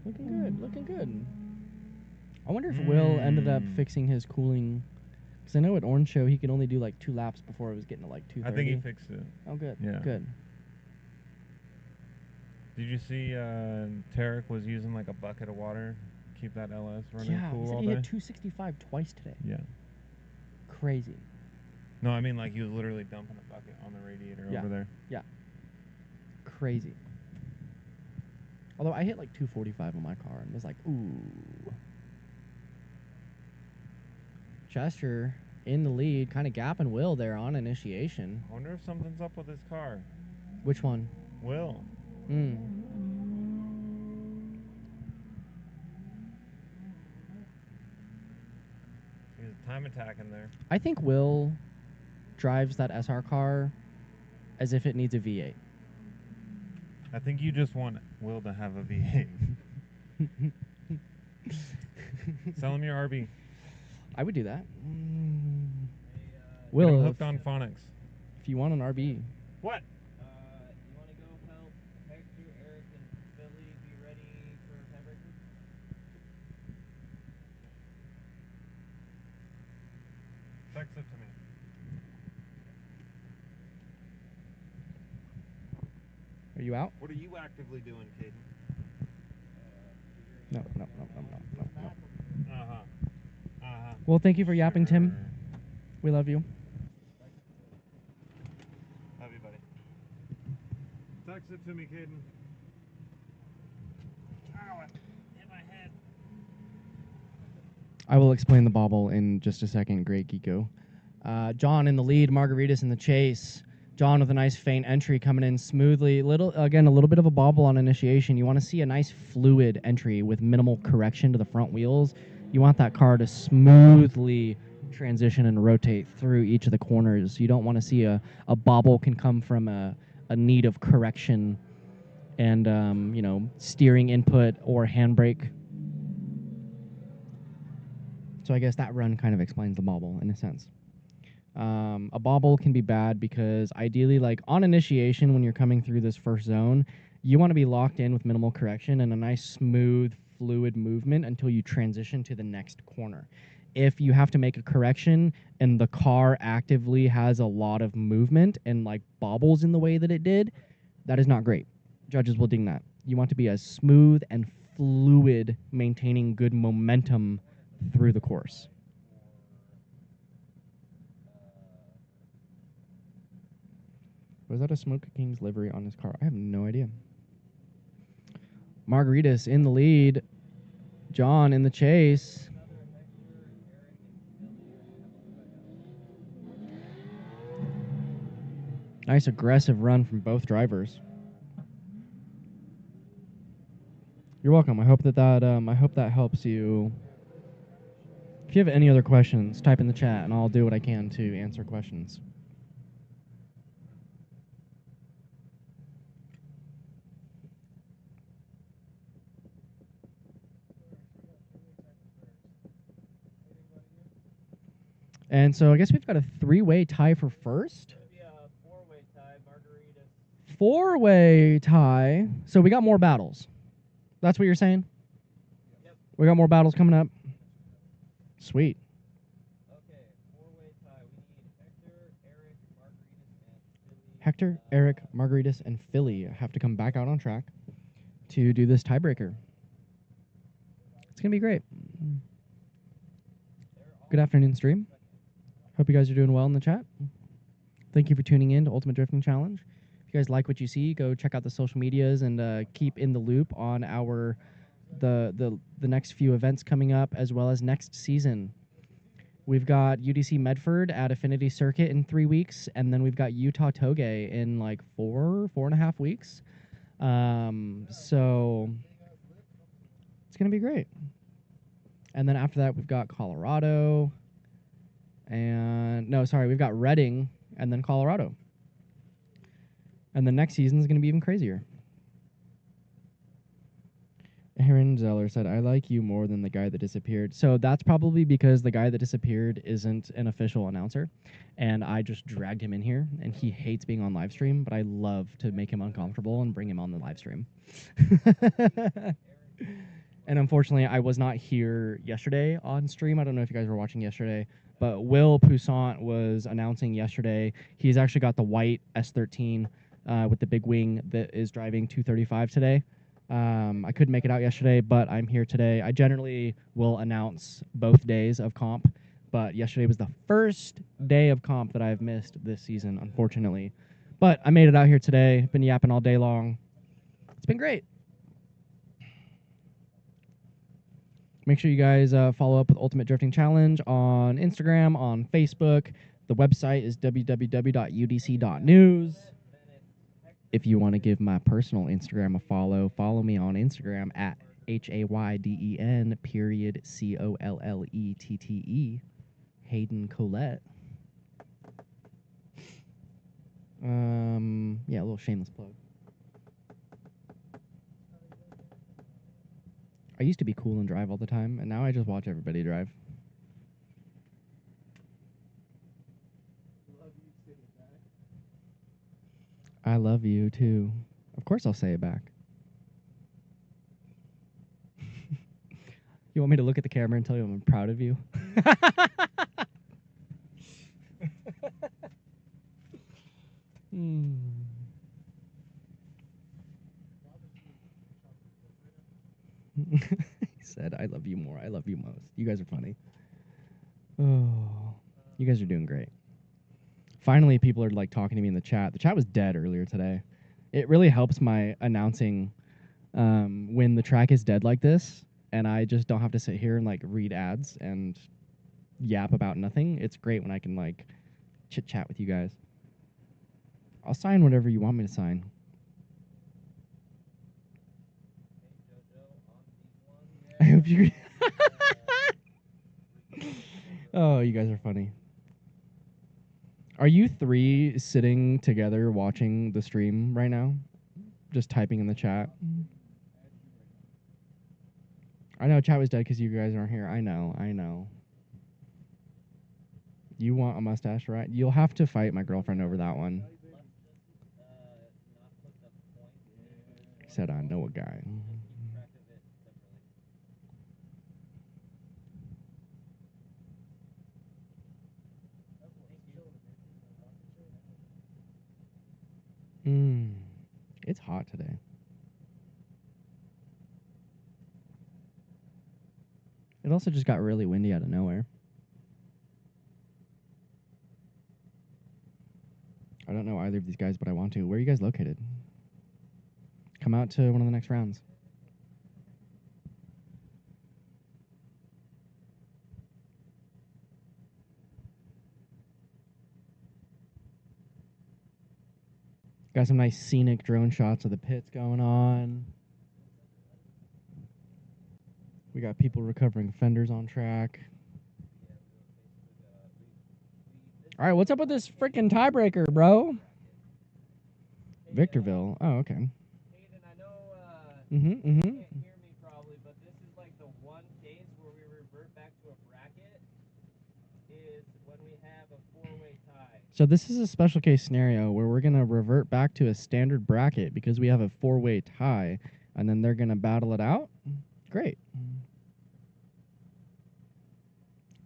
[SPEAKER 3] Looking good, looking good. I wonder if Will ended up fixing his cooling. Because I know at Orange Show he could only do like 2 laps before it was getting to like 230.
[SPEAKER 7] I think he fixed it.
[SPEAKER 3] Oh, good.
[SPEAKER 7] Yeah.
[SPEAKER 3] Good.
[SPEAKER 7] Did you see Tarek was using like a bucket of water to keep that LS running
[SPEAKER 3] Yeah, he
[SPEAKER 7] cool
[SPEAKER 3] said
[SPEAKER 7] all
[SPEAKER 3] he
[SPEAKER 7] day?
[SPEAKER 3] hit 265 twice today.
[SPEAKER 7] Yeah.
[SPEAKER 3] Crazy.
[SPEAKER 7] No, I mean like he was literally dumping a bucket on the radiator
[SPEAKER 3] Yeah.
[SPEAKER 7] over there.
[SPEAKER 3] Yeah. Crazy. Although I hit like 245 on my car and was like, ooh. Chester in the lead, kind of gapping Will there on initiation.
[SPEAKER 7] I wonder if something's up with his car.
[SPEAKER 3] Which one?
[SPEAKER 7] Will. He's time attacking there.
[SPEAKER 3] I think Will drives that SR car as if it needs a V8.
[SPEAKER 7] I think you just want Will to have a V8. Sell him your RB.
[SPEAKER 3] I would do that.
[SPEAKER 7] Get him
[SPEAKER 3] Will,
[SPEAKER 7] hooked on phonics.
[SPEAKER 3] if you want an RB.
[SPEAKER 7] What?
[SPEAKER 1] You want to go help Hector, Eric, and Billy be ready for tiebreaker?
[SPEAKER 7] Text it to me.
[SPEAKER 3] Are you out?
[SPEAKER 7] What are you actively doing, Caden?
[SPEAKER 3] No.
[SPEAKER 7] Uh-huh. Uh-huh.
[SPEAKER 3] Well, thank you for yapping, Tim. We love you.
[SPEAKER 7] Love you, buddy. Text it to me, Caden. Ow, it hit my head.
[SPEAKER 3] I will explain the bobble in just a second. Great, Geeko. John in the lead, Margaritas in the chase. John with a nice faint entry coming in smoothly. A little bit of a bobble on initiation. You want to see a nice fluid entry with minimal correction to the front wheels. You want that car to smoothly transition and rotate through each of the corners. You don't want to see a bobble can come from a need of correction and steering input or handbrake. So I guess that run kind of explains the bobble in a sense. A bobble can be bad because ideally, like on initiation, when you're coming through this first zone, you want to be locked in with minimal correction and a nice smooth, fluid movement until you transition to the next corner. If you have to make a correction and the car actively has a lot of movement and like bobbles in the way that it did, that is not great. Judges will ding that. You want to be as smooth and fluid, maintaining good momentum through the course. Was that a Smoke King's livery on his car? I have no idea. Margaritas in the lead. John in the chase. Nice aggressive run from both drivers. You're welcome. I hope that helps you. If you have any other questions, type in the chat and I'll do what I can to answer questions. And so I guess we've got a 3-way tie for first.
[SPEAKER 1] It'll be a 4-way tie, Margaritas.
[SPEAKER 3] 4-way tie. So we got more battles. That's what you're saying?
[SPEAKER 1] Yep.
[SPEAKER 3] We got more battles coming up. Sweet.
[SPEAKER 1] Okay, four-way tie. We need
[SPEAKER 3] Hector, Eric, Margaritas, and Philly have to come back out on track to do this tiebreaker. It's going to be great. Good afternoon, stream. Hope you guys are doing well in the chat. Thank you for tuning in to Ultimate Drifting Challenge. If you guys like what you see, go check out the social medias and keep in the loop on our the next few events coming up, as well as next season. We've got UDC Medford at Affinity Circuit in 3 weeks, and then we've got Utah Toge in like 4.5 weeks. So it's gonna be great. And then after that, we've got Colorado, and we've got Reading, and then Colorado. And the next season is gonna be even crazier. Aaron Zeller said, I like you more than the guy that disappeared. So that's probably because the guy that disappeared isn't an official announcer. And I just dragged him in here. And he hates being on live stream. But I love to make him uncomfortable and bring him on the live stream. And unfortunately, I was not here yesterday on stream. I don't know if you guys were watching yesterday. But Will Poussant was announcing yesterday. He's actually got the white S13 with the big wing that is driving 235 today. I couldn't make it out yesterday, but I'm here today. I generally will announce both days of comp, but yesterday was the first day of comp that I've missed this season, unfortunately. But I made it out here today. Been yapping all day long. It's been great. Make sure you guys follow up with Ultimate Drifting Challenge on Instagram, on Facebook. The website is www.udc.news. If you want to give my personal Instagram a follow me on Instagram at HAYDEN _COLLETTE Hayden Colette. Yeah, a little shameless plug. I used to be cool and drive all the time, and now I just watch everybody drive. I love you, too. Of course I'll say it back. You want me to look at the camera and tell you I'm proud of you? He said, I love you more. I love you most. You guys are funny. Oh, you guys are doing great. Finally, people are like talking to me in the chat. The chat was dead earlier today. It really helps my announcing when the track is dead like this, and I just don't have to sit here and like read ads and yap about nothing. It's great when I can like chit chat with you guys. I'll sign whatever you want me to sign. I hope you. Oh, you guys are funny. Are you three sitting together watching the stream right now? Just typing in the chat? I know chat was dead because you guys aren't here. I know. You want a mustache, right? You'll have to fight my girlfriend over that one. Said I know a guy. It's hot today. It also just got really windy out of nowhere. I don't know either of these guys, but I want to. Where are you guys located? Come out to one of the next rounds. Got some nice scenic drone shots of the pits going on. We got people recovering fenders on track. All right, what's up with this freaking tiebreaker, bro? Victorville. Oh, okay.
[SPEAKER 1] Hayden, I know you can't hear me probably, but this is like the one case where we revert back to a bracket is when we have a four-way tie.
[SPEAKER 3] So this is a special case scenario where we're going to revert back to a standard bracket because we have a four-way tie. And then they're going to battle it out. Great.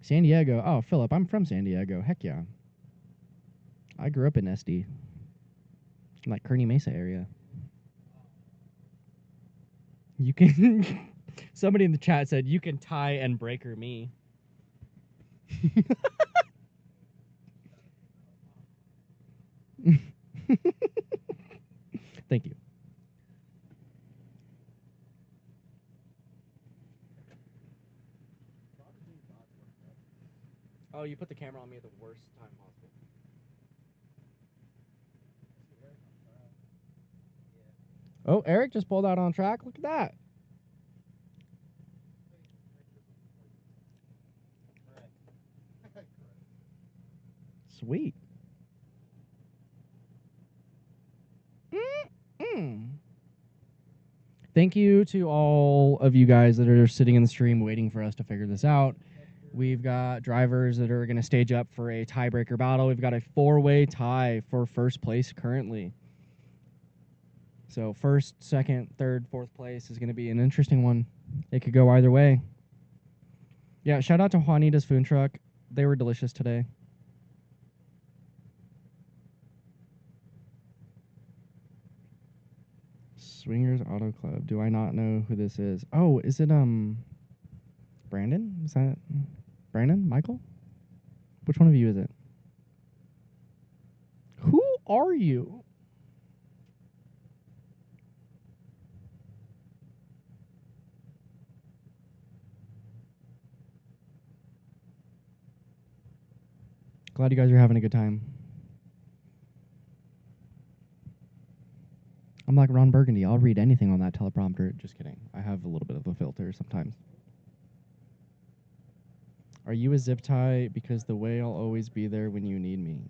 [SPEAKER 3] San Diego. Oh, Philip, I'm from San Diego. Heck yeah. I grew up in SD. In like Kearney Mesa area. You can... Somebody in the chat said, you can tie and breaker me. Thank you. Oh, you put the camera on me at the worst time possible. Oh, Eric just pulled out on track. Look at that. Sweet. Thank you to all of you guys that are sitting in the stream waiting for us to figure this out. We've got drivers that are going to stage up for a tiebreaker battle. We've got a 4-way tie for first place currently. So first, second, third, fourth place is going to be an interesting one. It could go either way. Yeah, shout out to Juanita's Food Truck. They were delicious today. Swingers Auto Club. Do I not know who this is? Oh, is it Brandon? Is that Brandon? Michael? Which one of you is it? Who are you? Glad you guys are having a good time. I'm like Ron Burgundy. I'll read anything on that teleprompter. Just kidding. I have a little bit of a filter sometimes. Are you a zip tie? Because the way I'll always be there when you need me.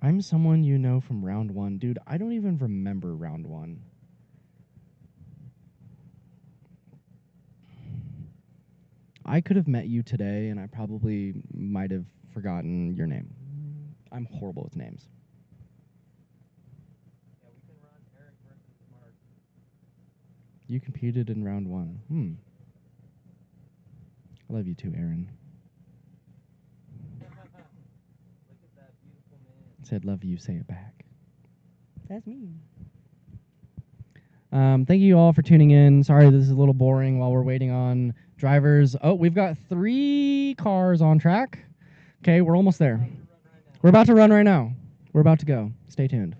[SPEAKER 3] I'm someone you know from round one. Dude, I don't even remember round one. I could have met you today, and I probably might have forgotten your name. I'm horrible with names.
[SPEAKER 1] Yeah, we can run Eric versus Mark.
[SPEAKER 3] You competed in round one. I love you too, Aaron.
[SPEAKER 1] Look at that beautiful man.
[SPEAKER 3] Said love you, say it back. That's me. Thank you all for tuning in. Sorry this is a little boring while we're waiting on drivers. Oh, we've got 3 cars on track. Okay, we're almost there. We're about to run right now. We're about to go. Stay tuned.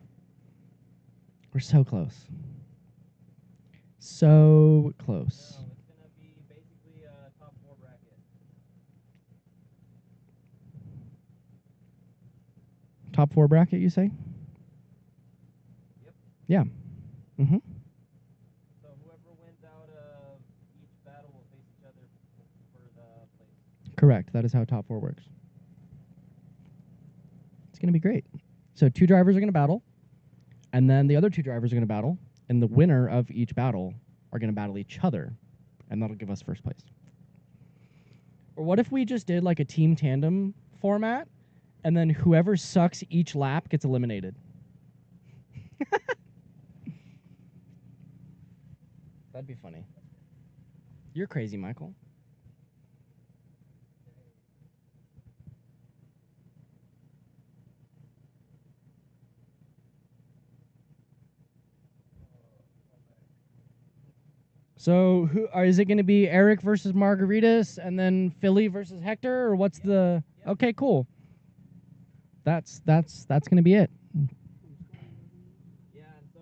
[SPEAKER 3] We're so close. So close.
[SPEAKER 1] No, it's going to be basically a top 4 bracket.
[SPEAKER 3] Top 4 bracket, you say?
[SPEAKER 1] Yep.
[SPEAKER 3] Yeah. Mm-hmm.
[SPEAKER 1] So whoever wins out of each battle will face each other for the place.
[SPEAKER 3] Correct. That is how top 4 works. It's going to be great. So 2 drivers are going to battle, and then the other 2 drivers are going to battle, and the winner of each battle are going to battle each other, and that'll give us first place. Or what if we just did like a team tandem format, and then whoever sucks each lap gets eliminated? That'd be funny. You're crazy, Michael. So, is it going to be Eric versus Margaritas, and then Philly versus Hector, or what's the? Yep. Okay, cool. That's going to be it.
[SPEAKER 1] Yeah, and so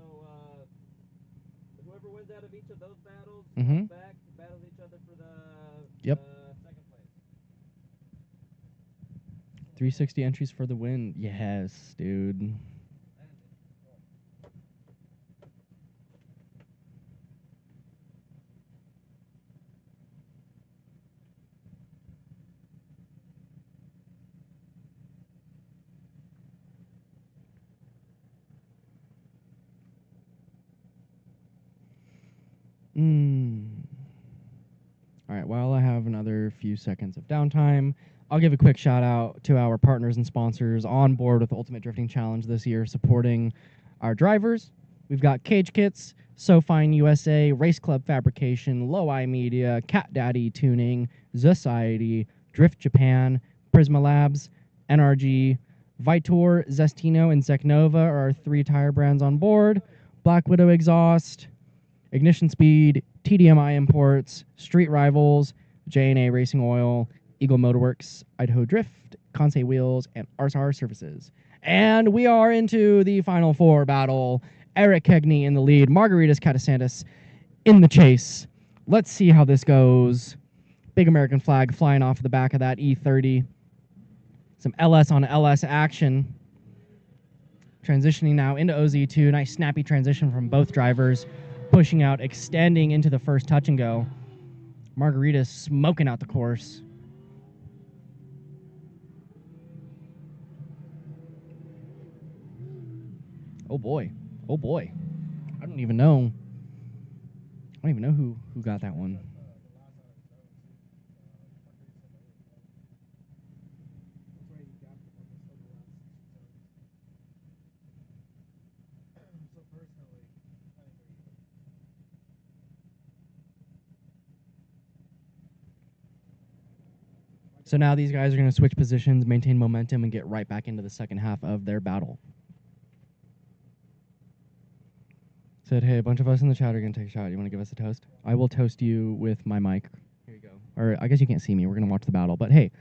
[SPEAKER 1] whoever wins out of each of those battles
[SPEAKER 3] Mm-hmm.
[SPEAKER 1] comes back, battles each other for the
[SPEAKER 3] Yep.
[SPEAKER 1] Second place.
[SPEAKER 3] 360 entries for the win. Yes, dude. All right, while I have another few seconds of downtime, I'll give a quick shout out to our partners and sponsors on board with the Ultimate Drifting Challenge this year, supporting our drivers. We've got Cage Kits, SoFine USA, Race Club Fabrication, Low Eye Media, Cat Daddy Tuning, Society, Drift Japan, Prisma Labs, NRG, Vitor, Zestino, and Zeknova are our 3 tire brands on board. Black Widow Exhaust, Ignition Speed, TDMI Imports, Street Rivals, J&A Racing Oil, Eagle Motorworks, Idaho Drift, Conseil Wheels, and RSR Services. And we are into the Final Four battle. Eric Kegney in the lead, Margaritas Catasantis in the chase. Let's see how this goes. Big American flag flying off the back of that E30. Some LS on LS action. Transitioning now into OZ2. Nice snappy transition from both drivers. Pushing out, extending into the first touch and go. Margaritas smoking out the course. Oh boy. Oh boy. I don't even know who got that one. So now these guys are going to switch positions, maintain momentum, and get right back into the second half of their battle. Said, hey, a bunch of us in the chat are going to take a shot. You want to give us a toast? I will toast you with my mic. Here you go. Or I guess you can't see me. We're going to watch the battle. But hey,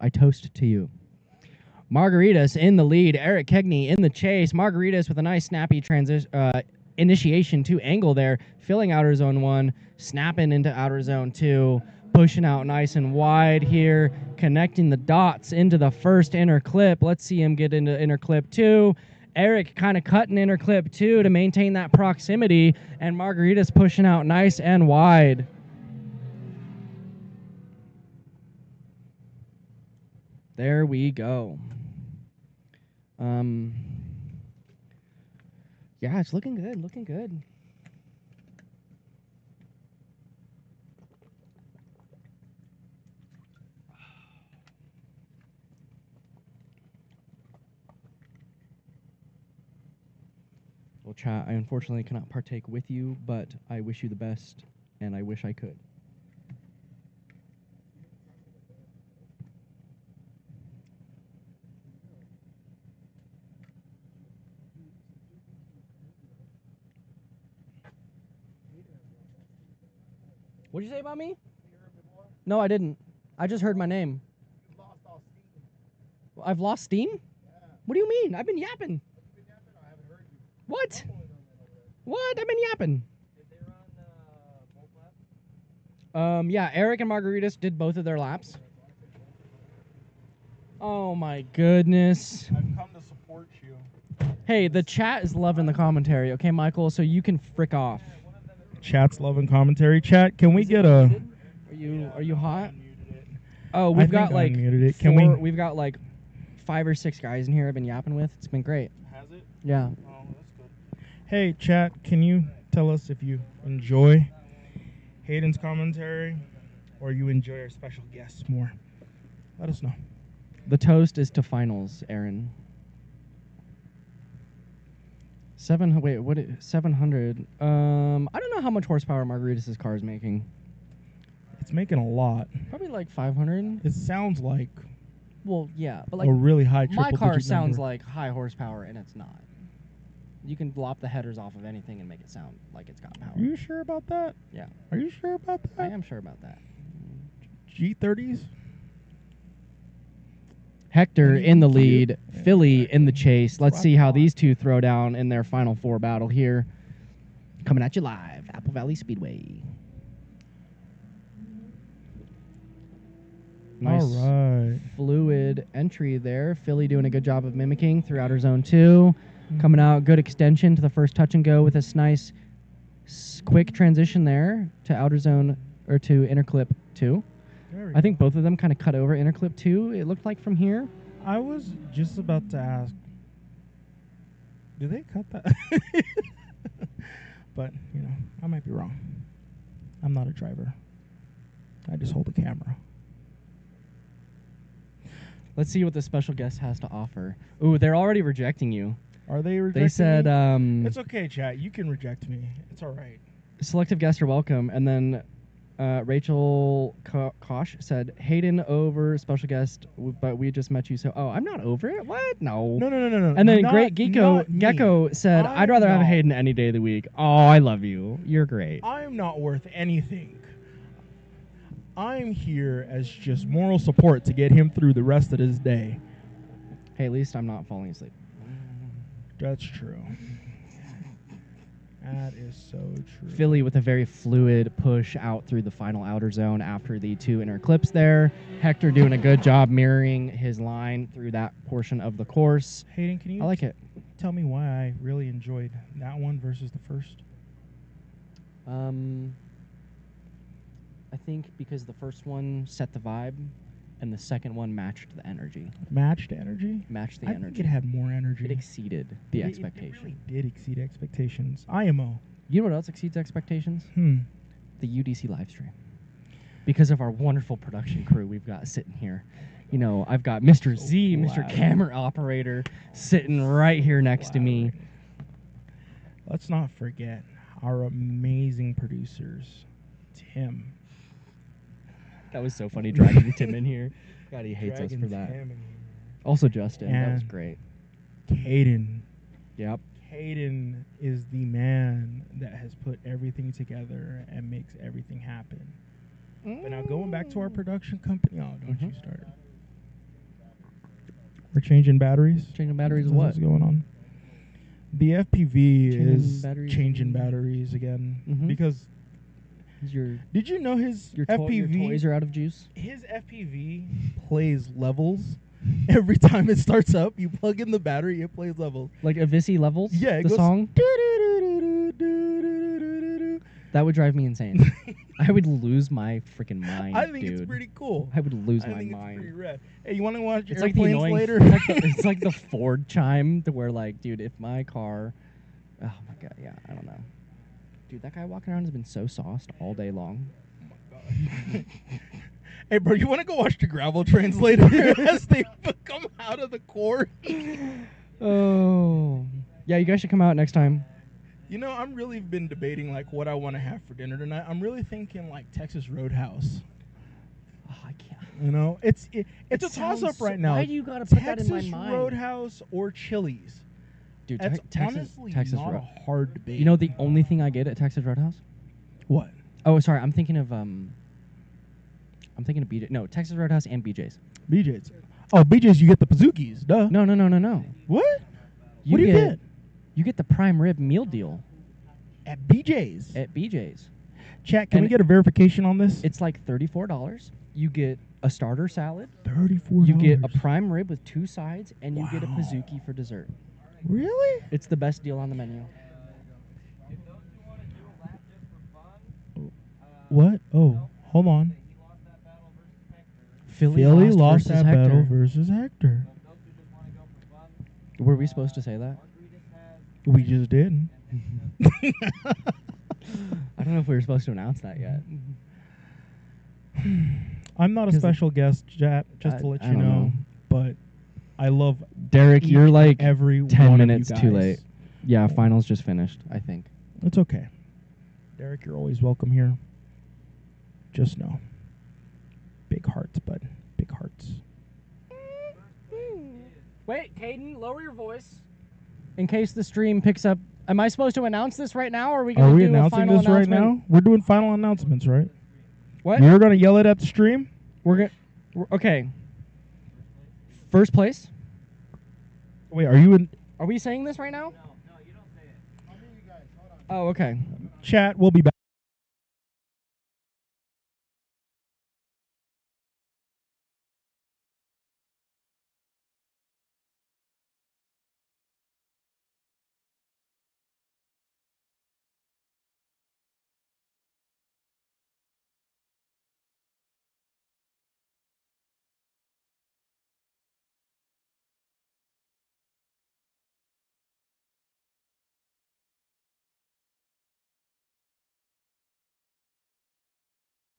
[SPEAKER 3] I toast to you. Margaritas in the lead. Eric Kegney in the chase. Margaritas with a nice snappy initiation to angle there. Filling outer zone 1. Snapping into outer zone 2. Pushing out nice and wide here. Connecting the dots into the first inner clip. Let's see him get into inner clip 2. Eric kind of cutting inner clip 2 to maintain that proximity. And Margaritas pushing out nice and wide. There we go. Yeah, it's looking good, looking good. Well, chat, I unfortunately cannot partake with you, but I wish you the best, and I wish I could. What'd you say about me? No, I didn't. I just heard my name. I've lost steam? Yeah. What do you mean? I've been yapping. What? What? I've been yapping.
[SPEAKER 1] Did they run both laps?
[SPEAKER 3] Yeah, Eric and Margaritas did both of their laps. Oh my goodness.
[SPEAKER 4] I've come to support you.
[SPEAKER 3] Hey, the chat is loving the commentary, okay, Michael? So you can frick off.
[SPEAKER 4] Chat's loving commentary. Chat, can we get a...
[SPEAKER 3] Are you hot? Oh, we've got like we've got like 5 or 6 guys in here I've been yapping with. It's been great.
[SPEAKER 4] Has it?
[SPEAKER 3] Yeah.
[SPEAKER 4] Oh, that's good. Hey, chat, can you tell us if you enjoy Hayden's commentary or you enjoy our special guests more? Let us know.
[SPEAKER 3] The toast is to finals, Aaron. 700. Wait, what? 700. I don't know how much horsepower Margaritas' car is making.
[SPEAKER 4] It's making a lot.
[SPEAKER 3] Probably like 500.
[SPEAKER 4] It sounds like
[SPEAKER 3] Well, yeah, but like
[SPEAKER 4] a really high triple
[SPEAKER 3] my car
[SPEAKER 4] digit
[SPEAKER 3] sounds
[SPEAKER 4] number.
[SPEAKER 3] like high horsepower, and it's not. You can lop the headers off of anything and make it sound like it's got power.
[SPEAKER 4] Are you sure about that?
[SPEAKER 3] Yeah.
[SPEAKER 4] Are you sure about
[SPEAKER 3] I
[SPEAKER 4] that?
[SPEAKER 3] am sure about that.
[SPEAKER 4] G30s?
[SPEAKER 3] Hector in the lead, Philly in the chase. Let's see how these two throw down in their Final Four battle here. Coming at you live, Apple Valley Speedway. Nice
[SPEAKER 4] All right.
[SPEAKER 3] fluid entry there. Philly doing a good job of mimicking through outer zone 2. Coming out, good extension to the first touch and go with this nice quick transition there to outer zone or to inner clip 2. I think both of them kind of cut over inner clip 2, it looked like from here.
[SPEAKER 4] I was just about to ask, do they cut that? But, I might be wrong. I'm not a driver. I just hold a camera.
[SPEAKER 3] Let's see what the special guest has to offer. Ooh, they're already rejecting you.
[SPEAKER 4] Are they rejecting
[SPEAKER 3] They said,
[SPEAKER 4] me? It's okay, chat. You can reject me. It's all right.
[SPEAKER 3] selective guests are welcome. And then Rachel Kosh said, Hayden over special guest, but we just met you. So, I'm not over it? What? No.
[SPEAKER 4] No.
[SPEAKER 3] And then
[SPEAKER 4] Not-
[SPEAKER 3] Great
[SPEAKER 4] not me.
[SPEAKER 3] Gecko said, I'd rather have Hayden any day of the week. Oh, I love you. You're great.
[SPEAKER 4] I'm not worth anything. I'm here as just moral support to get him through the rest of his day.
[SPEAKER 3] Hey, at least I'm not falling asleep.
[SPEAKER 4] That's true. That is so true.
[SPEAKER 3] Philly with a very fluid push out through the final outer zone after the 2 inner clips there. Hector doing a good job mirroring his line through that portion of the course.
[SPEAKER 4] Hayden, can you
[SPEAKER 3] I like it.
[SPEAKER 4] tell me why I really enjoyed that one versus the first?
[SPEAKER 3] I think because the first one set the vibe and the second one matched the energy.
[SPEAKER 4] Matched energy?
[SPEAKER 3] Matched the
[SPEAKER 4] I
[SPEAKER 3] energy.
[SPEAKER 4] think it had more energy.
[SPEAKER 3] It exceeded the
[SPEAKER 4] It
[SPEAKER 3] expectation.
[SPEAKER 4] really did exceed expectations. IMO.
[SPEAKER 3] You know what else exceeds expectations?
[SPEAKER 4] The
[SPEAKER 3] UDC live stream. Because of our wonderful production crew we've got sitting here. I've got Mr. Z, Mr. Camera Operator, sitting right here next to me.
[SPEAKER 4] Let's not forget our amazing producers, Tim.
[SPEAKER 3] That was so funny dragging Tim in here. God, he hates us for that. Also Justin, that was
[SPEAKER 4] And
[SPEAKER 3] great.
[SPEAKER 4] Caden.
[SPEAKER 3] Yep.
[SPEAKER 4] Caden is the man that has put everything together and makes everything happen. But now going back to our production company. Oh, don't you start. We're changing batteries.
[SPEAKER 3] Changing batteries of
[SPEAKER 4] What's
[SPEAKER 3] what?
[SPEAKER 4] going on? The FPV
[SPEAKER 3] Changing
[SPEAKER 4] is
[SPEAKER 3] batteries
[SPEAKER 4] changing
[SPEAKER 3] again?
[SPEAKER 4] batteries again
[SPEAKER 3] Mhm.
[SPEAKER 4] because
[SPEAKER 3] Your
[SPEAKER 4] did you know his
[SPEAKER 3] your
[SPEAKER 4] FPV
[SPEAKER 3] toys are out of juice?
[SPEAKER 4] his FPV plays levels every time it starts up. You plug in the battery, it plays levels.
[SPEAKER 3] Like Avicii Levels?
[SPEAKER 4] Yeah, it
[SPEAKER 3] the
[SPEAKER 4] goes
[SPEAKER 3] song?
[SPEAKER 4] doo-doo-doo-doo-doo-doo-doo-doo.
[SPEAKER 3] That would drive me insane. I would lose my freaking mind,
[SPEAKER 4] I think
[SPEAKER 3] dude.
[SPEAKER 4] it's pretty cool.
[SPEAKER 3] I would lose
[SPEAKER 4] I
[SPEAKER 3] my
[SPEAKER 4] think
[SPEAKER 3] mind.
[SPEAKER 4] it's pretty rad. Hey, you want to watch
[SPEAKER 3] It's like the
[SPEAKER 4] airplanes
[SPEAKER 3] annoying.
[SPEAKER 4] later?
[SPEAKER 3] It's like the Ford chime to where, like, dude, if my car. Oh my god, yeah, I don't know. Dude, that guy walking around has been so sauced all day long.
[SPEAKER 4] Hey, bro, you want to go watch the gravel trains later as they come out of the core?
[SPEAKER 3] Oh. Yeah, you guys should come out next time.
[SPEAKER 4] I'm really been debating like what I want to have for dinner tonight. I'm really thinking like Texas Roadhouse.
[SPEAKER 3] Oh, I can't.
[SPEAKER 4] It's a
[SPEAKER 3] It
[SPEAKER 4] toss up
[SPEAKER 3] sounds
[SPEAKER 4] right
[SPEAKER 3] so-
[SPEAKER 4] now.
[SPEAKER 3] why do you gotta put that
[SPEAKER 4] Texas
[SPEAKER 3] in my mind?
[SPEAKER 4] Roadhouse or Chili's?
[SPEAKER 3] Dude,
[SPEAKER 4] That's
[SPEAKER 3] Texas
[SPEAKER 4] honestly
[SPEAKER 3] Texas
[SPEAKER 4] not
[SPEAKER 3] Road.
[SPEAKER 4] a hard debate.
[SPEAKER 3] You know the only thing I get at Texas Roadhouse?
[SPEAKER 4] what?
[SPEAKER 3] Oh, sorry, I'm thinking of BJ. No, Texas Roadhouse and BJ's.
[SPEAKER 4] BJ's. Oh, BJ's, you get the Pazookies, duh.
[SPEAKER 3] No.
[SPEAKER 4] What? What do you get?
[SPEAKER 3] You get the prime rib meal deal
[SPEAKER 4] At BJ's.
[SPEAKER 3] at BJ's.
[SPEAKER 4] Chat, can
[SPEAKER 3] and
[SPEAKER 4] we get a verification on this?
[SPEAKER 3] It's like $34. You get a starter salad.
[SPEAKER 4] $34.
[SPEAKER 3] You get a prime rib with 2 sides, and you get a
[SPEAKER 4] Wow.
[SPEAKER 3] Pizookie for dessert.
[SPEAKER 4] Really?
[SPEAKER 3] It's the best deal on the menu.
[SPEAKER 4] What? Oh, hold on.
[SPEAKER 3] Philly
[SPEAKER 4] lost
[SPEAKER 3] versus
[SPEAKER 4] that
[SPEAKER 3] Hector.
[SPEAKER 4] battle versus Hector.
[SPEAKER 3] Were we supposed to say that?
[SPEAKER 4] We just did.
[SPEAKER 3] I don't know if we were supposed to announce that yet.
[SPEAKER 4] I'm not a
[SPEAKER 3] 'Cause
[SPEAKER 4] special guest, chat, just to let
[SPEAKER 3] I
[SPEAKER 4] you
[SPEAKER 3] don't know.
[SPEAKER 4] But I love
[SPEAKER 3] Derek, you're like
[SPEAKER 4] every
[SPEAKER 3] 10
[SPEAKER 4] one of
[SPEAKER 3] minutes
[SPEAKER 4] you
[SPEAKER 3] too
[SPEAKER 4] guys.
[SPEAKER 3] late. Yeah, finals just finished, I think.
[SPEAKER 4] It's okay. Derek, you're always welcome here. Just know. Big hearts, bud. Big hearts.
[SPEAKER 3] Wait, Caden, lower your voice. In case the stream picks up. Am I supposed to announce this right now, or are we going
[SPEAKER 4] Are
[SPEAKER 3] to
[SPEAKER 4] we
[SPEAKER 3] do a
[SPEAKER 4] announcing
[SPEAKER 3] final
[SPEAKER 4] this right
[SPEAKER 3] announcement?
[SPEAKER 4] now? We're doing final announcements, right?
[SPEAKER 3] What?
[SPEAKER 4] You're going to yell it at the stream?
[SPEAKER 3] Okay. First place.
[SPEAKER 4] Wait, are you in
[SPEAKER 3] Are we saying this right now? No, you don't say it. I'll meet you guys. Hold on. Oh, okay.
[SPEAKER 4] chat? We'll be back.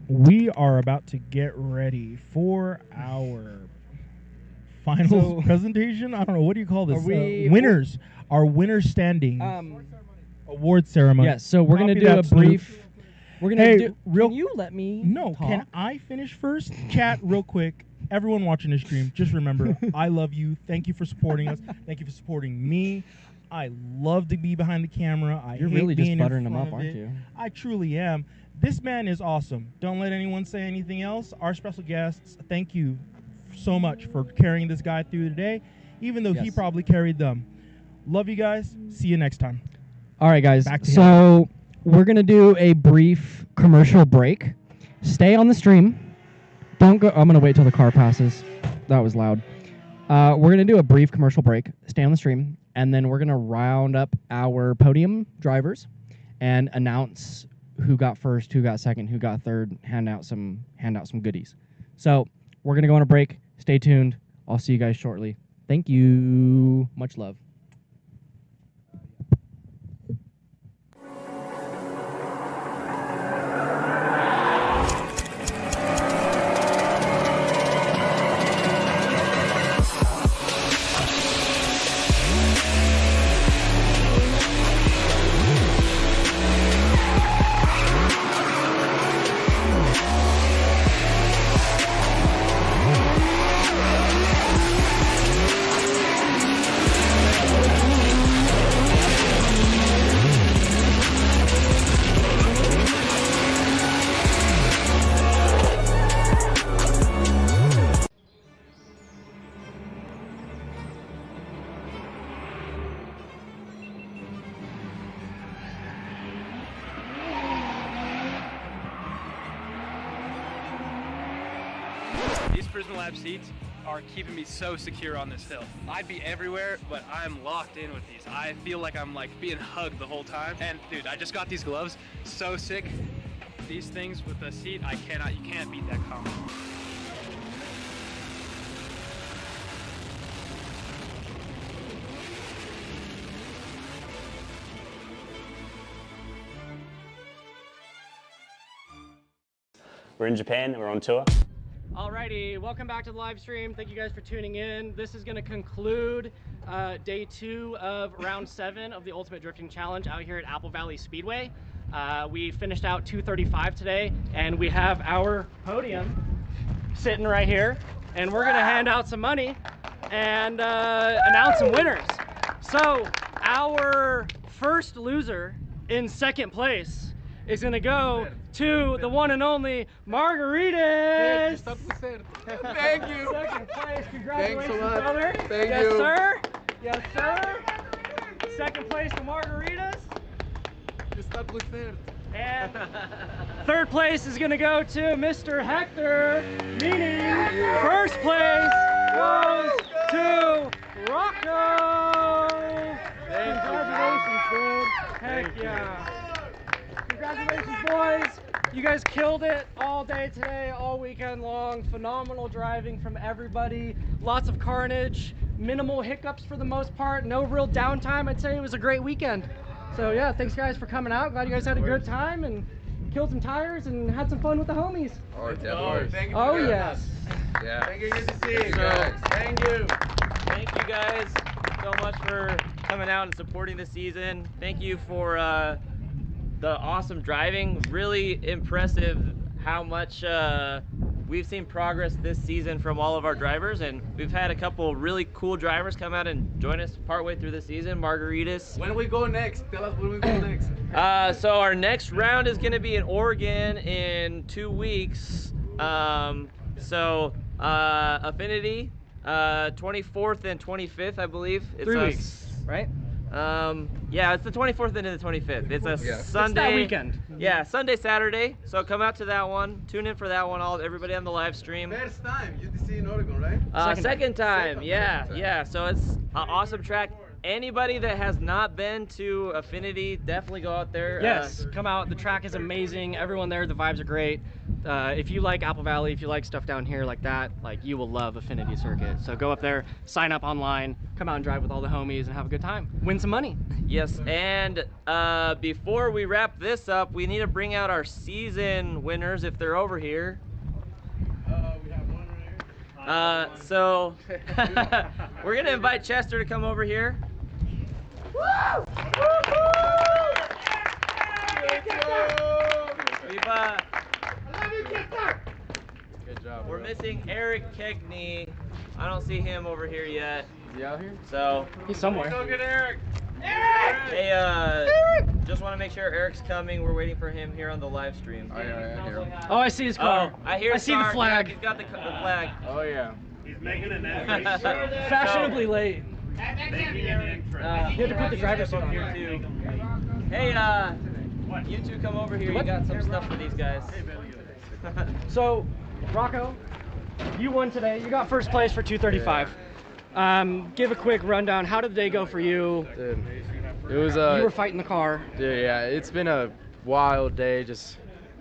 [SPEAKER 4] we are about to get ready for our finals presentation. I don't know, what do you call this? Winners. Our winner standings. Award ceremony.
[SPEAKER 3] Yes, so we're going to do a brief... We're gonna do. Can you let me?
[SPEAKER 4] No.
[SPEAKER 3] talk?
[SPEAKER 4] Can I finish first? Chat real quick. Everyone watching this stream, just remember, I love you. Thank you for supporting us. Thank you for supporting me. I love to be behind the camera.
[SPEAKER 3] You're
[SPEAKER 4] hate
[SPEAKER 3] really just
[SPEAKER 4] being
[SPEAKER 3] buttering
[SPEAKER 4] in
[SPEAKER 3] them
[SPEAKER 4] front
[SPEAKER 3] up,
[SPEAKER 4] of
[SPEAKER 3] aren't
[SPEAKER 4] it.
[SPEAKER 3] you?
[SPEAKER 4] I truly am. This man is awesome. Don't let anyone say anything else. Our special guests, thank you so much for carrying this guy through today, even though he probably carried them. Love you guys. See you next time.
[SPEAKER 3] All right, guys.
[SPEAKER 4] Back to
[SPEAKER 3] So we're going to do a brief commercial break. Stay on the stream. Don't go. I'm going to wait till the car passes. That was loud. We're going to do a brief commercial break. Stay on the stream. And then we're going to round up our podium drivers and announce who got first, who got second, who got third, hand out some goodies. So we're going to go on a break. Stay tuned. I'll see you guys shortly. Thank you. Much love.
[SPEAKER 6] These Prism Lab seats are keeping me so secure on this hill. I'd be everywhere, but I'm locked in with these. I feel like I'm like being hugged the whole time. And dude, I just got these gloves, so sick. These things with the seat, you can't beat that combo.
[SPEAKER 2] We're in Japan, we're on tour.
[SPEAKER 3] Alrighty, welcome back to the live stream. Thank you guys for tuning in. This is going to conclude day 2 of round 7 of the Ultimate Drifting Challenge out here at Apple Valley Speedway. We finished out 2:35 today, and we have our podium sitting right here, and we're going to hand out some money and announce some winners. So our first loser in second place is going to go to the one and only Margaritas.
[SPEAKER 8] Thank you.
[SPEAKER 3] Second place, congratulations,
[SPEAKER 8] Thanks a lot.
[SPEAKER 3] brother.
[SPEAKER 8] Thank
[SPEAKER 3] yes,
[SPEAKER 8] you.
[SPEAKER 3] sir. Yes, sir. Second place to Margaritas. And third place is going to go to Mr. Hector, meaning first place goes to Rocco. Congratulations, dude. Heck yeah. Congratulations, boys. You guys killed it all day today, all weekend long. Phenomenal driving from everybody. Lots of carnage, minimal hiccups for the most part. No real downtime. I'd say it was a great weekend. So yeah, thanks guys for coming out. Glad you guys had a good time and killed some tires and had some fun with the homies.
[SPEAKER 8] Oh, definitely.
[SPEAKER 1] Thank you.
[SPEAKER 3] Oh yes.
[SPEAKER 8] Yeah.
[SPEAKER 1] Thank you. Good to see you.
[SPEAKER 8] guys.
[SPEAKER 1] Thank you.
[SPEAKER 9] Thank you guys so much for coming out and supporting the season. Thank you for the awesome driving. Really impressive how much we've seen progress this season from all of our drivers, and we've had a couple really cool drivers come out and join us partway through the season. Margaritas.
[SPEAKER 1] When do we go next? Tell us when we go next.
[SPEAKER 9] So our next round is going to be in Oregon in 2 weeks. Affinity, 24th and 25th, I believe. It's
[SPEAKER 3] 3 weeks, right?
[SPEAKER 9] Yeah, it's the 24th and the 25th. It's a Sunday.
[SPEAKER 3] It's that weekend.
[SPEAKER 9] Yeah, Sunday, Saturday. So come out to that one. Tune in for that one. Everybody on the live stream.
[SPEAKER 1] First time UTC in Oregon, right?
[SPEAKER 9] Second time. Yeah. So it's an awesome track. Anybody that has not been to Affinity, definitely go out there.
[SPEAKER 3] Yes, come out. The track is amazing. Everyone there, the vibes are great.
[SPEAKER 10] if you like Apple Valley, if you like stuff down here like that, like you will love Affinity Circuit. So go up there, sign up online, come out and drive with all the homies and have a good time. Win some money.
[SPEAKER 9] Yes, and before we wrap this up, we need to bring out our season winners if they're over here.
[SPEAKER 1] We have one right here.
[SPEAKER 9] So we're gonna invite Chester to come over here. Woo!
[SPEAKER 8] Good job.
[SPEAKER 9] We're missing Eric Kegney. I don't see him over here yet.
[SPEAKER 8] Is he out here?
[SPEAKER 9] So
[SPEAKER 10] he's somewhere.
[SPEAKER 1] Go get Eric.
[SPEAKER 9] Hey, just want to make sure Eric's coming. We're waiting for him here on the live stream.
[SPEAKER 8] Oh yeah, I hear him.
[SPEAKER 10] Oh, I see his car.
[SPEAKER 9] Oh, I hear.
[SPEAKER 10] I see the flag.
[SPEAKER 9] Yeah, he's got the flag.
[SPEAKER 8] Oh yeah.
[SPEAKER 7] He's making an entry.
[SPEAKER 10] Fashionably late.
[SPEAKER 7] Making an entrance.
[SPEAKER 10] You had to put the driver's seat on
[SPEAKER 9] here too. Hey, you two come over here. You got some stuff for these guys.
[SPEAKER 10] So, Rocco, you won today. You got first place for 235. Give a quick rundown. How did the day go for you?
[SPEAKER 8] Dude, it was
[SPEAKER 10] You were fighting the car.
[SPEAKER 8] Dude, yeah, it's been a wild day. It's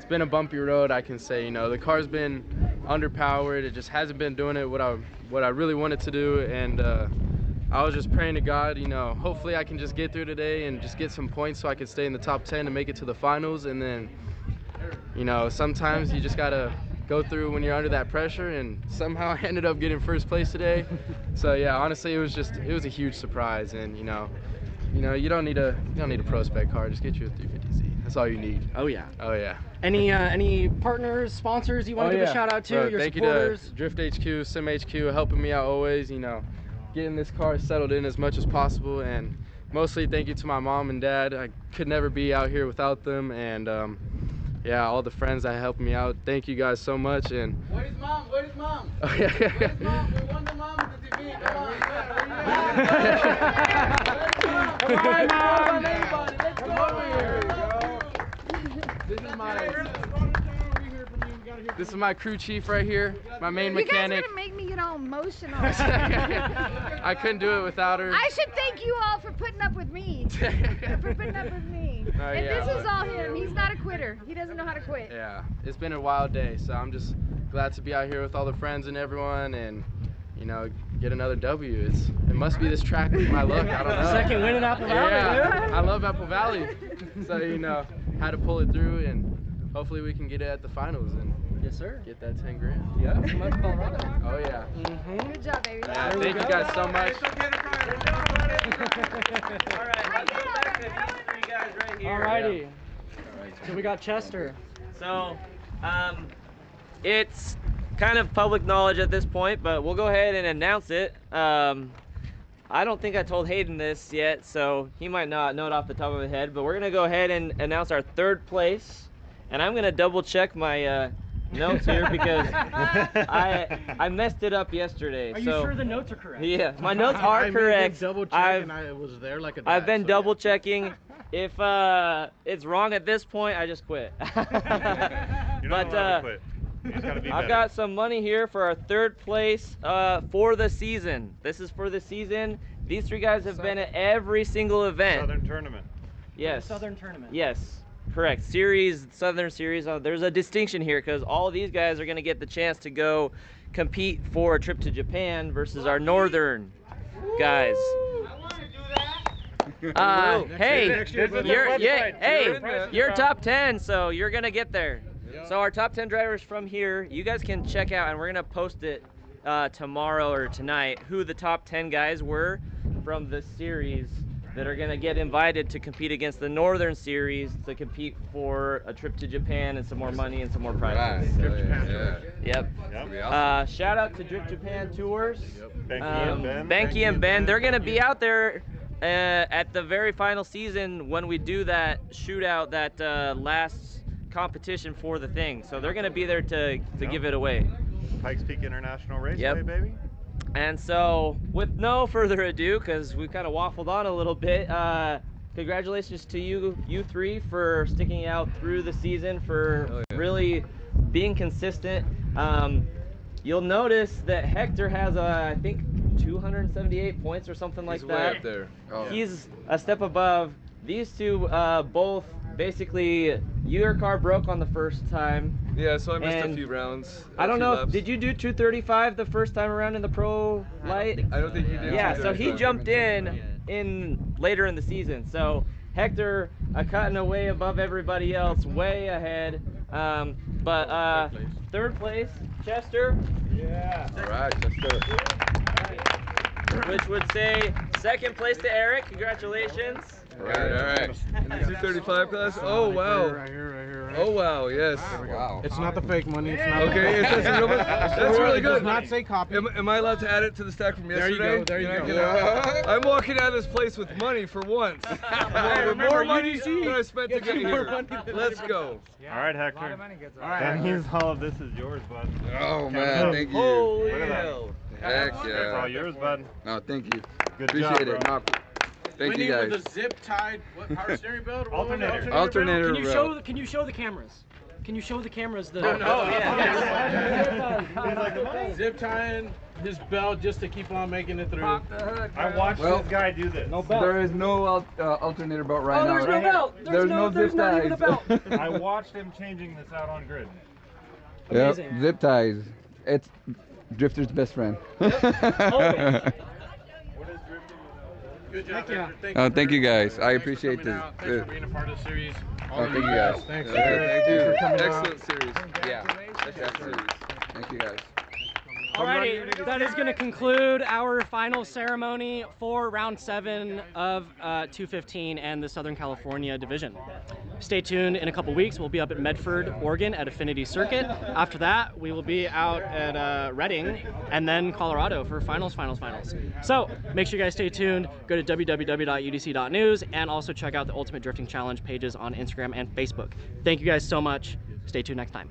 [SPEAKER 8] been a bumpy road, I can say. You know, the car's been underpowered. It just hasn't been doing it what I really wanted to do, and I was just praying to God, you know, hopefully I can just get through today and just get some points so I can stay in the top 10 and make it to the finals. And then, you know, sometimes you just gotta go through when you're under that pressure, and somehow I ended up getting first place today. So yeah, honestly, it was a huge surprise. And you don't need a pro spec car, just get you a 350Z. That's all you need.
[SPEAKER 10] Oh yeah.
[SPEAKER 8] Oh yeah.
[SPEAKER 10] Any partners, sponsors you want to give a shout out to?
[SPEAKER 8] Bro,
[SPEAKER 10] your
[SPEAKER 8] thank
[SPEAKER 10] supporters?
[SPEAKER 8] you to Drift HQ, Sim HQ, helping me out always, you know, getting this car settled in as much as possible. And mostly thank you to my mom and dad. I could never be out here without them. And yeah, all the friends that helped me out. Thank you guys so much. And
[SPEAKER 1] Where's mom? Where's mom?
[SPEAKER 8] oh, yeah.
[SPEAKER 1] Where's mom? We won the mom with the TV. Come on.
[SPEAKER 10] Come on, Mom.
[SPEAKER 1] Let's go over here.
[SPEAKER 8] This is my crew chief right here, my main mechanic.
[SPEAKER 11] You guys are gonna make me get all emotional.
[SPEAKER 8] I couldn't do it without her.
[SPEAKER 11] I should thank you all for putting up with me. For putting up with me.
[SPEAKER 8] Oh,
[SPEAKER 11] And
[SPEAKER 8] yeah.
[SPEAKER 11] this is all him. He's not a quitter. He doesn't know how to quit.
[SPEAKER 8] Yeah, it's been a wild day, so I'm just glad to be out here with all the friends and everyone, and you know, get another W. It must be this track with my luck. I don't know.
[SPEAKER 10] Second win in Apple Valley.
[SPEAKER 8] Yeah, I love Apple Valley, so you know, had to pull it through, and hopefully we can get it at the finals and
[SPEAKER 10] yes, sir.
[SPEAKER 8] get that 10 grand.
[SPEAKER 10] Yeah, from up Colorado.
[SPEAKER 8] Oh yeah.
[SPEAKER 11] Good job, baby.
[SPEAKER 8] Yeah, thank you guys so much.
[SPEAKER 9] All right, let's go back to these three guys right here.
[SPEAKER 10] Alrighty. So we got Chester.
[SPEAKER 9] So, it's kind of public knowledge at this point, but we'll go ahead and announce it. I don't think I told Hayden this yet, so he might not know it off the top of his head, but we're gonna go ahead and announce our third place. And I'm gonna double check my notes here because I messed it up yesterday.
[SPEAKER 10] Are you sure the notes are correct?
[SPEAKER 9] Yeah, my notes are correct.
[SPEAKER 1] Double check and I was there like a
[SPEAKER 9] I've been double checking. If it's wrong at this point, I just quit.
[SPEAKER 7] You're not allowed to quit. You just gotta be
[SPEAKER 9] I've
[SPEAKER 7] better.
[SPEAKER 9] got some money here for our third place for the season. This is for the season. These three guys have been at every single event.
[SPEAKER 7] Southern Tournament.
[SPEAKER 9] Yes.
[SPEAKER 10] Southern Tournament.
[SPEAKER 9] Yes. Correct. Series, Southern Series. There's a distinction here because all of these guys are going to get the chance to go compete for a trip to Japan versus our Northern guys. Hey, you're top 10, so you're going to get there. So our top 10 drivers from here, you guys can check out, and we're going to post it tomorrow or tonight, who the top 10 guys were from this series that are going to get invited to compete against the Northern Series to compete for a trip to Japan and some more money and some more prizes. Yep. Shout out to Drift Japan Tours. Benky and Ben. They're going to be out there at the very final season when we do that shootout, that last competition for the thing. So they're going to be there to give it away.
[SPEAKER 7] Pikes Peak International Raceway, baby.
[SPEAKER 9] And so, with no further ado, because we kind of waffled on a little bit, congratulations to you three for sticking out through the season, for really being consistent. You'll notice that Hector has, I think, 278 points or something like that.
[SPEAKER 8] He's way up there. Oh.
[SPEAKER 9] He's a step above. These two both, basically, your car broke on the first time.
[SPEAKER 12] Yeah, so I missed
[SPEAKER 9] And
[SPEAKER 12] a few rounds.
[SPEAKER 9] I don't know.
[SPEAKER 12] Laps.
[SPEAKER 9] Did you do 235 the first time around in the pro light?
[SPEAKER 12] I don't think you did.
[SPEAKER 9] Yeah, so he jumped in later in the season. So Hector cutting away above everybody else, way ahead. But third place, Chester.
[SPEAKER 12] Yeah. All right, Chester.
[SPEAKER 9] Which would say second place to Eric. Congratulations.
[SPEAKER 12] All right. In the 235 class. Oh wow.
[SPEAKER 13] Right here.
[SPEAKER 12] Oh wow. Yes.
[SPEAKER 13] Wow. It's not the fake money. It's not.
[SPEAKER 12] Okay. It's that's real. That's really
[SPEAKER 13] It
[SPEAKER 12] good.
[SPEAKER 13] does not say copy.
[SPEAKER 12] Am I allowed to add it to the stack from yesterday?
[SPEAKER 13] There you go.
[SPEAKER 12] I'm walking out of this place with money for once. With more money than I spent to get here. Let's go.
[SPEAKER 2] All right, Hector.
[SPEAKER 13] That
[SPEAKER 2] means all of this is yours, bud.
[SPEAKER 12] Oh man, thank you.
[SPEAKER 9] Holy
[SPEAKER 2] Look at that.
[SPEAKER 9] hell.
[SPEAKER 12] Heck
[SPEAKER 2] It's
[SPEAKER 12] yeah.
[SPEAKER 2] all yours, bud.
[SPEAKER 12] No, thank you.
[SPEAKER 2] Good
[SPEAKER 12] Appreciate
[SPEAKER 2] job,
[SPEAKER 12] it.
[SPEAKER 2] bro.
[SPEAKER 12] No, thank you guys.
[SPEAKER 13] With the zip tied, what power steering belt? Or
[SPEAKER 2] Alternator.
[SPEAKER 12] Alternator
[SPEAKER 10] Can you
[SPEAKER 12] route.
[SPEAKER 10] show? Can you show the cameras? Can you show the cameras the?
[SPEAKER 13] Zip tying his belt just to keep on making it through.
[SPEAKER 2] I watched this guy do this.
[SPEAKER 10] No belt.
[SPEAKER 12] There is no alternator belt right now.
[SPEAKER 10] There's no belt.
[SPEAKER 12] There's no
[SPEAKER 10] there's
[SPEAKER 12] zip
[SPEAKER 10] not
[SPEAKER 12] ties.
[SPEAKER 10] even a belt.
[SPEAKER 2] I watched him changing this out on grid.
[SPEAKER 12] Yep,
[SPEAKER 10] Amazing.
[SPEAKER 12] zip ties. It's Drifter's best friend.
[SPEAKER 13] Good job, Hector.
[SPEAKER 12] Oh, thank you guys. I appreciate
[SPEAKER 13] this.
[SPEAKER 12] this.
[SPEAKER 13] Thanks for being a part of the series.
[SPEAKER 12] Oh, thank you guys.
[SPEAKER 13] Thanks.
[SPEAKER 12] Thank you.
[SPEAKER 13] for coming out.
[SPEAKER 12] Excellent series. Yeah. Excellent series. Thank you guys.
[SPEAKER 10] Alrighty, that is going to conclude our final ceremony for round 7 of 215 and the Southern California division. Stay tuned. In a couple weeks, we'll be up at Medford, Oregon at Affinity Circuit. After that, we will be out at Reading and then Colorado for finals. So make sure you guys stay tuned. Go to www.udc.news and also check out the Ultimate Drifting Challenge pages on Instagram and Facebook. Thank you guys so much. Stay tuned next time.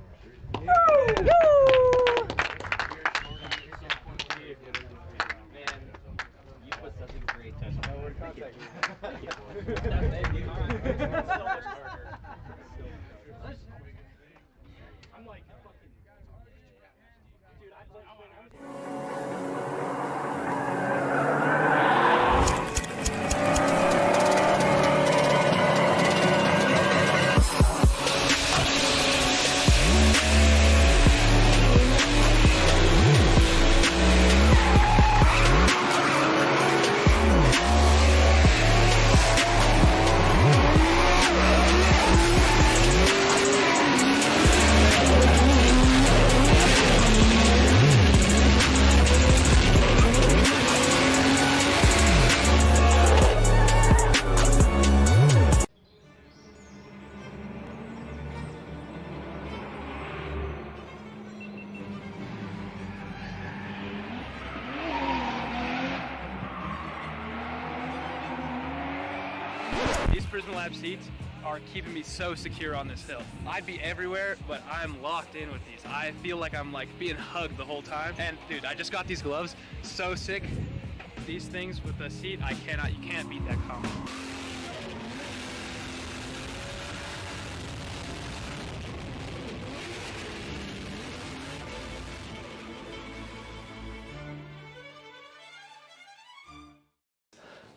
[SPEAKER 6] These Prism Lab seats are keeping me so secure on this hill. I'd be everywhere, but I'm locked in with these. I feel like I'm like being hugged the whole time. And dude, I just got these gloves, so sick. These things with the seat, you can't beat that combo.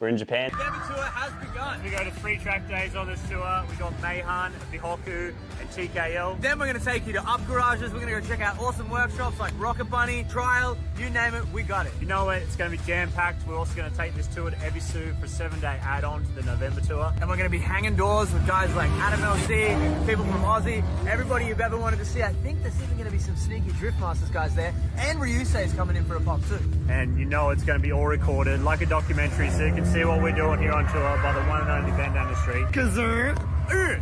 [SPEAKER 2] We're in Japan.
[SPEAKER 1] The tour has begun.
[SPEAKER 2] We go to 3 track days on this tour. We got Mayhan, Bihoku, and TKL.
[SPEAKER 1] Then we're going to take you to up garages. We're going to go check out awesome workshops like Rocket Bunny, Trial, you name it, we got it.
[SPEAKER 2] You know what? It's going to be jam-packed. We're also going to take this tour to Ebisu for a 7-day add-on to the November tour.
[SPEAKER 1] And we're going to be hanging doors with guys like Adam LC, people from Aussie, everybody you've ever wanted to see. I think there's even going to be some sneaky Drift Masters guys there. And Ryusei's coming in for a pop too.
[SPEAKER 2] And you know it's going to be all recorded like a documentary, so you can see what we're doing here on tour by the one and only Ben down the street.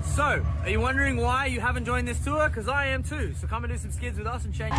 [SPEAKER 1] So, are you wondering why you haven't joined this tour? Because I am too. So come and do some skids with us and change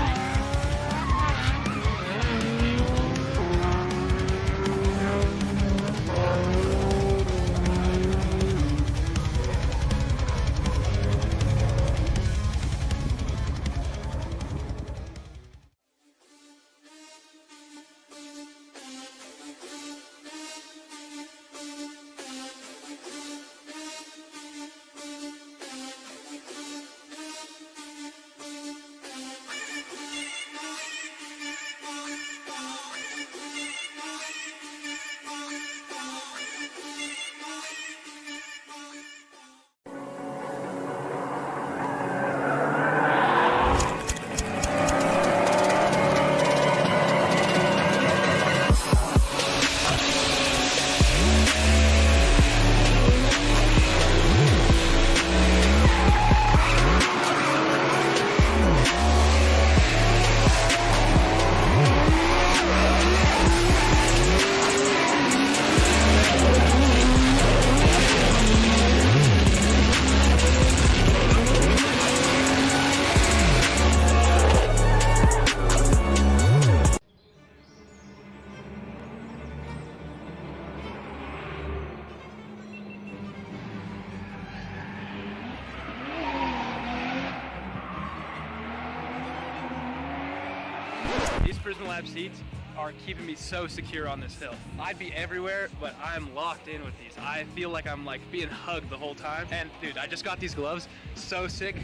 [SPEAKER 6] These Prison Lab seats are keeping me so secure on this hill. I'd be everywhere, but I'm locked in with these. I feel like I'm like being hugged the whole time. And dude, I just got these gloves, so sick.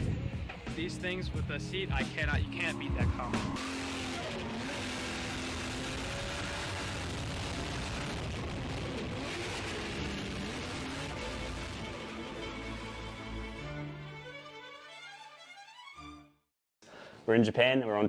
[SPEAKER 6] These things with the seat, you can't beat that combo.
[SPEAKER 2] We're in Japan and we're on